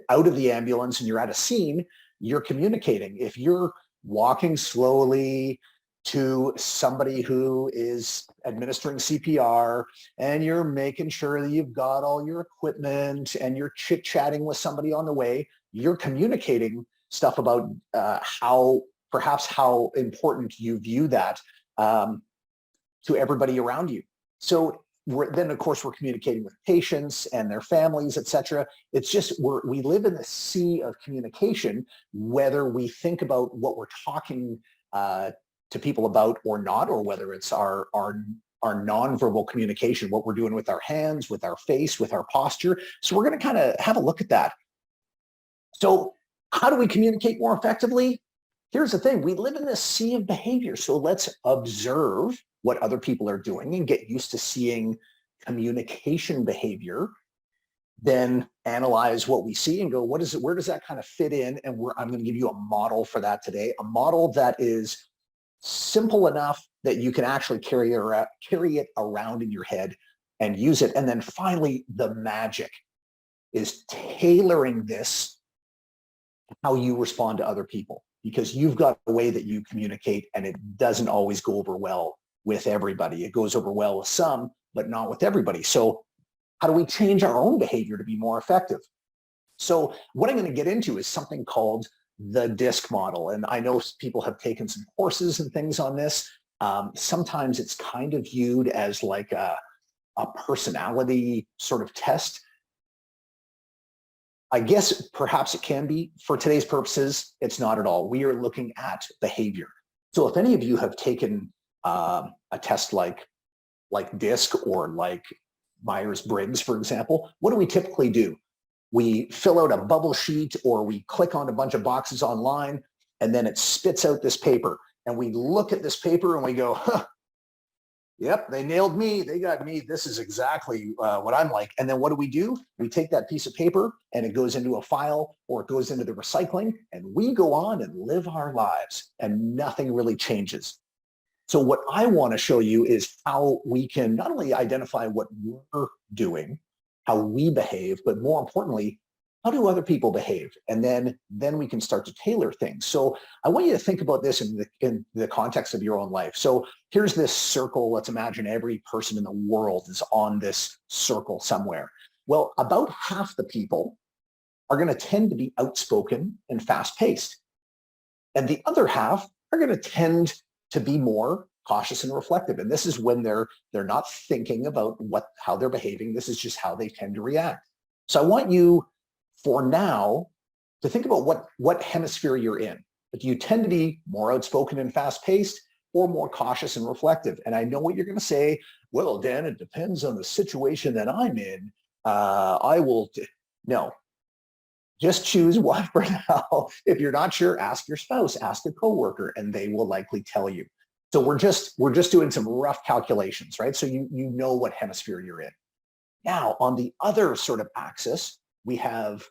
out of the ambulance and you're at a scene, you're communicating. If you're walking slowly to somebody who is administering CPR and you're making sure that you've got all your equipment and you're chit-chatting with somebody on the way, you're communicating stuff about how important you view that to everybody around you. So then, of course, we're communicating with patients and their families, et cetera. It's just we live in the sea of communication, whether we think about what we're talking to people about or not, or whether it's our nonverbal communication, what we're doing with our hands, with our face, with our posture. So we're going to kind of have a look at that. So how do we communicate more effectively? Here's the thing. We live in this sea of behavior. So let's observe what other people are doing and get used to seeing communication behavior, then analyze what we see and go, what is it? Where does that kind of fit in? And I'm going to give you a model for that today, a model that is simple enough that you can actually carry it around in your head and use it. And then finally, the magic is tailoring this to how you respond to other people, because you've got a way that you communicate and it doesn't always go over well with everybody. It goes over well with some, but not with everybody. So how do we change our own behavior to be more effective? So what I'm going to get into is something called the DISC model. And I know people have taken some courses and things on this. Sometimes it's kind of viewed as like a personality sort of test. I guess perhaps it can be. For today's purposes, it's not at all. We are looking at behavior. So if any of you have taken a test like DISC or like Myers-Briggs, for example, what do we typically do? We fill out a bubble sheet or we click on a bunch of boxes online, and then it spits out this paper. And we look at this paper and we go, huh, yep, they nailed me. They got me. This is exactly what I'm like. And then what do? We take that piece of paper and it goes into a file or it goes into the recycling, and we go on and live our lives and nothing really changes. So what I want to show you is how we can not only identify what we're doing, how we behave, but more importantly, how do other people behave? And then we can start to tailor things. So I want you to think about this in the context of your own life. So here's this circle. Let's imagine every person in the world is on this circle somewhere. Well, about half the people are going to tend to be outspoken and fast-paced. And the other half are going to tend to be more cautious and reflective. And this is when they're not thinking about how they're behaving. This is just how they tend to react. So I want you, for now, to think about what hemisphere you're in. Do you tend to be more outspoken and fast-paced, or more cautious and reflective? And I know what you're going to say. Well, Dan, it depends on the situation that I'm in. No. Just choose one for now. If you're not sure, ask your spouse, ask a coworker, and they will likely tell you. So we're just doing some rough calculations, right? So you know what hemisphere you're in. Now, on the other sort of axis, we have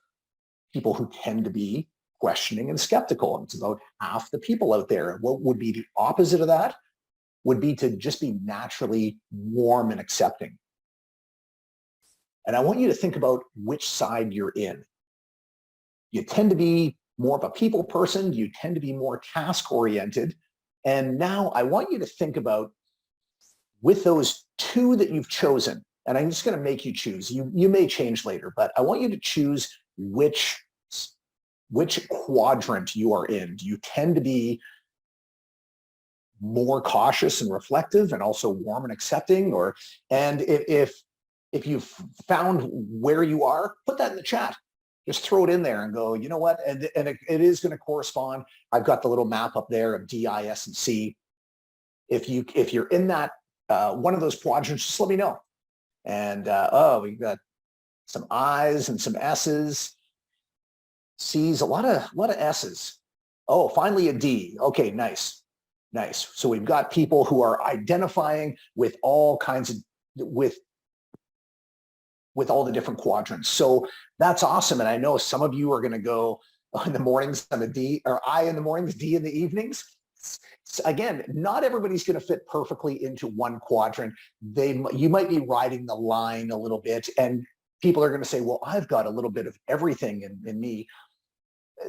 people who tend to be questioning and skeptical. And it's about half the people out there. And what would be the opposite of that would be to just be naturally warm and accepting. And I want you to think about which side you're in. You tend to be more of a people person. You tend to be more task-oriented. And now I want you to think about, with those two that you've chosen, and I'm just going to make you choose. You may change later, but I want you to choose which quadrant you are in. Do you tend to be more cautious and reflective and also warm and accepting? And if you've found where you are, put that in the chat. Just throw it in there and go, you know what? And it is going to correspond. I've got the little map up there of D, I, S, and C. If you're in that one of those quadrants, just let me know. And we've got some I's and some S's, C's, a lot of S's. Oh, finally a D. Okay, nice. So we've got people who are identifying with all kinds of with all the different quadrants. So that's awesome. And I know some of you are going to go in the mornings on the D, or I in the mornings, D in the evenings. Again, not everybody's going to fit perfectly into one quadrant. You might be riding the line a little bit, and people are going to say, well, I've got a little bit of everything in me.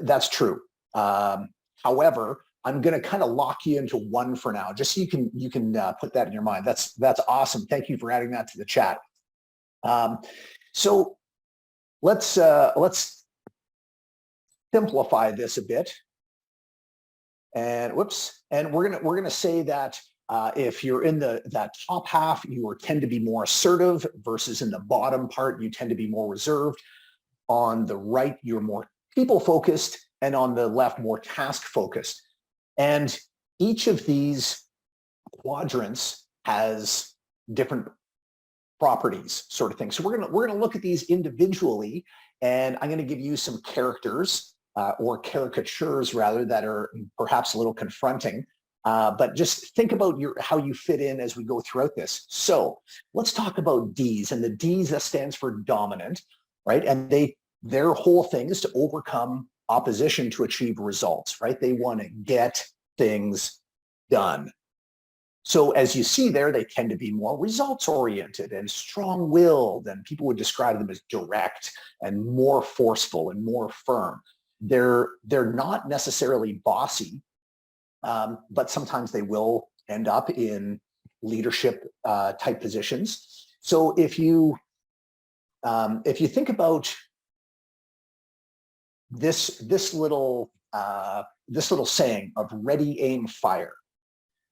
That's true. However, I'm going to kind of lock you into one for now, just so you can put that in your mind. That's awesome. Thank you for adding that to the chat. So let's simplify this a bit. And whoops, and we're gonna say that if you're in that top half, you tend to be more assertive, versus in the bottom part, you tend to be more reserved. On the right, you're more people focused, and on the left, more task focused. And each of these quadrants has different properties, sort of thing. So we're gonna look at these individually, and I'm gonna give you some characters or caricatures rather, that are perhaps a little confronting. But just think about how you fit in as we go throughout this. So let's talk about D's, and the D's, that stands for dominant, right? And their whole thing is to overcome opposition to achieve results, right? They want to get things done. So as you see there, they tend to be more results oriented and strong-willed, and people would describe them as direct and more forceful and more firm. They're not necessarily bossy, but sometimes they will end up in leadership type positions. So if you think about this little saying of ready, aim, fire,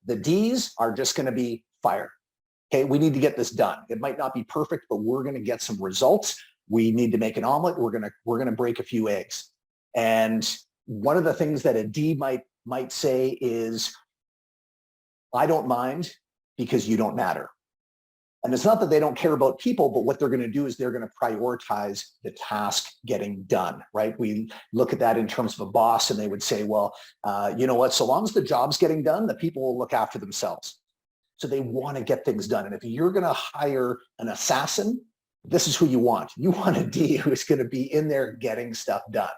the D's are just going to be fire. Okay, we need to get this done. It might not be perfect, but we're going to get some results. We need to make an omelet. We're going to break a few eggs. And one of the things that a D might say is, I don't mind because you don't matter. And it's not that they don't care about people, but what they're going to do is they're going to prioritize the task getting done, right? We look at that in terms of a boss, and they would say, well, you know what, so long as the job's getting done, the people will look after themselves. So they want to get things done. And if you're going to hire an assassin, this is who you want. You want a D who's going to be in there getting stuff done.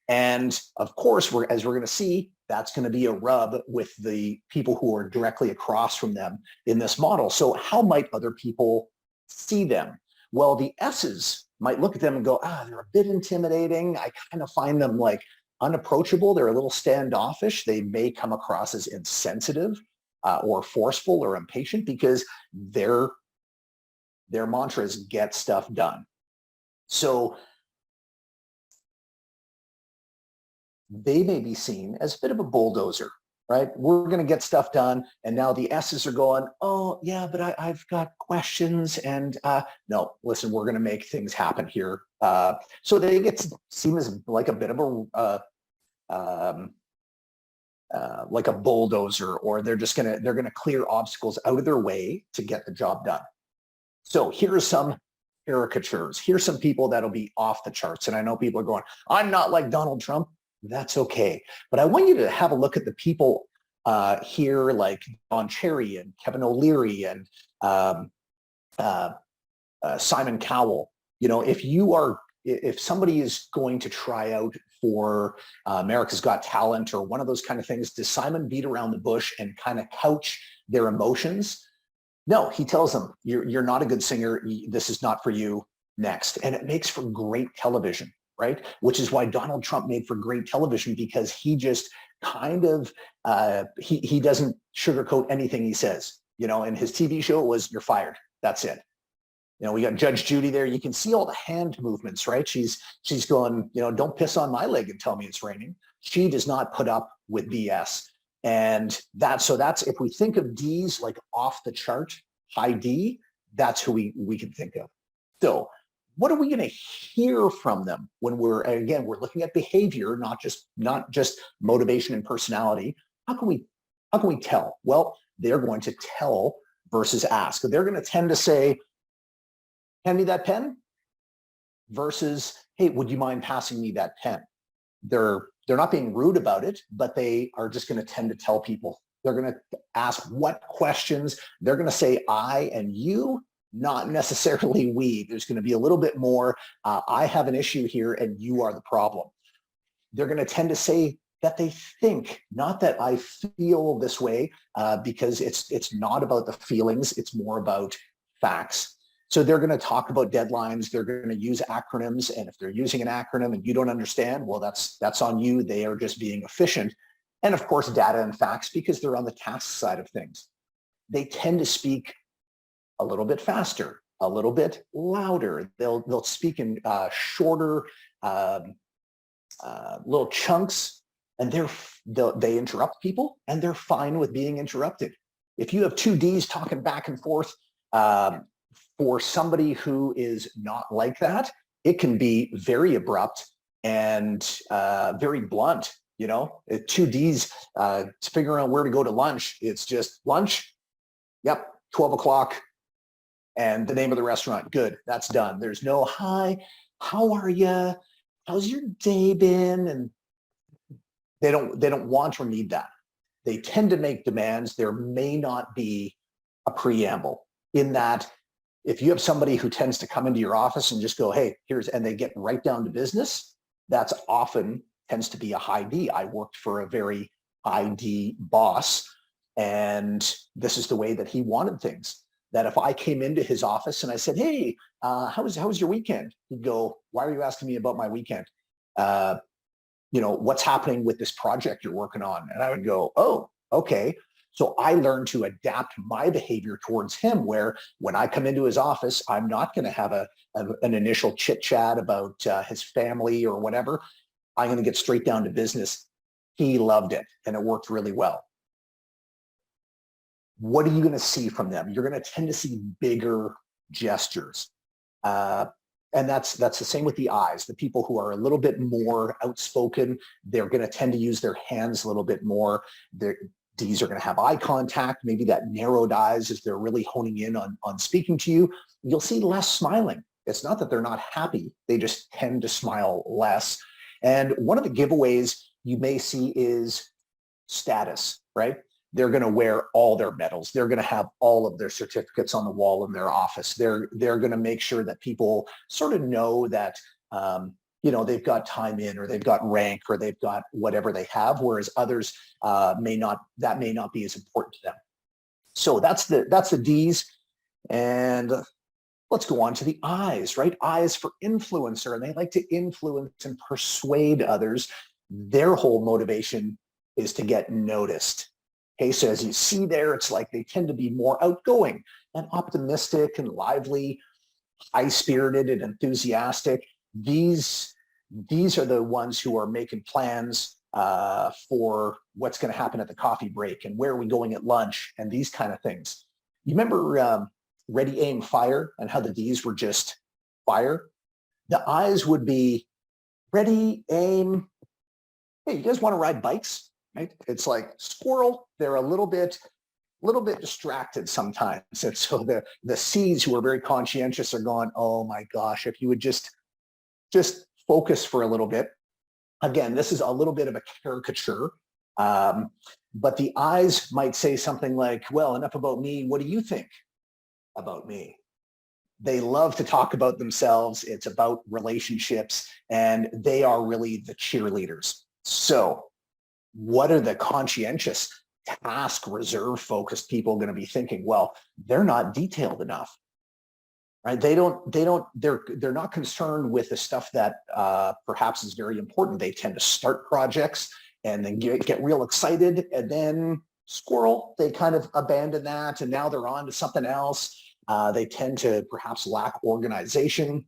And of course, as we're going to see, that's going to be a rub with the people who are directly across from them in this model. So how might other people see them? Well, the S's might look at them and go, they're a bit intimidating. I kind of find them like unapproachable. They're a little standoffish. They may come across as insensitive or forceful or impatient, because their mantra is get stuff done. So they may be seen as a bit of a bulldozer, right? We're going to get stuff done. And now the S's are going, oh, yeah, but I've got questions. And no, listen, we're going to make things happen here. So they get seen as like a bit of like a bulldozer, or they're going to clear obstacles out of their way to get the job done. So here's some caricatures. Here's some people that'll be off the charts. And I know people are going, I'm not like Donald Trump. That's okay. But I want you to have a look at the people here, like Don Cherry and Kevin O'Leary and Simon Cowell. You know, if somebody is going to try out for America's Got Talent or one of those kind of things, does Simon beat around the bush and kind of couch their emotions? No, he tells them, you're not a good singer. This is not for you. Next. And it makes for great television, right? Which is why Donald Trump made for great television, because he just kind of, he doesn't sugarcoat anything he says. You know, and his TV show was, you're fired. That's it. You know, we got Judge Judy there. You can see all the hand movements, right? She's going, you know, don't piss on my leg and tell me it's raining. She does not put up with BS. And that's, if we think of D's like off the chart, high D, that's who we can think of. So what are we going to hear from them when we're looking at behavior, not just motivation and personality? How can we tell? Well, they're going to tell versus ask. They're going to tend to say, hand me that pen, versus, hey, would you mind passing me that pen? They're not being rude about it, but they are just going to tend to tell people. They're going to ask what questions. They're going to say I and you, not necessarily we. There's going to be a little bit more, I have an issue here and you are the problem. They're going to tend to say that they think, not that I feel this way, because it's not about the feelings, it's more about facts. So they're going to talk about deadlines, they're going to use acronyms, and if they're using an acronym and you don't understand, well, that's on you. They are just being efficient. And of course, data and facts, because they're on the task side of things. They tend to speak a little bit faster, a little bit louder. They'll speak in shorter little chunks, and they interrupt people, and they're fine with being interrupted. If you have two Ds talking back and forth, for somebody who is not like that, it can be very abrupt and very blunt. You know, two Ds figuring out where to go to lunch. It's just lunch. Yep, 12 o'clock. And the name of the restaurant. Good, that's done. There's no hi, how are you? How's your day been? And they don't want or need that. They tend to make demands. There may not be a preamble in that. If you have somebody who tends to come into your office and just go, hey, and they get right down to business, that's often tends to be a high D. I worked for a very high D boss, and this is the way that he wanted things. That if I came into his office and I said, hey, how was your weekend? He'd go, why are you asking me about my weekend? What's happening with this project you're working on? And I would go, oh, okay. So I learned to adapt my behavior towards him, where when I come into his office, I'm not going to have an initial chit chat about his family or whatever. I'm going to get straight down to business. He loved it, and it worked really well. What are you going to see from them? You're going to tend to see bigger gestures. And that's the same with the eyes. The people who are a little bit more outspoken, they're going to tend to use their hands a little bit more. These are going to have eye contact, maybe that narrowed eyes as they're really honing in on speaking to you. You'll see less smiling. It's not that they're not happy. They just tend to smile less. And one of the giveaways you may see is status, right? They're going to wear all their medals. They're going to have all of their certificates on the wall in their office. They're going to make sure that people sort of know that, they've got time in, or they've got rank, or they've got whatever they have, whereas others may not be as important to them. So that's the D's. And let's go on to the I's, right? I is for influencer, and they like to influence and persuade others. Their whole motivation is to get noticed. Okay, so as you see there, it's like they tend to be more outgoing and optimistic and lively, high-spirited and enthusiastic. These are the ones who are making plans for what's going to happen at the coffee break and where are we going at lunch and these kind of things. You remember ready, aim, fire, and how the D's were just fire? The I's would be ready, aim. Hey, you guys want to ride bikes? Right? It's like squirrel. They're a little bit distracted sometimes. And so the C's, who are very conscientious, are going, oh my gosh, if you would just focus for a little bit. Again, this is a little bit of a caricature, but the I's might say something like, well, enough about me. What do you think about me? They love to talk about themselves. It's about relationships, and they are really the cheerleaders. So what are the conscientious, task reserve focused people going to be thinking? Well, they're not detailed enough, right? They're not concerned with the stuff that perhaps is very important. They tend to start projects and then get real excited, and then squirrel, they kind of abandon that, and now they're on to something else. They tend to perhaps lack organization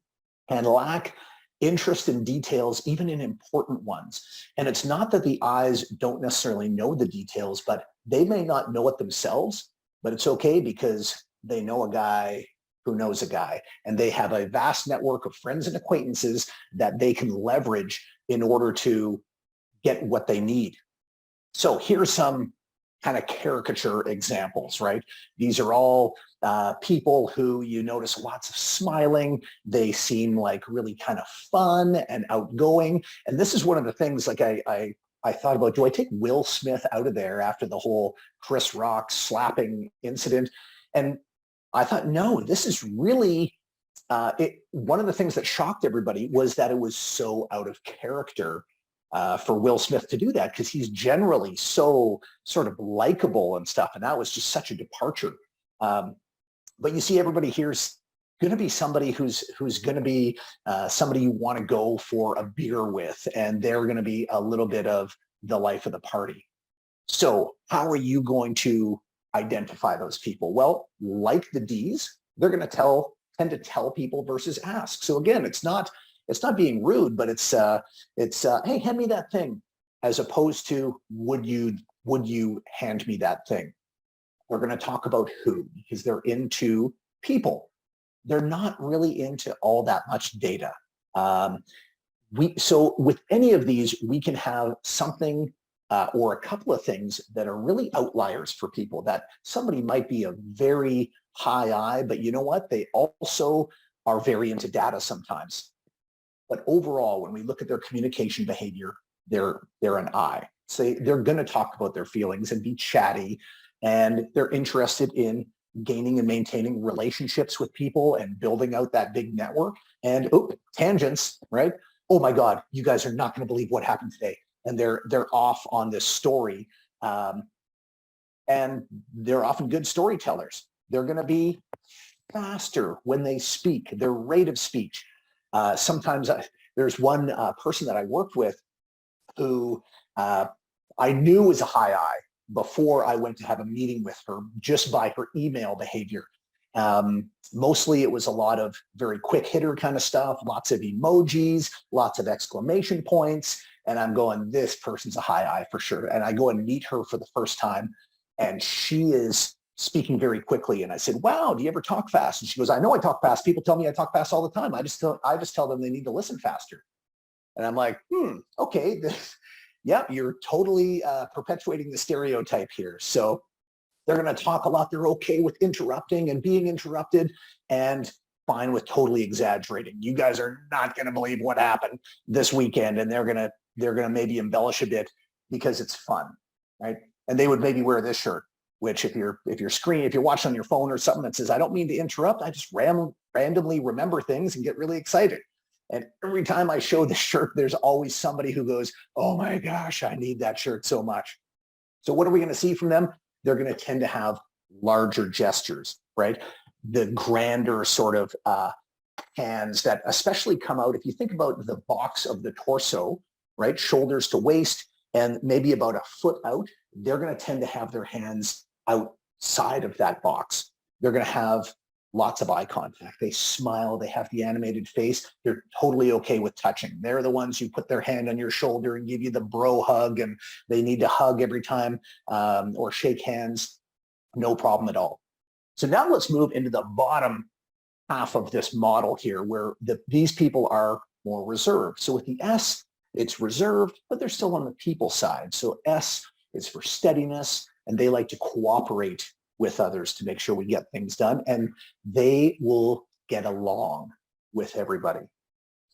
and lack interest in details, even in important ones. And it's not that the I's don't necessarily know the details, but they may not know it themselves, but it's okay because they know a guy who knows a guy, and they have a vast network of friends and acquaintances that they can leverage in order to get what they need. So here's some kind of caricature examples, right? These are all people who you notice lots of smiling. They seem like really kind of fun and outgoing. And this is one of the things, like I thought about, do I take Will Smith out of there after the whole Chris Rock slapping incident? And I thought, no, this is really, one of the things that shocked everybody was that it was so out of character for Will Smith to do that, because he's generally so sort of likable and stuff. And that was just such a departure. But you see, everybody here's going to be somebody who's going to be somebody you want to go for a beer with, and they're going to be a little bit of the life of the party. So how are you going to identify those people? Well, like the D's, they're going to tend to tell people versus ask. So again, it's not being rude, but it's hey, hand me that thing, as opposed to would you hand me that thing? We're going to talk about who, because they're into people. They're not really into all that much data. So with any of these, we can have something or a couple of things that are really outliers for people, that somebody might be a very high eye, but you know what? They also are very into data sometimes. But overall, when we look at their communication behavior, they're an I. So they're going to talk about their feelings and be chatty, and they're interested in gaining and maintaining relationships with people and building out that big network. And tangents, right? Oh my God, you guys are not going to believe what happened today. And they're off on this story. And they're often good storytellers. They're going to be faster when they speak, their rate of speech. Sometimes there's one person that I worked with who I knew was a high I before I went to have a meeting with her, just by her email behavior. Mostly it was a lot of very quick hitter kind of stuff, lots of emojis, lots of exclamation points. And I'm going, this person's a high I for sure. And I go and meet her for the first time, and she is speaking very quickly. And I said, wow, do you ever talk fast? And she goes, I know I talk fast. People tell me I talk fast all the time. I just tell them they need to listen faster. And I'm like, okay. Yeah, you're totally perpetuating the stereotype here. So they're going to talk a lot. They're okay with interrupting and being interrupted, and fine with totally exaggerating. You guys are not going to believe what happened this weekend, and they're going to maybe embellish a bit because it's fun, right? And they would maybe wear this shirt, which if you're watching on your phone or something that says, I don't mean to interrupt, I just randomly remember things and get really excited. And every time I show this shirt, there's always somebody who goes, oh my gosh, I need that shirt so much. So what are we going to see from them? They're going to tend to have larger gestures, right? The grander sort of hands that especially come out, if you think about the box of the torso, right? Shoulders to waist and maybe about a foot out, they're going to tend to have their hands outside of that box. They're going to have lots of eye contact. They smile. They have the animated face. They're totally okay with touching. They're the ones who put their hand on your shoulder and give you the bro hug, and they need to hug every time or shake hands. No problem at all. So now let's move into the bottom half of this model here, where these people are more reserved. So with the S, it's reserved, but they're still on the people side. So S is for steadiness, and they like to cooperate with others to make sure we get things done, and they will get along with everybody.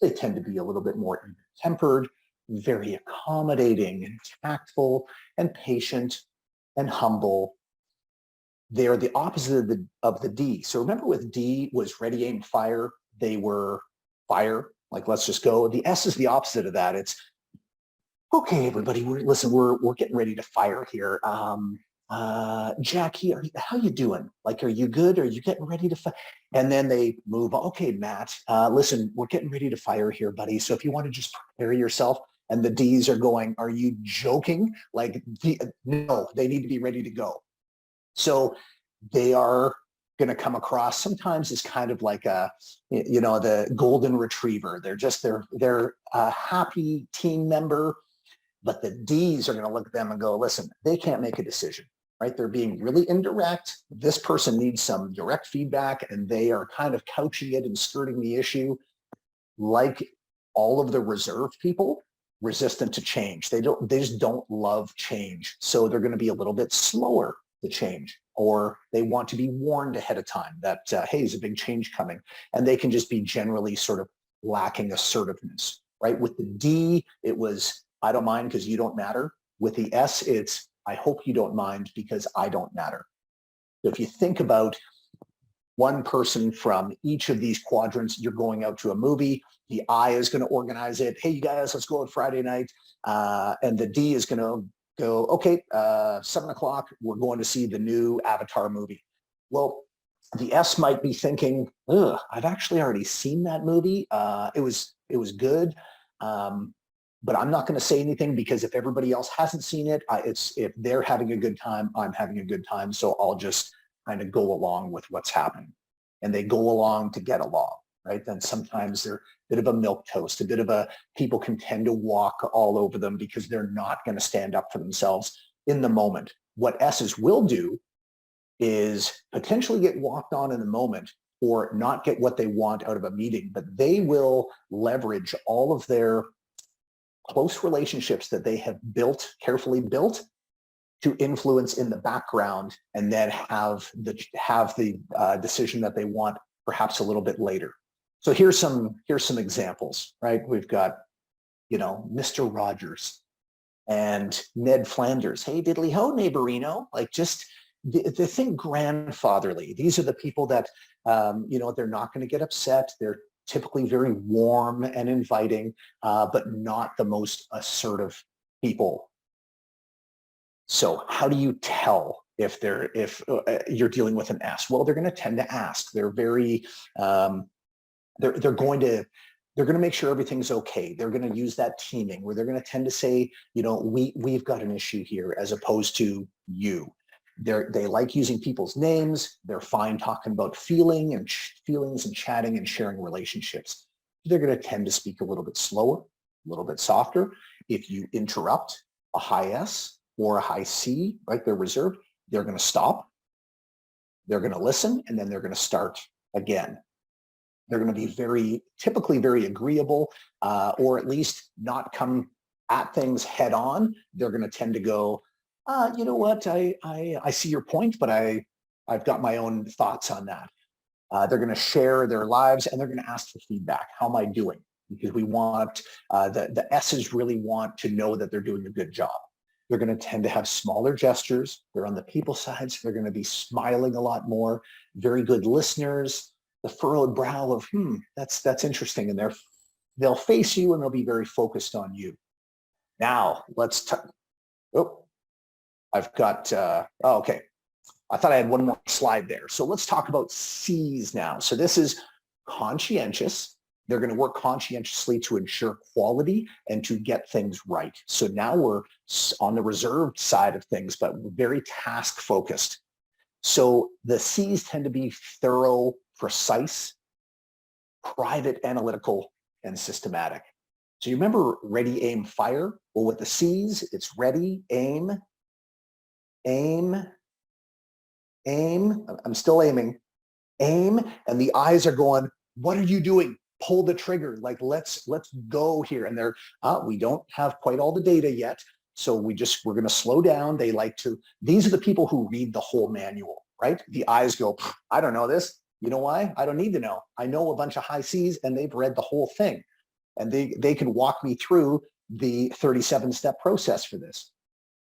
They tend to be a little bit more even-tempered, very accommodating and tactful and patient and humble. They are the opposite of the D. So remember, with D was ready, aim, fire. They were fire, like let's just go. The S is the opposite of that. It's okay, everybody. We're getting ready to fire here. Jackie, how you doing? Like, are you good? Are you getting ready to fire? And then they move on. Okay, Matt, listen, we're getting ready to fire here, buddy. So if you want to just prepare yourself. And the D's are going, are you joking? Like, no, they need to be ready to go. So they are going to come across sometimes as kind of like the golden retriever. They're a happy team member, but the D's are going to look at them and go, listen, they can't make a decision, right? They're being really indirect. This person needs some direct feedback, and they are kind of couching it and skirting the issue. Like all of the reserved people, resistant to change. They just don't love change. So they're going to be a little bit slower to change, or they want to be warned ahead of time that, hey, there's a big change coming. And they can just be generally sort of lacking assertiveness, right? With the D, it was, I don't mind because you don't matter. With the S, it's, I hope you don't mind because I don't matter. So if you think about one person from each of these quadrants. You're going out to a movie. The I is going to organize it. Hey, you guys, let's go on Friday night. And the D is going to go, okay, 7 o'clock, we're going to see the new Avatar movie. Well, the S might be thinking, ugh, I've actually already seen that movie. It was good. But I'm not going to say anything because if everybody else hasn't seen it, if they're having a good time, I'm having a good time. So I'll just kind of go along with what's happening. And they go along to get along, right? Then sometimes they're a bit of a milquetoast, a bit of a, people can tend to walk all over them because they're not going to stand up for themselves in the moment. What S's will do is potentially get walked on in the moment or not get what they want out of a meeting, but they will leverage all of their close relationships that they have built, carefully built, to influence in the background and then have the decision that they want perhaps a little bit later. So here's some examples, right? We've got, Mr. Rogers and Ned Flanders. Hey, diddly ho, neighborino. Like just the thing grandfatherly. These are the people that, they're not going to get upset. They're typically very warm and inviting, but not the most assertive people. So how do you tell if you're dealing with an S? Well, they're going to tend to ask. They're very, they're going to make sure everything's okay. They're going to use that teaming where they're going to tend to say, we've got an issue here as opposed to you. They like using people's names. They're fine talking about feelings and chatting and sharing relationships. They're going to tend to speak a little bit slower, a little bit softer. If you interrupt a high S or a high C, right, they're reserved, they're going to stop. They're going to listen, and then they're going to start again. They're going to be typically very agreeable, or at least not come at things head on. They're going to tend to go, you know what, I see your point, but I've got my own thoughts on that. They're going to share their lives and they're going to ask for feedback. How am I doing? Because we want, the S's really want to know that they're doing a good job. They're going to tend to have smaller gestures. They're on the people side, so they're going to be smiling a lot more. Very good listeners. The furrowed brow of, that's interesting. And they'll face you and they'll be very focused on you. Now, I've got, okay. I thought I had one more slide there. So let's talk about C's now. So this is conscientious. They're going to work conscientiously to ensure quality and to get things right. So now we're on the reserved side of things, but very task focused. So the C's tend to be thorough, precise, private, analytical, and systematic. So you remember ready, aim, fire? Well, with the C's, it's ready, aim, aim, aim. I'm still aiming, aim, and the eyes are going, what are you doing? Pull the trigger, like let's go here. And we don't have quite all the data yet. So we're going to slow down. These are the people who read the whole manual, right? The eyes go, I don't know this. You know why? I don't need to know. I know a bunch of high C's and they've read the whole thing. And they can walk me through the 37-step process for this.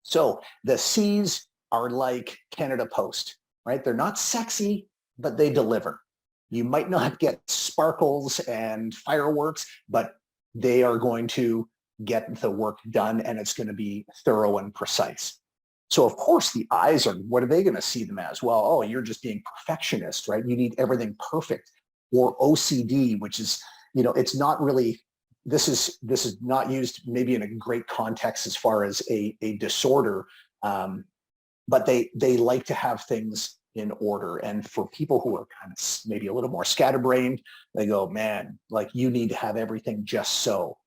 So the C's are like Canada Post, right? They're not sexy, but they deliver. You might not get sparkles and fireworks, but they are going to get the work done and it's going to be thorough and precise. So of course the eyes are, what are they going to see them as? Well, oh, you're just being perfectionist, right? You need everything perfect. Or OCD, which is, it's not really, this is not used maybe in a great context as far as a disorder, but they like to have things in order. And for people who are kind of maybe a little more scatterbrained, they go, man, like you need to have everything just so.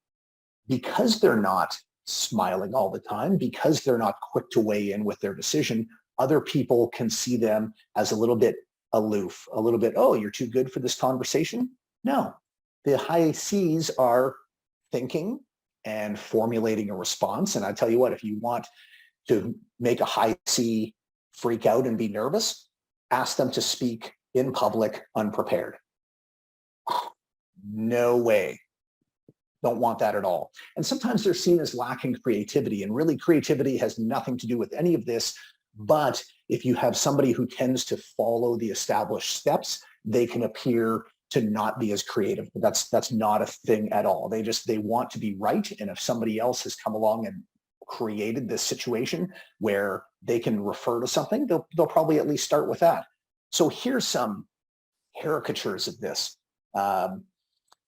Because they're not smiling all the time, because they're not quick to weigh in with their decision, other people can see them as a little bit aloof, a little bit, oh, you're too good for this conversation? No, the high C's are thinking and formulating a response. And I tell you what, if you want to make a high C freak out and be nervous, ask them to speak in public unprepared. No way. Don't want that at all. And sometimes they're seen as lacking creativity, and really creativity has nothing to do with any of this. But if you have somebody who tends to follow the established steps, they can appear to not be as creative. But that's not a thing at all. They want to be right. And if somebody else has come along and created this situation where they can refer to something, they'll probably at least start with that. So here's some caricatures of this.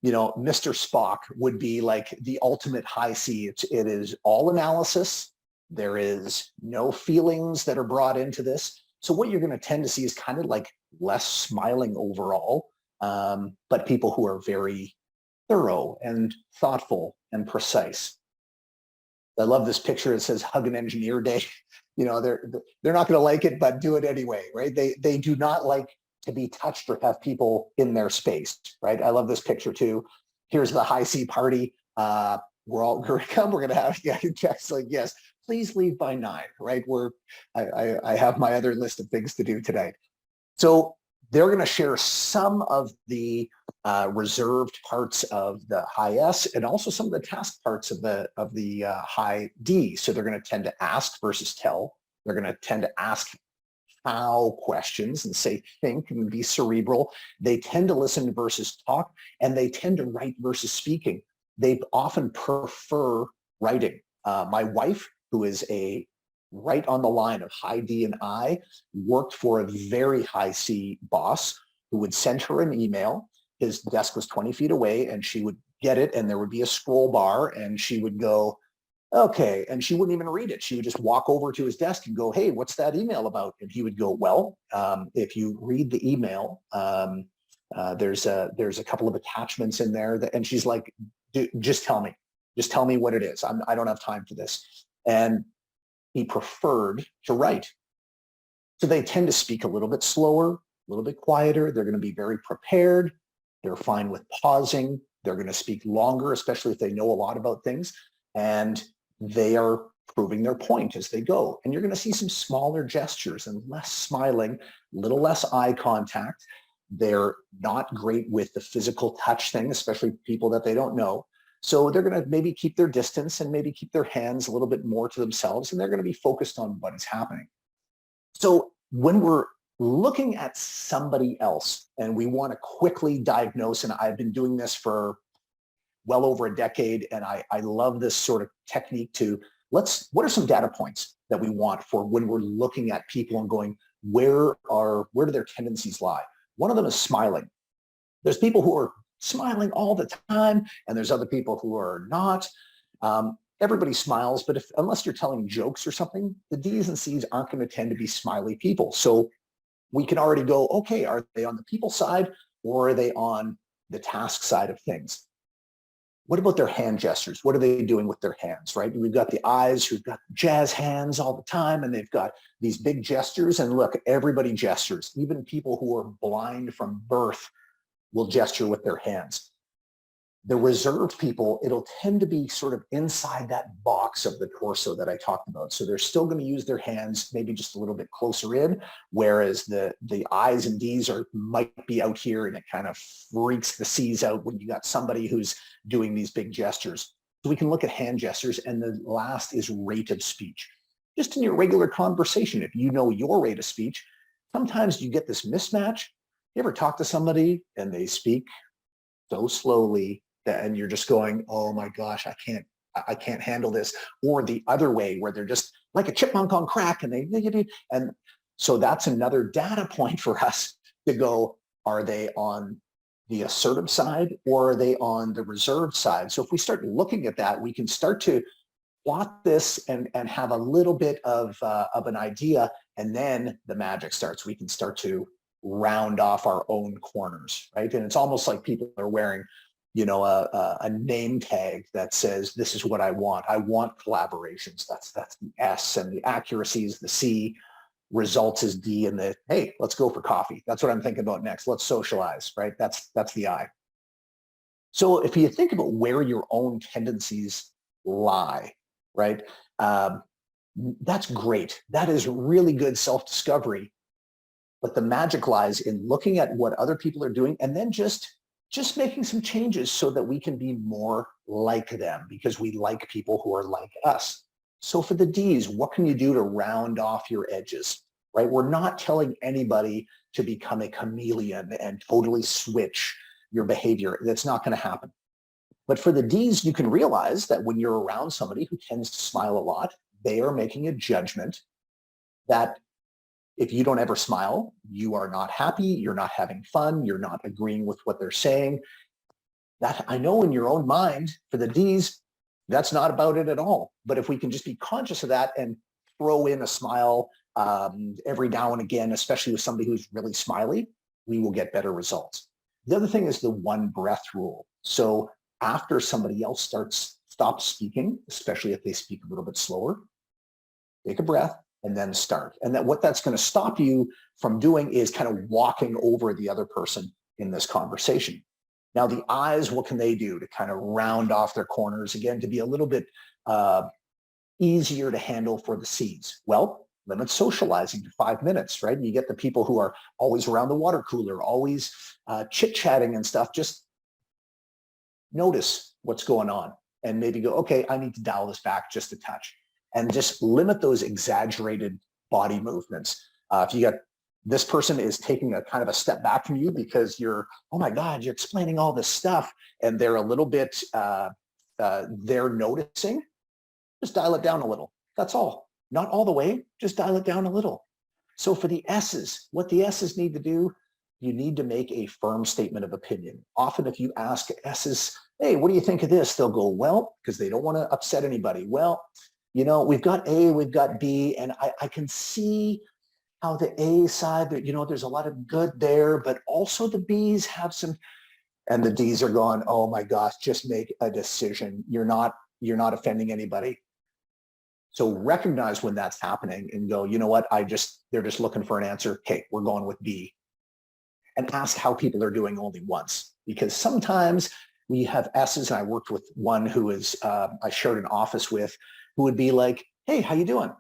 You know, Mr. Spock would be like the ultimate high C. It is all analysis. There is no feelings that are brought into this. So what you're going to tend to see is kind of like less smiling overall, but people who are very thorough and thoughtful and precise. I love this picture. It says hug an engineer day. You know, they're not going to like it, but do it anyway, right? They do not like to be touched or have people in their space, right? I love this picture too. Here's the high C party. We're all going to come. We're going to have, yeah, Jack's like, yes, please leave by 9, right? I have my other list of things to do today. So they're going to share some of the reserved parts of the high S and also some of the task parts of the high D. So they're going to tend to ask versus tell. They're going to tend to ask how questions and say think and be cerebral. They tend to listen versus talk, and they tend to write versus speaking. They often prefer writing. My wife, who is right on the line of high D and I, worked for a very high C boss who would send her an email. His desk was 20 feet away, and she would get it, and there would be a scroll bar, and she would go, okay, and she wouldn't even read it. She would just walk over to his desk and go, hey, what's that email about? And he would go, well, if you read the email, there's a couple of attachments in there, and she's like, just tell me what it is. I don't have time for this. And he preferred to write. So they tend to speak a little bit slower, a little bit quieter. They're going to be very prepared. They're fine with pausing. They're going to speak longer, especially if they know a lot about things. And they are proving their point as they go. And you're going to see some smaller gestures and less smiling, a little less eye contact. They're not great with the physical touch thing, especially people that they don't know. So they're going to maybe keep their distance and maybe keep their hands a little bit more to themselves, and they're going to be focused on what is happening. So when we're looking at somebody else and we want to quickly diagnose, and I've been doing this for well over a decade, and I love this sort of technique to what are some data points that we want for when we're looking at people and going, where do their tendencies lie? One of them is smiling. There's people who are smiling all the time, and there's other people who are not. Everybody smiles, but unless you're telling jokes or something, the D's and C's aren't going to tend to be smiley people. So we can already go, okay, are they on the people side or are they on the task side of things? What about their hand gestures? What are they doing with their hands, right? We've got the eyes who've got jazz hands all the time, and they've got these big gestures. And look, everybody gestures. Even people who are blind from birth will gesture with their hands. The reserved people, it'll tend to be sort of inside that box of the torso that I talked about. So they're still going to use their hands maybe just a little bit closer in, whereas the I's and D's might be out here, and it kind of freaks the C's out when you got somebody who's doing these big gestures. So we can look at hand gestures, and the last is rate of speech. Just in your regular conversation, if you know your rate of speech, sometimes you get this mismatch. You ever talk to somebody and they speak so slowly and you're just going, oh my gosh, I can't handle this. Or the other way where they're just like a chipmunk on crack, and so that's another data point for us to go, are they on the assertive side or are they on the reserved side? So if we start looking at that, we can start to plot this and have a little bit of an idea, and then the magic starts. We can start to round off our own corners, right? And it's almost like people are wearing, a name tag that says, this is what I want. I want collaborations. That's the S, and the accuracy is the C, results is D, and the, hey, let's go for coffee. That's what I'm thinking about next. Let's socialize, right? That's the I. So if you think about where your own tendencies lie, right? That's great. That is really good self-discovery. But the magic lies in looking at what other people are doing and then just making some changes so that we can be more like them, because we like people who are like us. So for the D's, what can you do to round off your edges, right? We're not telling anybody to become a chameleon and totally switch your behavior. That's not going to happen. But for the D's, you can realize that when you're around somebody who tends to smile a lot, they are making a judgment that if you don't ever smile, you are not happy, you're not having fun, you're not agreeing with what they're saying. That I know in your own mind, for the D's, that's not about it at all. But if we can just be conscious of that and throw in a smile every now and again, especially with somebody who's really smiley, we will get better results. The other thing is the one breath rule. So after somebody else stops speaking, especially if they speak a little bit slower, take a breath and then start. And that what that's going to stop you from doing is kind of walking over the other person in this conversation. Now the eyes, what can they do to kind of round off their corners again, to be a little bit easier to handle for the C's? Well, limit socializing to 5 minutes, right? And you get the people who are always around the water cooler, always chit-chatting and stuff. Just notice what's going on and maybe go, okay, I need to dial this back just a touch, and just limit those exaggerated body movements. If you got this person is taking a kind of a step back from you because you're, oh my God, you're explaining all this stuff, and they're a little bit, they're noticing, just dial it down a little. That's all. Not all the way, just dial it down a little. So for the S's, what the S's need to do, you need to make a firm statement of opinion. Often if you ask S's, hey, what do you think of this? They'll go, well, because they don't want to upset anybody. Well, you know, we've got A, we've got B, and I can see how the A side, you know, there's a lot of good there, but also the B's have some, and the D's are going, oh my gosh, just make a decision. You're not offending anybody. So recognize when that's happening and go, you know what, they're just looking for an answer. Okay, we're going with B. And ask how people are doing only once, because sometimes we have S's, and I worked with one who is, I shared an office with, who would be like, hey, how you doing?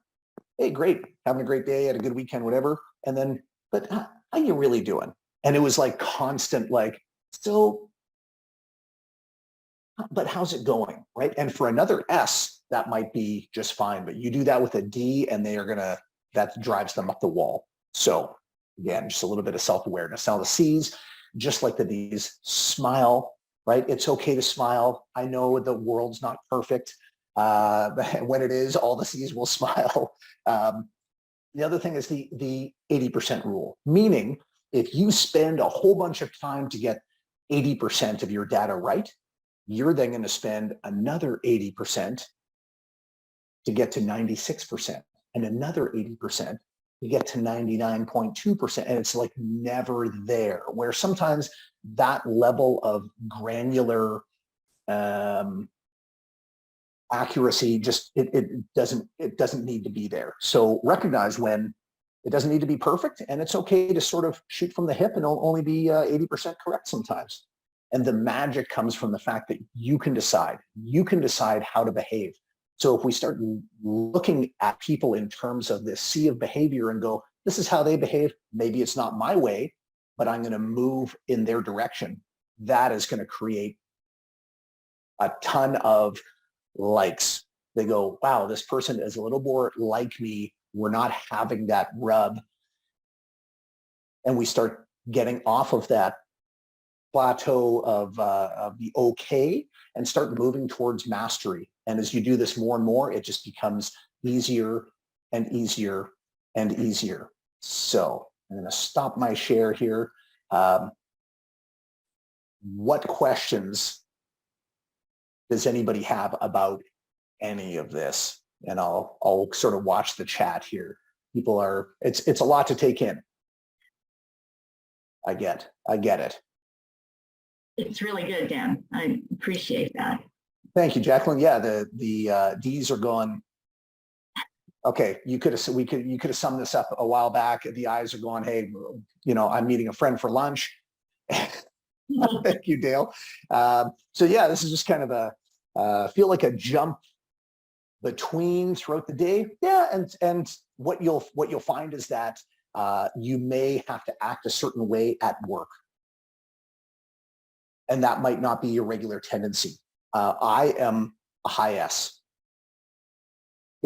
Hey, great, having a great day, had a good weekend, whatever. And then, but how you really doing? And it was like constant, like, so, but how's it going, right? And for another S, that might be just fine, but you do that with a D and they are gonna, that drives them up the wall. So again, just a little bit of self-awareness. Now the C's, just like the D's, smile, right? It's okay to smile. I know the world's not perfect. When it is, all the C's will smile. The other thing is the 80% rule, meaning if you spend a whole bunch of time to get 80% of your data right, you're then going to spend another 80% to get to 96%, and another 80% to get to 99.2%. And it's like never there, where sometimes that level of granular accuracy just it doesn't need to be there. So recognize when it doesn't need to be perfect, and it's okay to sort of shoot from the hip and only be 80% correct sometimes. And the magic comes from the fact that you can decide how to behave. So if we start looking at people in terms of this sea of behavior and go, this is how they behave, maybe it's not my way, but I'm going to move in their direction, that is going to create a ton of likes. They go, wow, this person is a little more like me. We're not having that rub. And we start getting off of that plateau of the okay and start moving towards mastery. And as you do this more and more, it just becomes easier and easier and easier. So I'm going to stop my share here. What questions does anybody have about any of this? And I'll sort of watch the chat here. People are, it's a lot to take in. I get it. It's really good, Dan. I appreciate that. Thank you, Jacqueline. Yeah, the D's are going. Okay, you could have summed this up a while back. The I's are going, hey, you know, I'm meeting a friend for lunch. Thank you, Dale. So yeah, this is just kind of a feel like a jump between throughout the day. Yeah, and what you'll find is that you may have to act a certain way at work, and that might not be your regular tendency. I am a high S.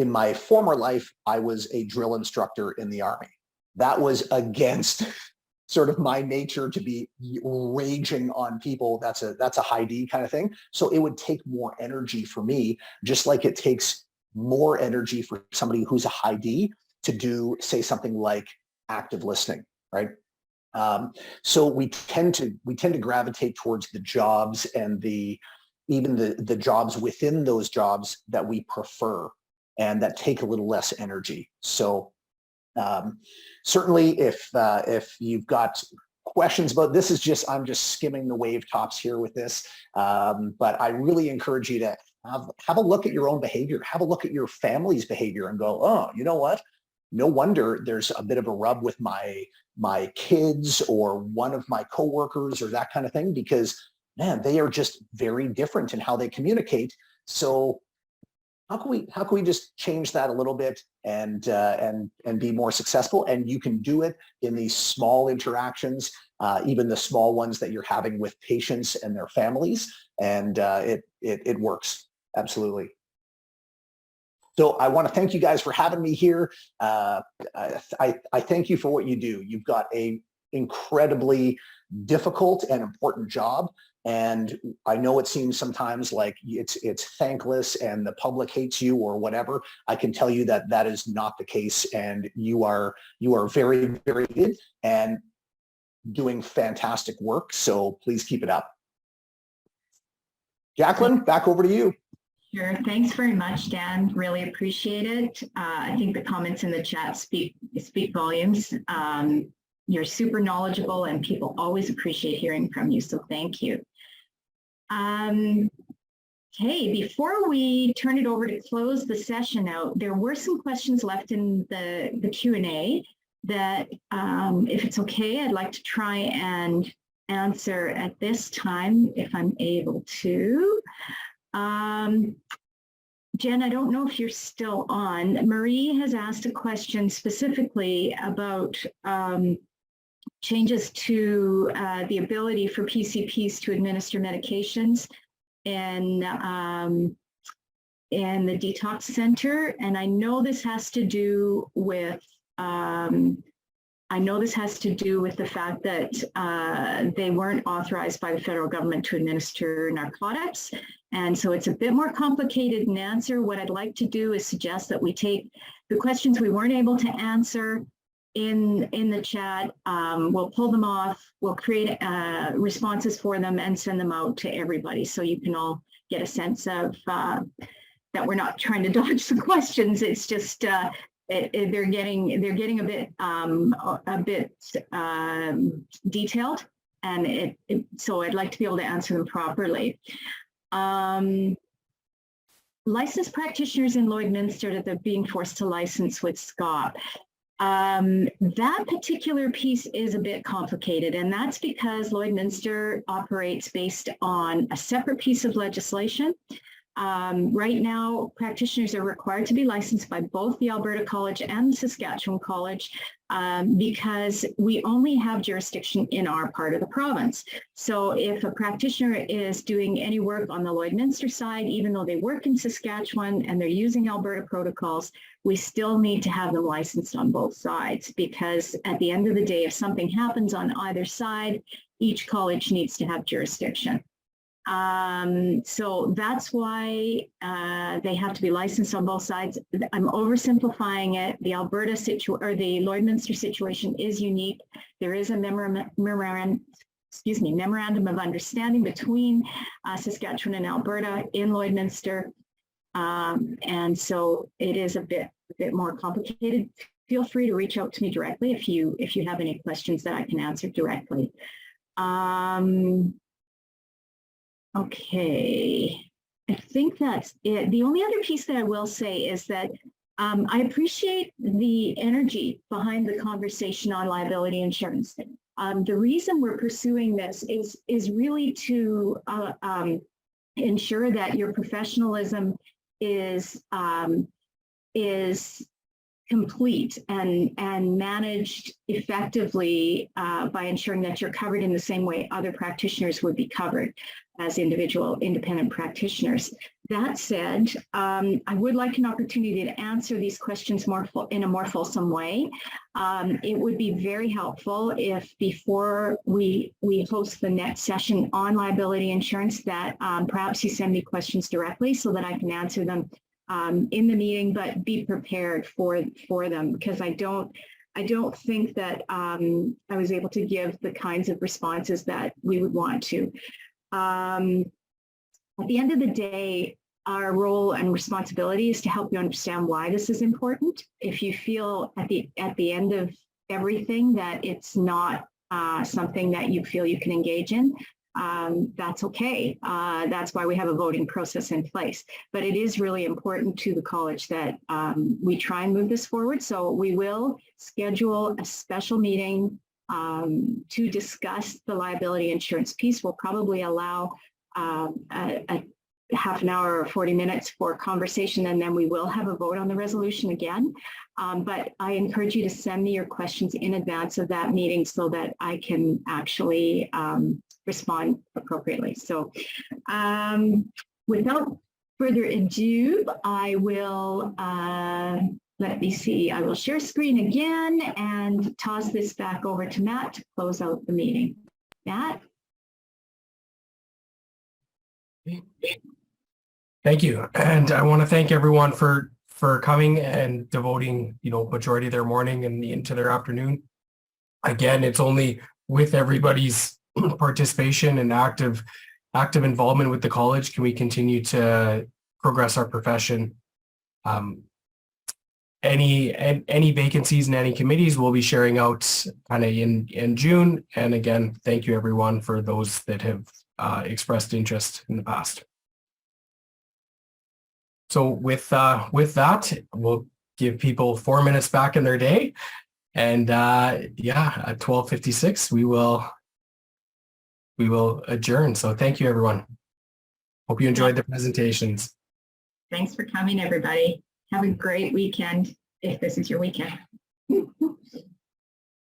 in my former life, I was a drill instructor in the Army. That was against sort of my nature to be raging on people. That's a high D kind of thing. So it would take more energy for me, just like it takes more energy for somebody who's a high D to do, say, something like active listening, right? So we tend to gravitate towards the jobs and even the jobs within those jobs that we prefer and that take a little less energy. So certainly if you've got questions about this, I'm just skimming the wave tops here with this. But I really encourage you to have a look at your own behavior, have a look at your family's behavior and go, oh, you know what? No wonder there's a bit of a rub with my kids or one of my coworkers or that kind of thing, because man, they are just very different in how they communicate. So how can we just change that a little bit and be more successful? And you can do it in these small interactions, even the small ones that you're having with patients and their families, and it works absolutely. So I want to thank you guys for having me here. I thank you for what you do. You've got a incredibly difficult and important job. And I know it seems sometimes like it's thankless and the public hates you or whatever. I can tell you that that is not the case. And you are very, very good and doing fantastic work. So please keep it up. Jacqueline, back over to you. Sure. Thanks very much, Dan. Really appreciate it. I think the comments in the chat speak volumes. You're super knowledgeable and people always appreciate hearing from you. So thank you. Okay, before we turn it over to close the session out, there were some questions left in the Q&A that, if it's okay, I'd like to try and answer at this time, if I'm able to. Jen, I don't know if you're still on. Marie has asked a question specifically about changes to the ability for PCPs to administer medications in the detox center. And I know this has to do with the fact that they weren't authorized by the federal government to administer narcotics. And so it's a bit more complicated in answer. What I'd like to do is suggest that we take the questions we weren't able to answer in the chat. We'll pull them off. We'll create responses for them and send them out to everybody, so you can all get a sense of that we're not trying to dodge the questions. It's just they're getting a bit detailed, and so I'd like to be able to answer them properly. Licensed practitioners in Lloydminster that they're being forced to license with SCoP. That particular piece is a bit complicated, and that's because Lloydminster operates based on a separate piece of legislation. Right now, practitioners are required to be licensed by both the Alberta College and the Saskatchewan College because we only have jurisdiction in our part of the province. So if a practitioner is doing any work on the Lloydminster side, even though they work in Saskatchewan and they're using Alberta protocols, we still need to have them licensed on both sides, because at the end of the day, if something happens on either side, each college needs to have jurisdiction. So that's why they have to be licensed on both sides. I'm oversimplifying it. The Alberta or the Lloydminster situation is unique. There is a memorandum of understanding between Saskatchewan and Alberta in Lloydminster, and so it is a bit more complicated. Feel free to reach out to me directly if you have any questions that I can answer directly. Okay, I think that's it. The only other piece that I will say is that I appreciate the energy behind the conversation on liability insurance. The reason we're pursuing this is really to ensure that your professionalism is complete and managed effectively by ensuring that you're covered in the same way other practitioners would be covered as individual independent practitioners. That said, I would like an opportunity to answer these questions in a more fulsome way. It would be very helpful if before we host the next session on liability insurance that perhaps you send me questions directly so that I can answer them in the meeting, but be prepared for them, because I don't think that I was able to give the kinds of responses that we would want to. At the end of the day, our role and responsibility is to help you understand why this is important. If you feel at the end of everything that it's not something that you feel you can engage in, that's okay. That's why we have a voting process in place. But it is really important to the college that we try and move this forward. So we will schedule a special meeting to discuss the liability insurance piece. We'll probably allow a half an hour or 40 minutes for conversation, and then we will have a vote on the resolution again. But I encourage you to send me your questions in advance of that meeting so that I can actually respond appropriately. So without further ado, I will, let me see, I will share screen again and toss this back over to Matt to close out the meeting. Matt? Thank you. And I want to thank everyone for coming and devoting, majority of their morning and into their afternoon. Again, it's only with everybody's participation and active involvement with the college can we continue to progress our profession. Any vacancies in any committees we'll be sharing out kind of in June. And again, thank you everyone for those that have expressed interest in the past. So with that, we'll give people 4 minutes back in their day. And yeah, at 12:56, we will adjourn. So thank you, everyone. Hope you enjoyed the presentations. Thanks for coming, everybody. Have a great weekend if this is your weekend.